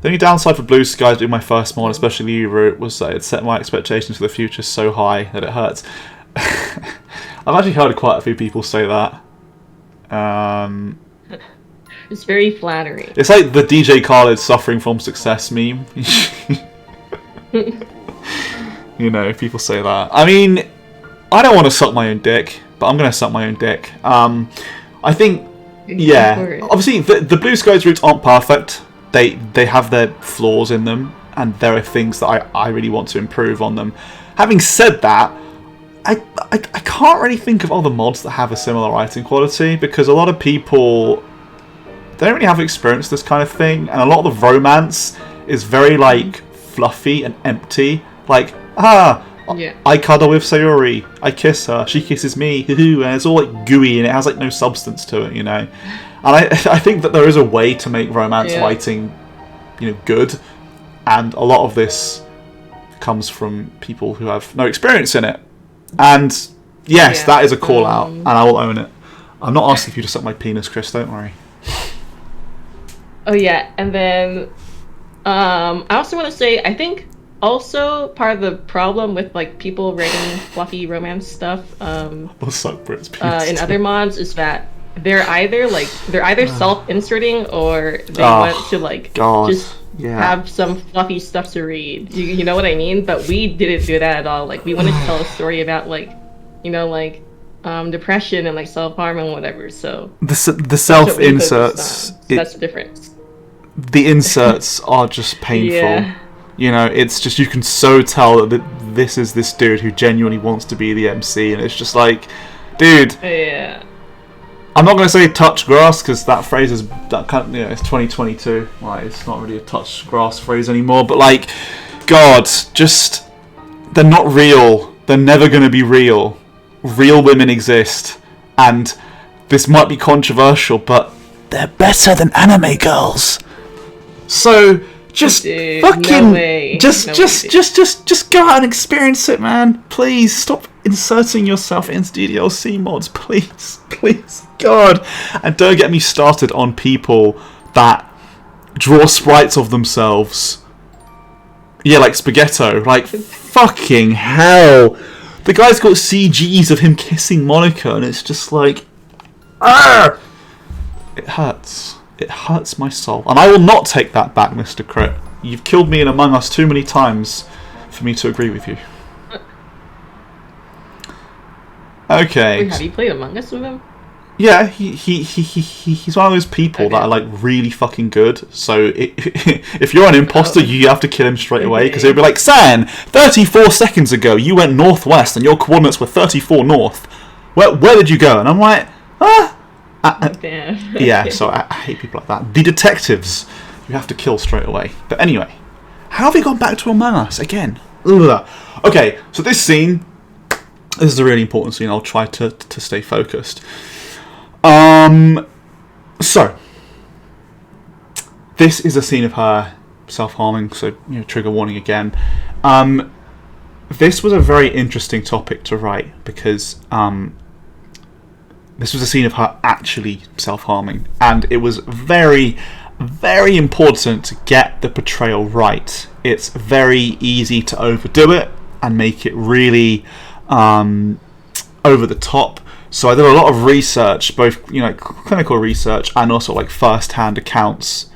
The only downside for Blue Skies being my first mod, especially Yuri, was that it set my expectations for the future so high that it hurts. I've actually heard quite a few people say that. It's very flattering. It's like the DJ Khaled suffering from success meme. You know, people say that. I mean, I don't want to suck my own dick, but I'm going to suck my own dick. I think, yeah, obviously the Blue Skies routes aren't perfect. They have their flaws in them, and there are things that I really want to improve on them. Having said that, I can't really think of other mods that have a similar writing quality, because a lot of people, they don't really have experience with this kind of thing, and a lot of the romance is very like fluffy and empty. Like, Yeah. I cuddle with Sayori, I kiss her, she kisses me, and it's all like gooey and it has like no substance to it, you know. And I think that there is a way to make romance writing, you know, good, and a lot of this comes from people who have no experience in it. And yes, that is a call out, and I will own it. I'm not asking you to suck my penis, Chris, don't worry. Oh yeah, and then I also want to say, I think also part of the problem with like people writing fluffy romance stuff in other mods is that they're either self-inserting or they want to like just have some fluffy stuff to read. You know what I mean? But we didn't do that at all. Like, we wanted to tell a story about like, you know, like depression and like self-harm and whatever. So the self-inserts, that's the difference. The inserts are just painful. Yeah. You know, it's just, you can so tell that this is this dude who genuinely wants to be the MC, and it's just like, dude. Yeah. I'm not going to say touch grass, because that phrase is, that kind of, you know, it's 2022. Like, it's not really a touch grass phrase anymore. But like, God, just, they're not real. They're never going to be real. Real women exist, and this might be controversial, but they're better than anime girls. So just fucking just go out and experience it, man. Please stop inserting yourself into DLC mods, please, God. And don't get me started on people that draw sprites of themselves. Yeah, like Spaghetto. Like, fucking hell. The guy's got CGs of him kissing Monica, and it's just like, it hurts. It hurts my soul. And I will not take that back, Mr. Crit. You've killed me in Among Us too many times for me to agree with you. Okay. Wait, have you played Among Us with him? Yeah, he's one of those people that are like really fucking good. So if you're an imposter, you have to kill him straight away, because he'll be like, San, 34 seconds ago you went northwest and your coordinates were 34 north. Where did you go? And I'm like, Damn. Yeah, so I hate people like that. The detectives, you have to kill straight away. But anyway, how have we gone back to Among Us again? Ugh. Okay, so this scene, this is a really important scene. I'll try to stay focused. So this is a scene of her self-harming, so, you know, trigger warning again. This was a very interesting topic to write, because this was a scene of her actually self-harming, and it was very, very important to get the portrayal right. It's very easy to overdo it and make it really over the top. So I did a lot of research, both, you know, clinical research and also like first-hand accounts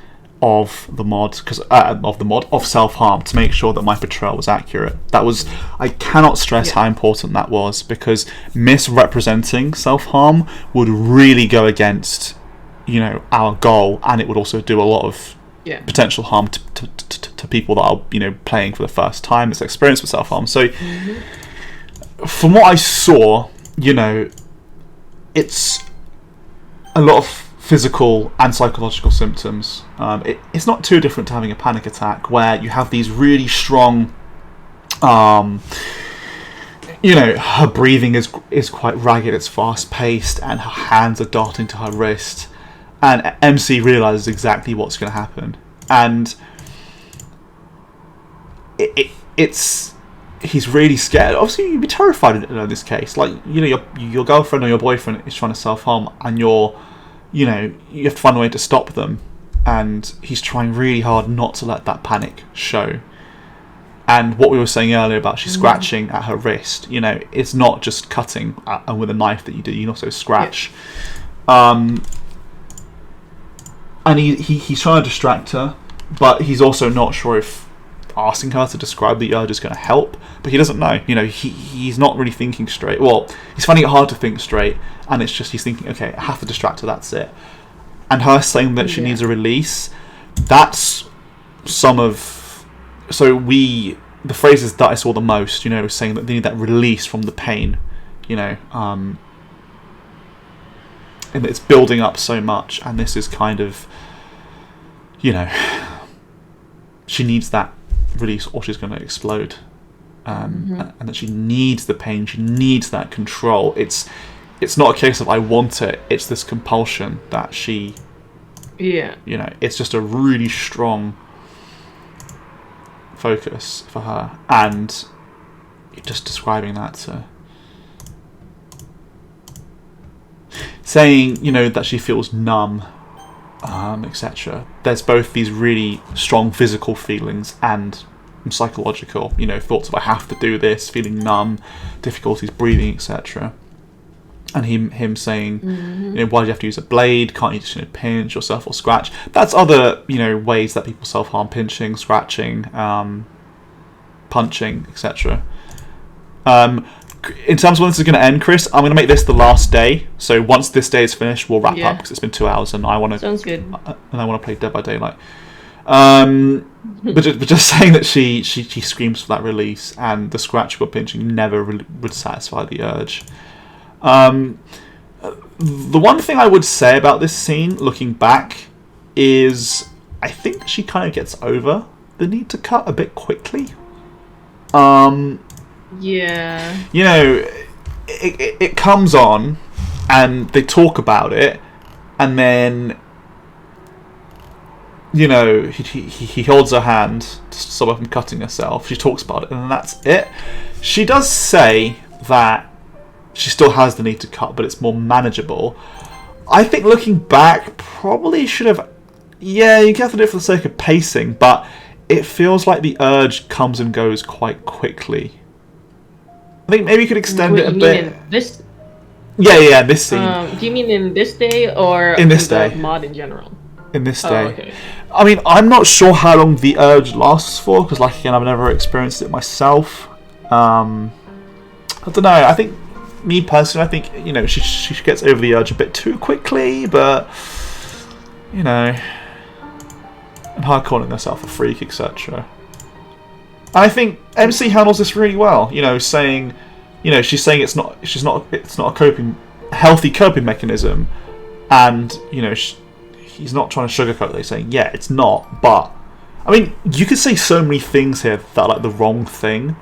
of the mod, of self-harm, to make sure that my portrayal was accurate. I cannot stress how important that was, because misrepresenting self-harm would really go against, you know, our goal, and it would also do a lot of potential harm to people that are, you know, playing for the first time, this experience with self-harm. So from what I saw, you know, it's a lot of physical and psychological symptoms. It's not too different to having a panic attack, where you have these really strong, you know, her breathing is quite ragged, it's fast paced, and her hands are darting to her wrist, and MC realises exactly what's going to happen, and he's really scared. Obviously, you'd be terrified in this case. Like, you know, your girlfriend or your boyfriend is trying to self-harm, and you know, you have to find a way to stop them, and he's trying really hard not to let that panic show. And what we were saying earlier about she's scratching at her wrist, you know, it's not just cutting with a knife that you do, you can also scratch. And he's trying to distract her, but he's also not sure if asking her to describe the urge is going to help, but he doesn't know. You know, he's not really thinking straight. Well, he's finding it hard to think straight, and it's just, he's thinking, okay, I have to distract her, that's it. And her saying that she needs a release, that's some of... So the phrases that I saw the most, you know, saying that they need that release from the pain, you know, and it's building up so much, and this is kind of, you know, she needs that release or she's going to explode. And that she needs the pain, she needs that control. It's not a case of I want it, it's this compulsion that she... Yeah. You know, it's just a really strong focus for her. And just describing that to... saying, you know, that she feels numb, etc. There's both these really strong physical feelings and psychological, you know, thoughts of I have to do this, feeling numb, difficulties breathing, etc. And him saying, you know, why do you have to use a blade? Can't you just, you know, pinch yourself or scratch? That's other, you know, ways that people self-harm: pinching, scratching, punching, etc. In terms of when this is going to end, Chris, I'm going to make this the last day. So once this day is finished, we'll wrap up because it's been 2 hours, and I want to. Sounds good. And I want to play Dead by Daylight. But just saying that she screams for that release, and the scratching or pinching never really would satisfy the urge. The one thing I would say about this scene, looking back, is I think she kind of gets over the need to cut a bit quickly. Yeah. You know, it comes on, and they talk about it, and then, you know, he holds her hand to stop her from cutting herself. She talks about it, and that's it. She does say that she still has the need to cut, but it's more manageable. I think looking back, probably should have... Yeah, you have to do it for the sake of pacing, but it feels like the urge comes and goes quite quickly. I think maybe you could extend it a bit. In this... Yeah, this scene. Do you mean in this day, or in this day? The mod in general? In this day. Okay. I mean, I'm not sure how long the urge lasts for, because, like, again, I've never experienced it myself. I don't know. I think, me personally, I think, you know, she gets over the urge a bit too quickly, but, you know, and her calling herself a freak, etc. I think MC handles this really well. You know, saying, you know, she's saying it's not a healthy coping mechanism, and, you know, he's not trying to sugarcoat it. He's saying, yeah, it's not, but I mean, you could say so many things here that are like the wrong thing.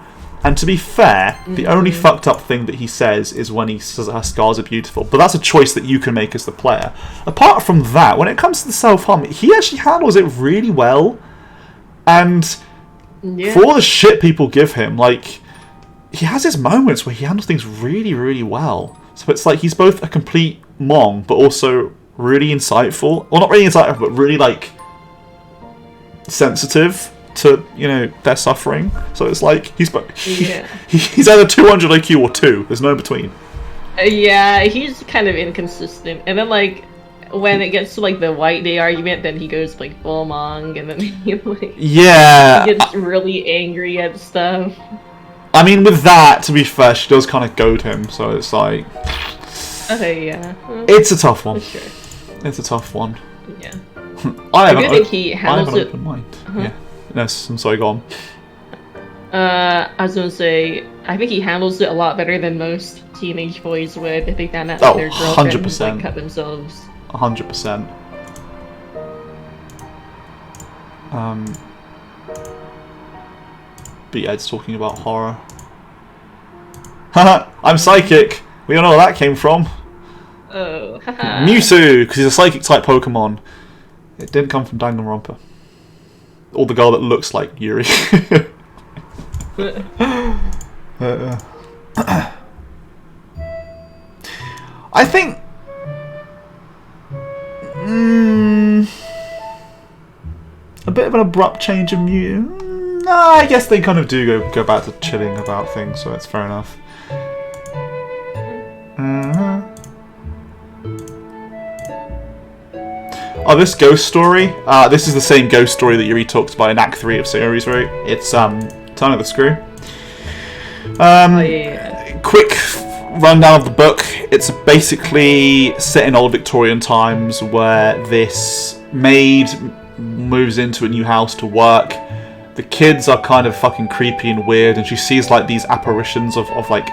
And to be fair, the only fucked up thing that he says is when he says that her scars are beautiful. But that's a choice that you can make as the player. Apart from that, when it comes to the self-harm, he actually handles it really well. And for all the shit people give him, like, he has his moments where he handles things really, really well. So it's like he's both a complete mong, but also really insightful. Well, not really insightful, but really, like, sensitive to, you know, their suffering. So it's like he's either 200 IQ or 2. There's no in between. Yeah, he's kind of inconsistent. And then, like, when it gets to, like, the White Day argument, then he goes, like, full mong, and then he, like, he gets really angry at stuff. I mean, with that, to be fair, she does kind of goad him, so it's like... Okay, yeah. It's a tough one. Sure. It's a tough one. Yeah. I think he handles it... open mind. Yeah. Yes, I'm sorry, go on. I was gonna say, I think he handles it a lot better than most teenage boys would if they found out their girlfriends, like, cut themselves. 100%. But yeah, it's talking about horror. Haha, I'm psychic! We all know where that came from. Oh, haha. Mewtwo, because he's a psychic type Pokemon. It didn't come from Danganronpa. Or the girl that looks like Yuri. I think... a bit of an abrupt change of mood. No, I guess they kind of do go back to chilling about things, so that's fair enough. Oh, this ghost story. This is the same ghost story that Yuri talks about in Act 3 of Sayori's Route. It's Turn of the Screw. Quick rundown of the book. It's basically set in old Victorian times where this maid moves into a new house to work. The kids are kind of fucking creepy and weird, and she sees like these apparitions of like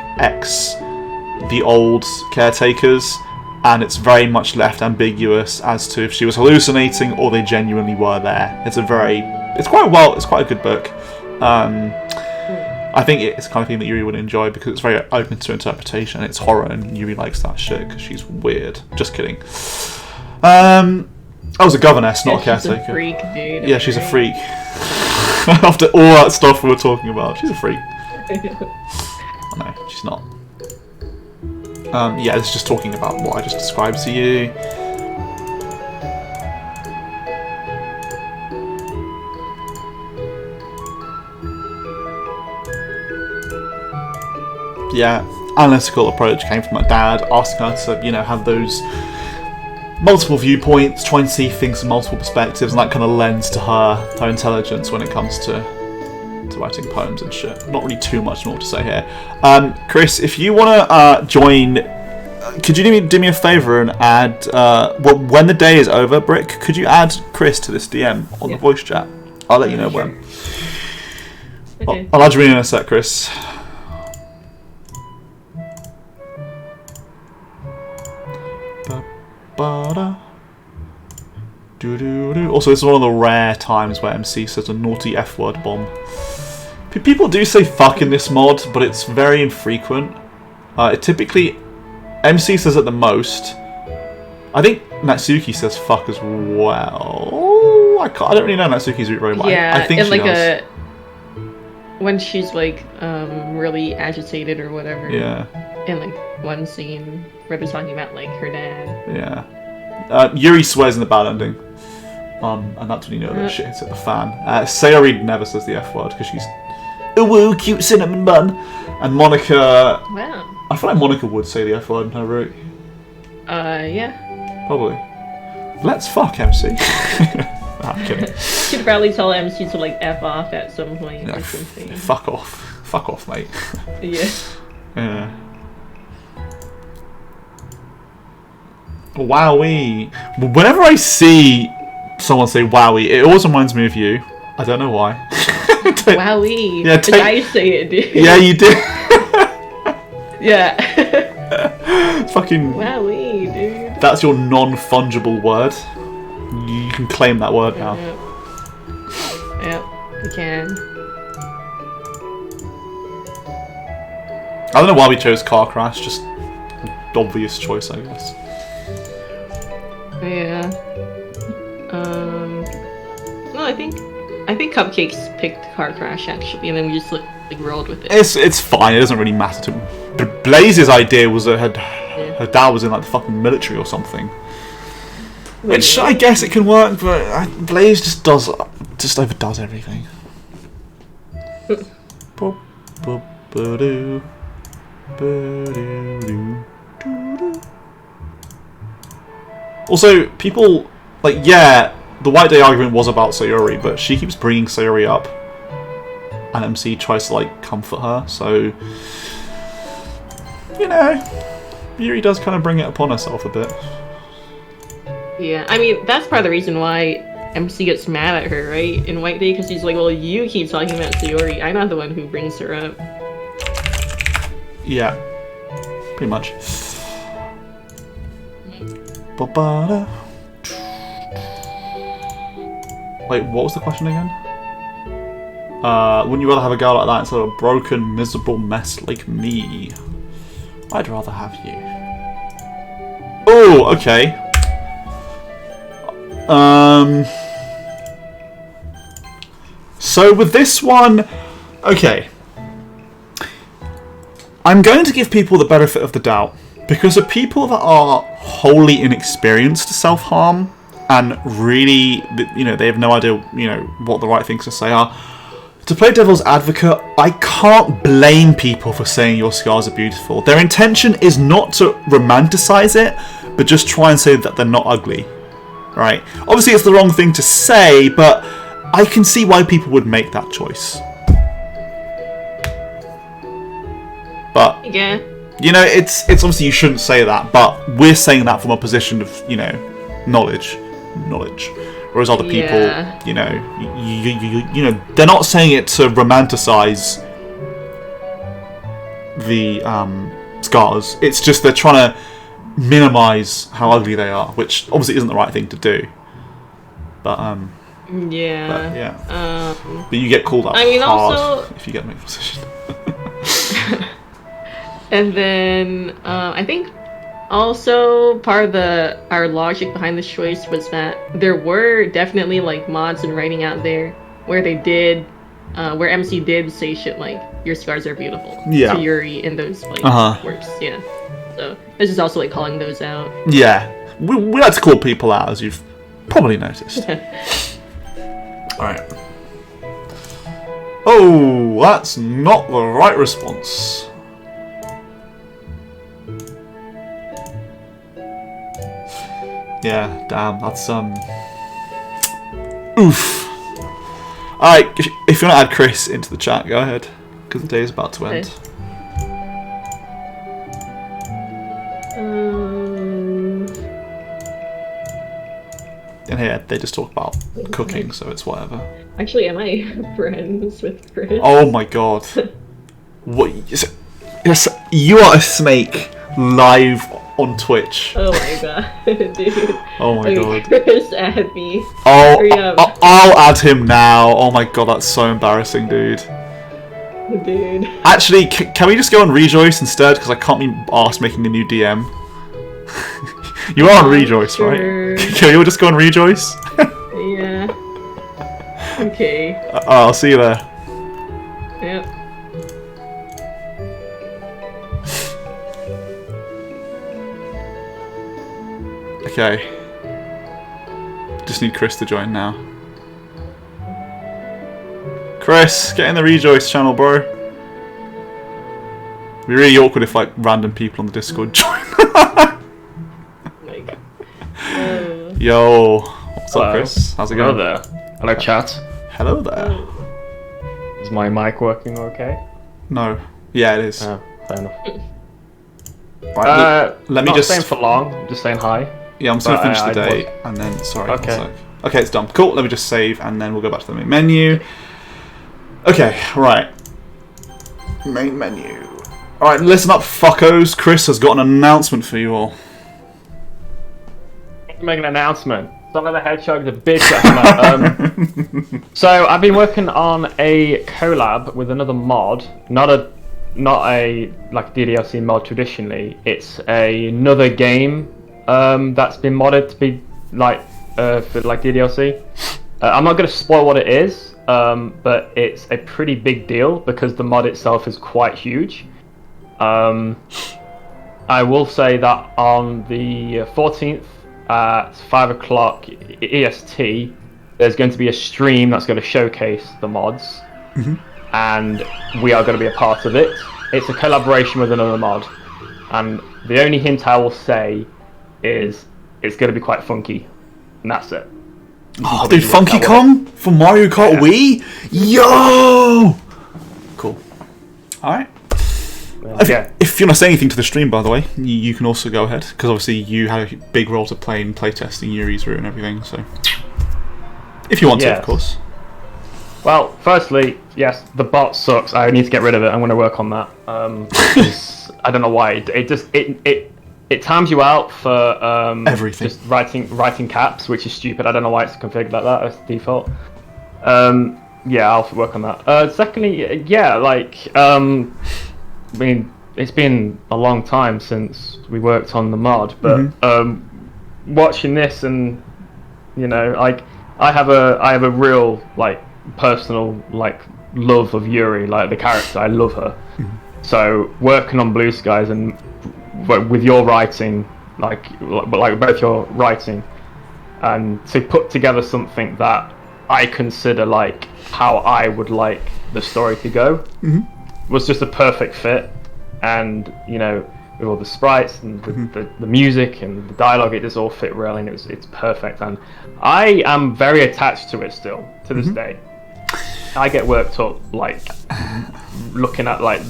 the old caretakers, and it's very much left ambiguous as to if she was hallucinating or they genuinely were there. It's quite a good book. I think it's the kind of thing that Yuri would enjoy because it's very open to interpretation. It's horror, and Yuri likes that shit because she's weird. Just kidding. I was a governess, not a caretaker. She's a freak, dude. Yeah, she's a freak. After all that stuff we were talking about, she's a freak. No, she's not. Yeah, it's just talking about what I just described to you. Yeah, analytical approach came from my dad, asking her to, you know, have those multiple viewpoints, try and see things from multiple perspectives, and that kind of lends to her intelligence when it comes to writing poems and shit. Not really too much more to say here. Chris, if you want to join, could you do me a favour and add, when the day is over, Brick, could you add Chris to this DM on the voice chat? I'll let you know when. Okay. I'll add you in a sec, Chris. Also, this is one of the rare times where MC says a naughty F-word bomb. People do say fuck in this mod, but it's very infrequent. It typically... MC says it the most. I think Natsuki says fuck as well. I don't really know Natsuki's route very well. Yeah, I think in she like does. when she's like really agitated or whatever. Yeah. In like one scene where they're talking about like her dad. Yeah. Yuri swears in the bad ending. And that's when you know that shit hits at the fan. Sayori never says the F word because she's a woo cute cinnamon bun. And Monica... Wow. I feel like Monica would say the F word in her route. Yeah. Probably. Let's fuck MC. Nah, I'm kidding. She'd probably tell MC to like F off at some point or something. Fuck off. Fuck off, mate. Yeah. Yeah. Wowee. Whenever I see someone say wowee, it always reminds me of you. I don't know why. Wowee. Yeah, the guy say it, dude. Yeah, you did. Yeah. Fucking. Wowee, dude. That's your non-fungible word. You can claim that word now. Yep, you can. I don't know why we chose car crash. Just obvious choice, I guess. Yeah. No, I think Cupcakes picked Car Crash actually, and then we just like rolled with it. It's fine. It doesn't really matter to me. But Blaze's idea was that her dad was in like the fucking military or something, which I guess it can work. But Blaze just overdoes everything. Also, people, like, yeah, the White Day argument was about Sayori, but she keeps bringing Sayori up, and MC tries to, like, comfort her, so, you know, Yuri does kind of bring it upon herself a bit. Yeah, I mean, that's part of the reason why MC gets mad at her, right, in White Day, because he's like, well, you keep talking about Sayori, I'm not the one who brings her up. Yeah, pretty much. Wait, what was the question again? Wouldn't you rather have a girl like that instead of a broken, miserable mess like me? I'd rather have you. Oh, okay. So with this one, okay. I'm going to give people the benefit of the doubt. Because of people that are wholly inexperienced to self-harm and really, you know, they have no idea, you know, what the right things to say are. To play devil's advocate, I can't blame people for saying your scars are beautiful. Their intention is not to romanticize it, but just try and say that they're not ugly. Right? Obviously, it's the wrong thing to say, but I can see why people would make that choice. But... Yeah. You know, it's obviously you shouldn't say that, but we're saying that from a position of, you know, knowledge. Whereas other people, you know, you know, they're not saying it to romanticize the scars. It's just they're trying to minimize how ugly they are, which obviously isn't the right thing to do. But Yeah. But, yeah. But you get called out hard also, if you get make position. and then I think also part of our logic behind this choice was that there were definitely like mods and writing out there where they did, where MC did say shit like "your scars are beautiful" to Yuri in those like works. Yeah. So this is also like calling those out. Yeah, we like to call people out, as you've probably noticed. Alright. Oh, that's not the right response. Yeah, damn, that's oof. Alright, if you want to add Chris into the chat, go ahead, because the day is about to end. And here, they just talk about cooking, so it's whatever. Actually, am I friends with Chris? Oh my god. What? Yes, you are a snake live on Twitch. Oh my god, dude. Oh my god. Chris, add me. Oh, I'll add him now. Oh my god, that's so embarrassing, dude. Dude. Actually, can we just go on Rejoice instead? Because I can't be arsed making a new DM. You are on Rejoice, sure. right? Can we all just go on Rejoice? Yeah. Okay. I'll see you there. Yep. Okay. Just need Chris to join now. Chris, get in the Rejoice channel, bro. It'd be really awkward if like random people on the Discord join. Yo, what's up, Chris? How's it going? Hello there. Hello, chat. Hello there. Is my mic working okay? No. Yeah, it is. Oh, fair enough. Right, let me not just staying for long. Just saying hi. Yeah, I'm just gonna finish the day, and then sorry. Okay. Okay, it's done. Cool. Let me just save, and then we'll go back to the main menu. Okay, right. Main menu. All right, listen up, fuckos. Chris has got an announcement for you all. Make an announcement. Sonic the Hedgehog's a bitch at him. So I've been working on a collab with another mod, not a like DDLC mod traditionally. It's another game that's been modded to be like for like DDLC. I'm not going to spoil what it is, but it's a pretty big deal because the mod itself is quite huge. I will say that on the 14th. At 5 o'clock EST, there's going to be a stream that's going to showcase the mods, and we are going to be a part of it. It's a collaboration with another mod, and the only hint I will say is it's going to be quite funky, and that's it. Oh, dude, Funky Kong from Mario Kart Wii? Yo! Cool. Alright. If you're not saying anything to the stream, by the way, you can also go ahead, because obviously you had a big role to play in playtesting Yuri's route and everything, so... If you want to, of course. Well, firstly, yes, the bot sucks. I need to get rid of it. I'm going to work on that. I don't know why. It times you out for everything. Just writing caps, which is stupid. I don't know why it's configured like that as default. Yeah, I'll work on that. Secondly, yeah, like... I mean, it's been a long time since we worked on the mod, but watching this and like I have a real like personal like love of Yuri, like the character. I love her. So working on Blue Skies and with your writing, like both your writing, and to put together something that I consider like how I would like the story to go. Was just a perfect fit, and with all the sprites and the music and the dialogue, it just all fit well, and it's perfect. And I am very attached to it still to this day. I get worked up like looking at like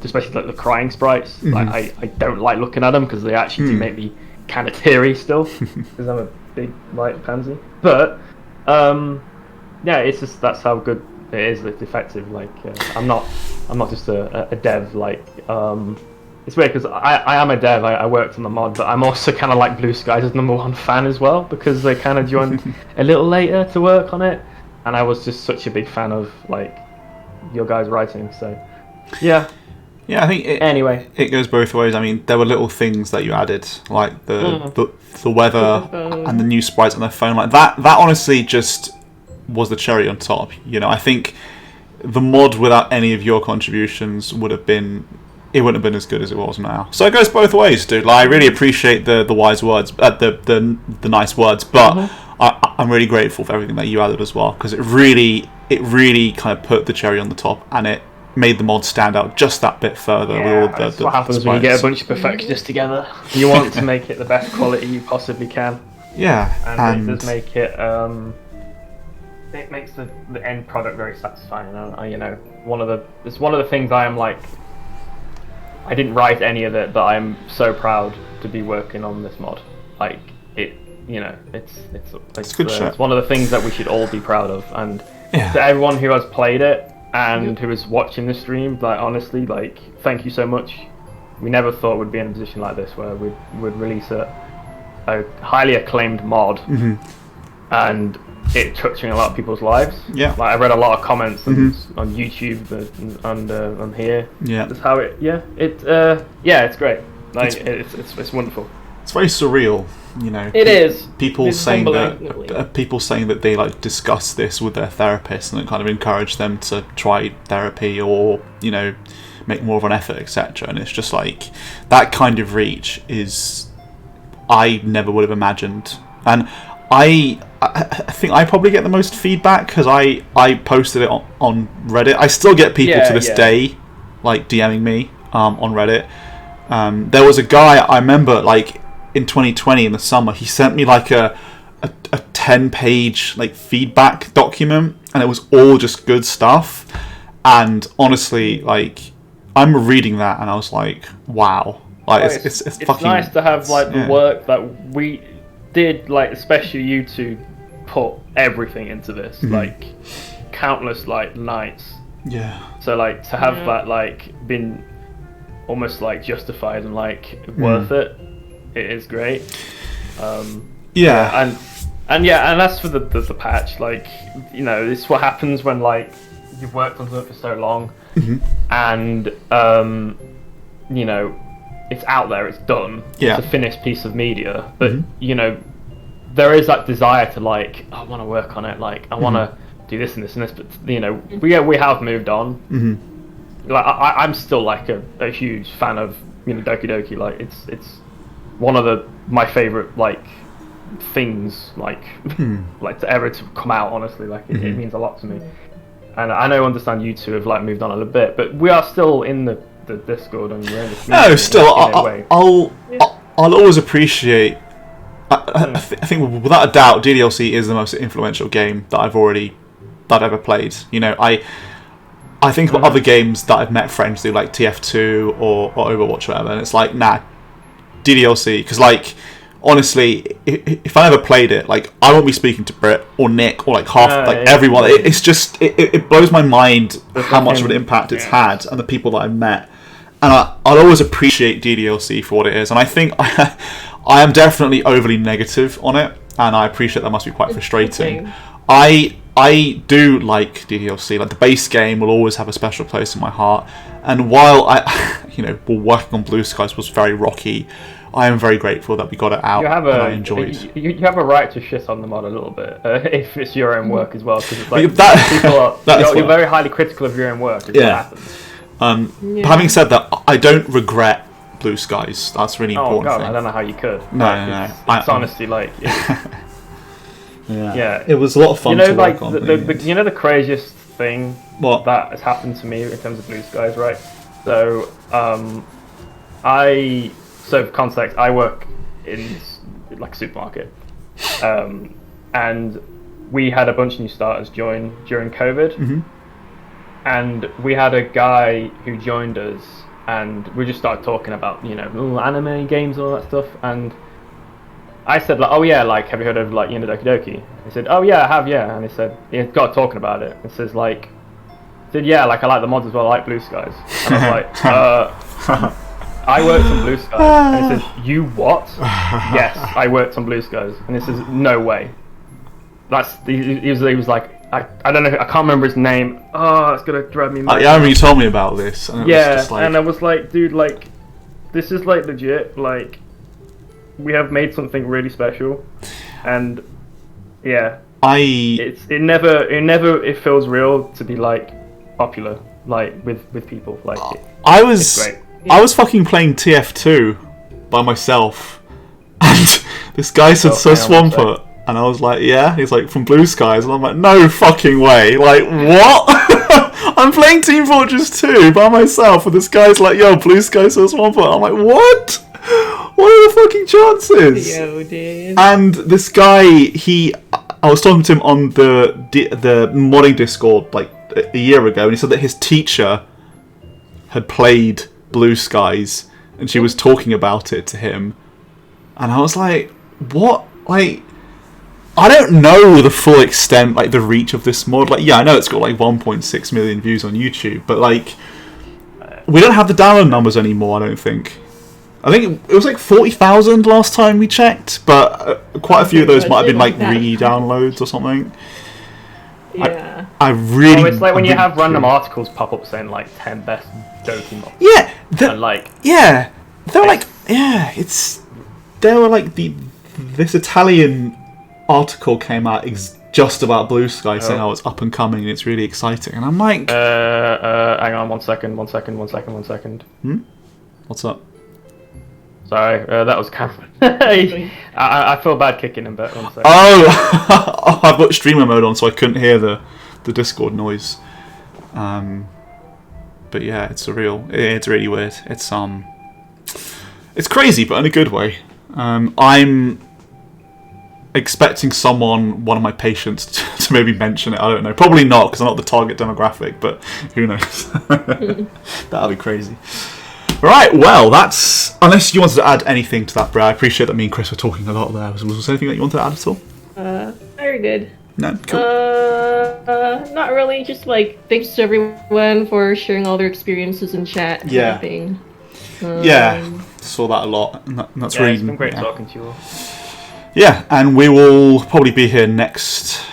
especially like the crying sprites. Like I don't like looking at them because they actually do make me kind of teary still because I'm a big white pansy. But yeah, it's just that's how good it is. It's effective. Like I'm not just a dev. Like it's weird because I am a dev. I worked on the mod, but I'm also kind of like Blue Skies' #1 fan as well because they kind of joined a little later to work on it, and I was just such a big fan of like your guys' writing. So yeah. Yeah, I think anyway, it goes both ways. I mean, there were little things that you added, like the weather and the new sprites on their phone. Like that honestly just was the cherry on top. You know, I think the mod without any of your contributions wouldn't have been as good as it was now. So it goes both ways, dude. Like, I really appreciate the wise words, the nice words, but I'm really grateful for everything that you added as well, because it really kind of put the cherry on the top, and it made the mod stand out just that bit further. Yeah, with all that's what happens when you get a bunch of perfectionists together. You want to make it the best quality you possibly can. Yeah, and it does make it. It makes the end product very satisfying. You know, it's one of the things I am like. I didn't write any of it, but I'm so proud to be working on this mod. Like it, you know, it's good shit. It's one of the things that we should all be proud of. And yeah. To everyone who has played it and who is watching the stream, like honestly, like thank you so much. We never thought we'd be in a position like this where we'd release a highly acclaimed mod, and it touching a lot of people's lives. Yeah, like I read a lot of comments on YouTube and on here. Yeah, that's how it. Yeah, it's great. Like it's wonderful. It's very surreal, you know. It is. People saying that they like discuss this with their therapist and it kind of encourage them to try therapy or, you know, make more of an effort, etc. And it's just like that kind of reach is I never would have imagined. And I think I probably get the most feedback because I posted it on Reddit. I still get people to this day like DMing me on Reddit. There was a guy I remember like in 2020 in the summer. He sent me like a 10-page like feedback document, and it was all just good stuff. And honestly, like I'm reading that and I was like, wow, like it's fucking nice to have like the work that we did, like especially you two put everything into this, like countless like nights. Yeah. So like to have that like been almost like justified and like worth it is great. And that's for the patch. Like, you know, this is what happens when like you've worked on something for so long, and you know, it's out there, it's done. It's a finished piece of media, but you know, there is that desire to like, I want to work on it. Like, I want to do this and this and this. But you know, we have moved on. Like, I'm still like a huge fan of, you know, Doki Doki. Like, it's one of my favorite like things like like to come out. Honestly, like it means a lot to me. And I understand you two have like moved on a little bit, but we are still in the Discord and we're in the community. No, still, I'll always appreciate. I think without a doubt, DDLC is the most influential game that I've ever played. You know, I think about other games that I've met friends through, like TF2 or Overwatch or whatever, and it's like, nah, DDLC, because like honestly, if I ever played it, like I won't be speaking to Britt or Nick or like everyone. It's just it blows my mind how much of an impact it's had and the people that I've met, and I'll always appreciate DDLC for what it is. And I think I am definitely overly negative on it, and I appreciate that must be quite frustrating. I do like DDLC. Like the base game will always have a special place in my heart. And while working on Blue Skies was very rocky, I am very grateful that we got it out and I enjoyed. You have a right to shit on the mod a little bit if it's your own work as well, because it's like you're very highly critical of your own work. What happens. But having said that, I don't regret Blue Skies. That's really important. Oh god, thing. I don't know how you could. No. It's honestly like. Yeah, it was a lot of fun to work on. You know the craziest thing that has happened to me in terms of Blue Skies, right? So, for context, I work in like a supermarket, and we had a bunch of new starters join during COVID, and we had a guy who joined us, and we just started talking about anime games and all that stuff, and I said like, oh yeah, like have you heard of like Doki Doki? He said, oh yeah, I have, yeah. And he said he got talking about it. It says like, yeah, like I like the mods as well, I like Blue Skies. And I was like, I worked on Blue Skies. And it says, you what? Yes, I worked on Blue Skies. And it says, no way. He was like, I don't know, I can't remember his name. Oh, it's gonna drive me mad. Yeah, I remember you told me about this. And it was just like... and I was like, dude, like, this is like legit, like, we have made something really special. And, yeah. It feels real to be, like, popular, like, with people. Like, it's great. I was fucking playing TF2 by myself. And this guy said, so Swampert. And I was like, yeah. He's like, from Blue Skies. And I'm like, no fucking way. Like, what? I'm playing Team Fortress 2 by myself. And this guy's like, yo, Blue Skies so Swampert. I'm like, what? What are the fucking chances? Yo, dude. And this guy, I was talking to him on the modding Discord like a year ago. And he said that his teacher had played Blue Skies. And she was talking about it to him. And I was like, what? Like... I don't know the full extent, like the reach of this mod. Like, yeah, I know it's got like 1.6 million views on YouTube, but like, we don't have the download numbers anymore. I don't think. I think it was like 40,000 last time we checked, but quite a few of those might have been like re-downloads or something. Yeah. I really. Oh, it's like when you have random articles pop up saying like 10 best Doki mods. Yeah. And like. Yeah. They were like. Yeah. They were like this Italian article came out just about Blue Sky saying how it's up and coming and it's really exciting, and I'm like, hang on, one second. What's up? Sorry, that was Cameron. I feel bad kicking him, but 1 second. Oh, I've got streamer mode on, so I couldn't hear the Discord noise. But yeah, it's really weird. It's crazy, but in a good way. I'm expecting one of my patients to maybe mention it. I don't know. Probably not, because I'm not the target demographic, but who knows? That'll be crazy. Right, well, that's... Unless you wanted to add anything to that, Brad. I appreciate that me and Chris were talking a lot there. Was there anything that you wanted to add at all? Very good. No? Cool. Not really. Just, like, thanks to everyone for sharing all their experiences in chat and everything. Yeah, saw that a lot. And that's really... It's been great talking to you all. Yeah, and we will probably be here next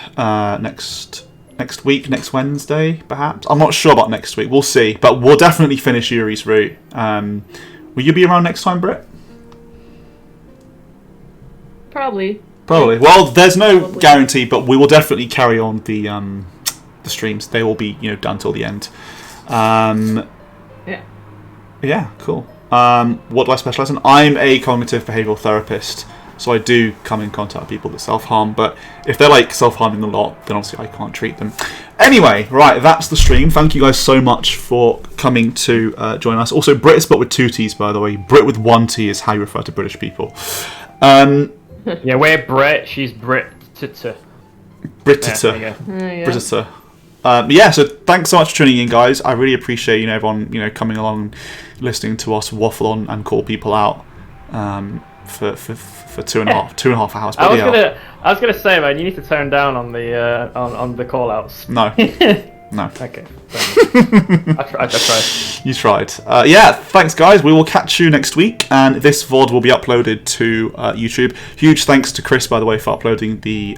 week, next Wednesday, perhaps. I'm not sure about next week. We'll see, but we'll definitely finish Yuri's route. Will you be around next time, Britt? Probably. Well, there's no guarantee, but we will definitely carry on the streams. They will be, done till the end. Yeah. Yeah, cool. What do I specialise in? I'm a cognitive behavioural therapist. So I do come in contact with people that self-harm, but if they're like self-harming a lot, then obviously I can't treat them. Anyway, right, that's the stream. Thank you guys so much for coming to join us. Also, Brit is spelled with 2 T's, by the way. Brit with 1 T is how you refer to British people. Yeah, we're Brit, she's Brit-tita. Brit-tita. Yeah. Brit-tita. Yeah, so thanks so much for tuning in, guys. I really appreciate everyone coming along, listening to us waffle on and call people out for 2.5 hours. I was gonna say, man, you need to tone down on the call outs. No. No. Okay. I tried. You tried. Yeah, thanks guys. We will catch you next week, and this VOD will be uploaded to YouTube. Huge thanks to Chris, by the way, for uploading the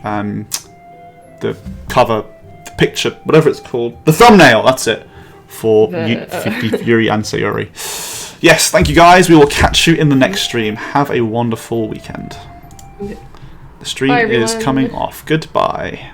cover, the picture, whatever it's called, the thumbnail. That's it for Yuri and Sayuri. Yes, thank you guys. We will catch you in the next stream. Have a wonderful weekend. The stream is coming off. Goodbye.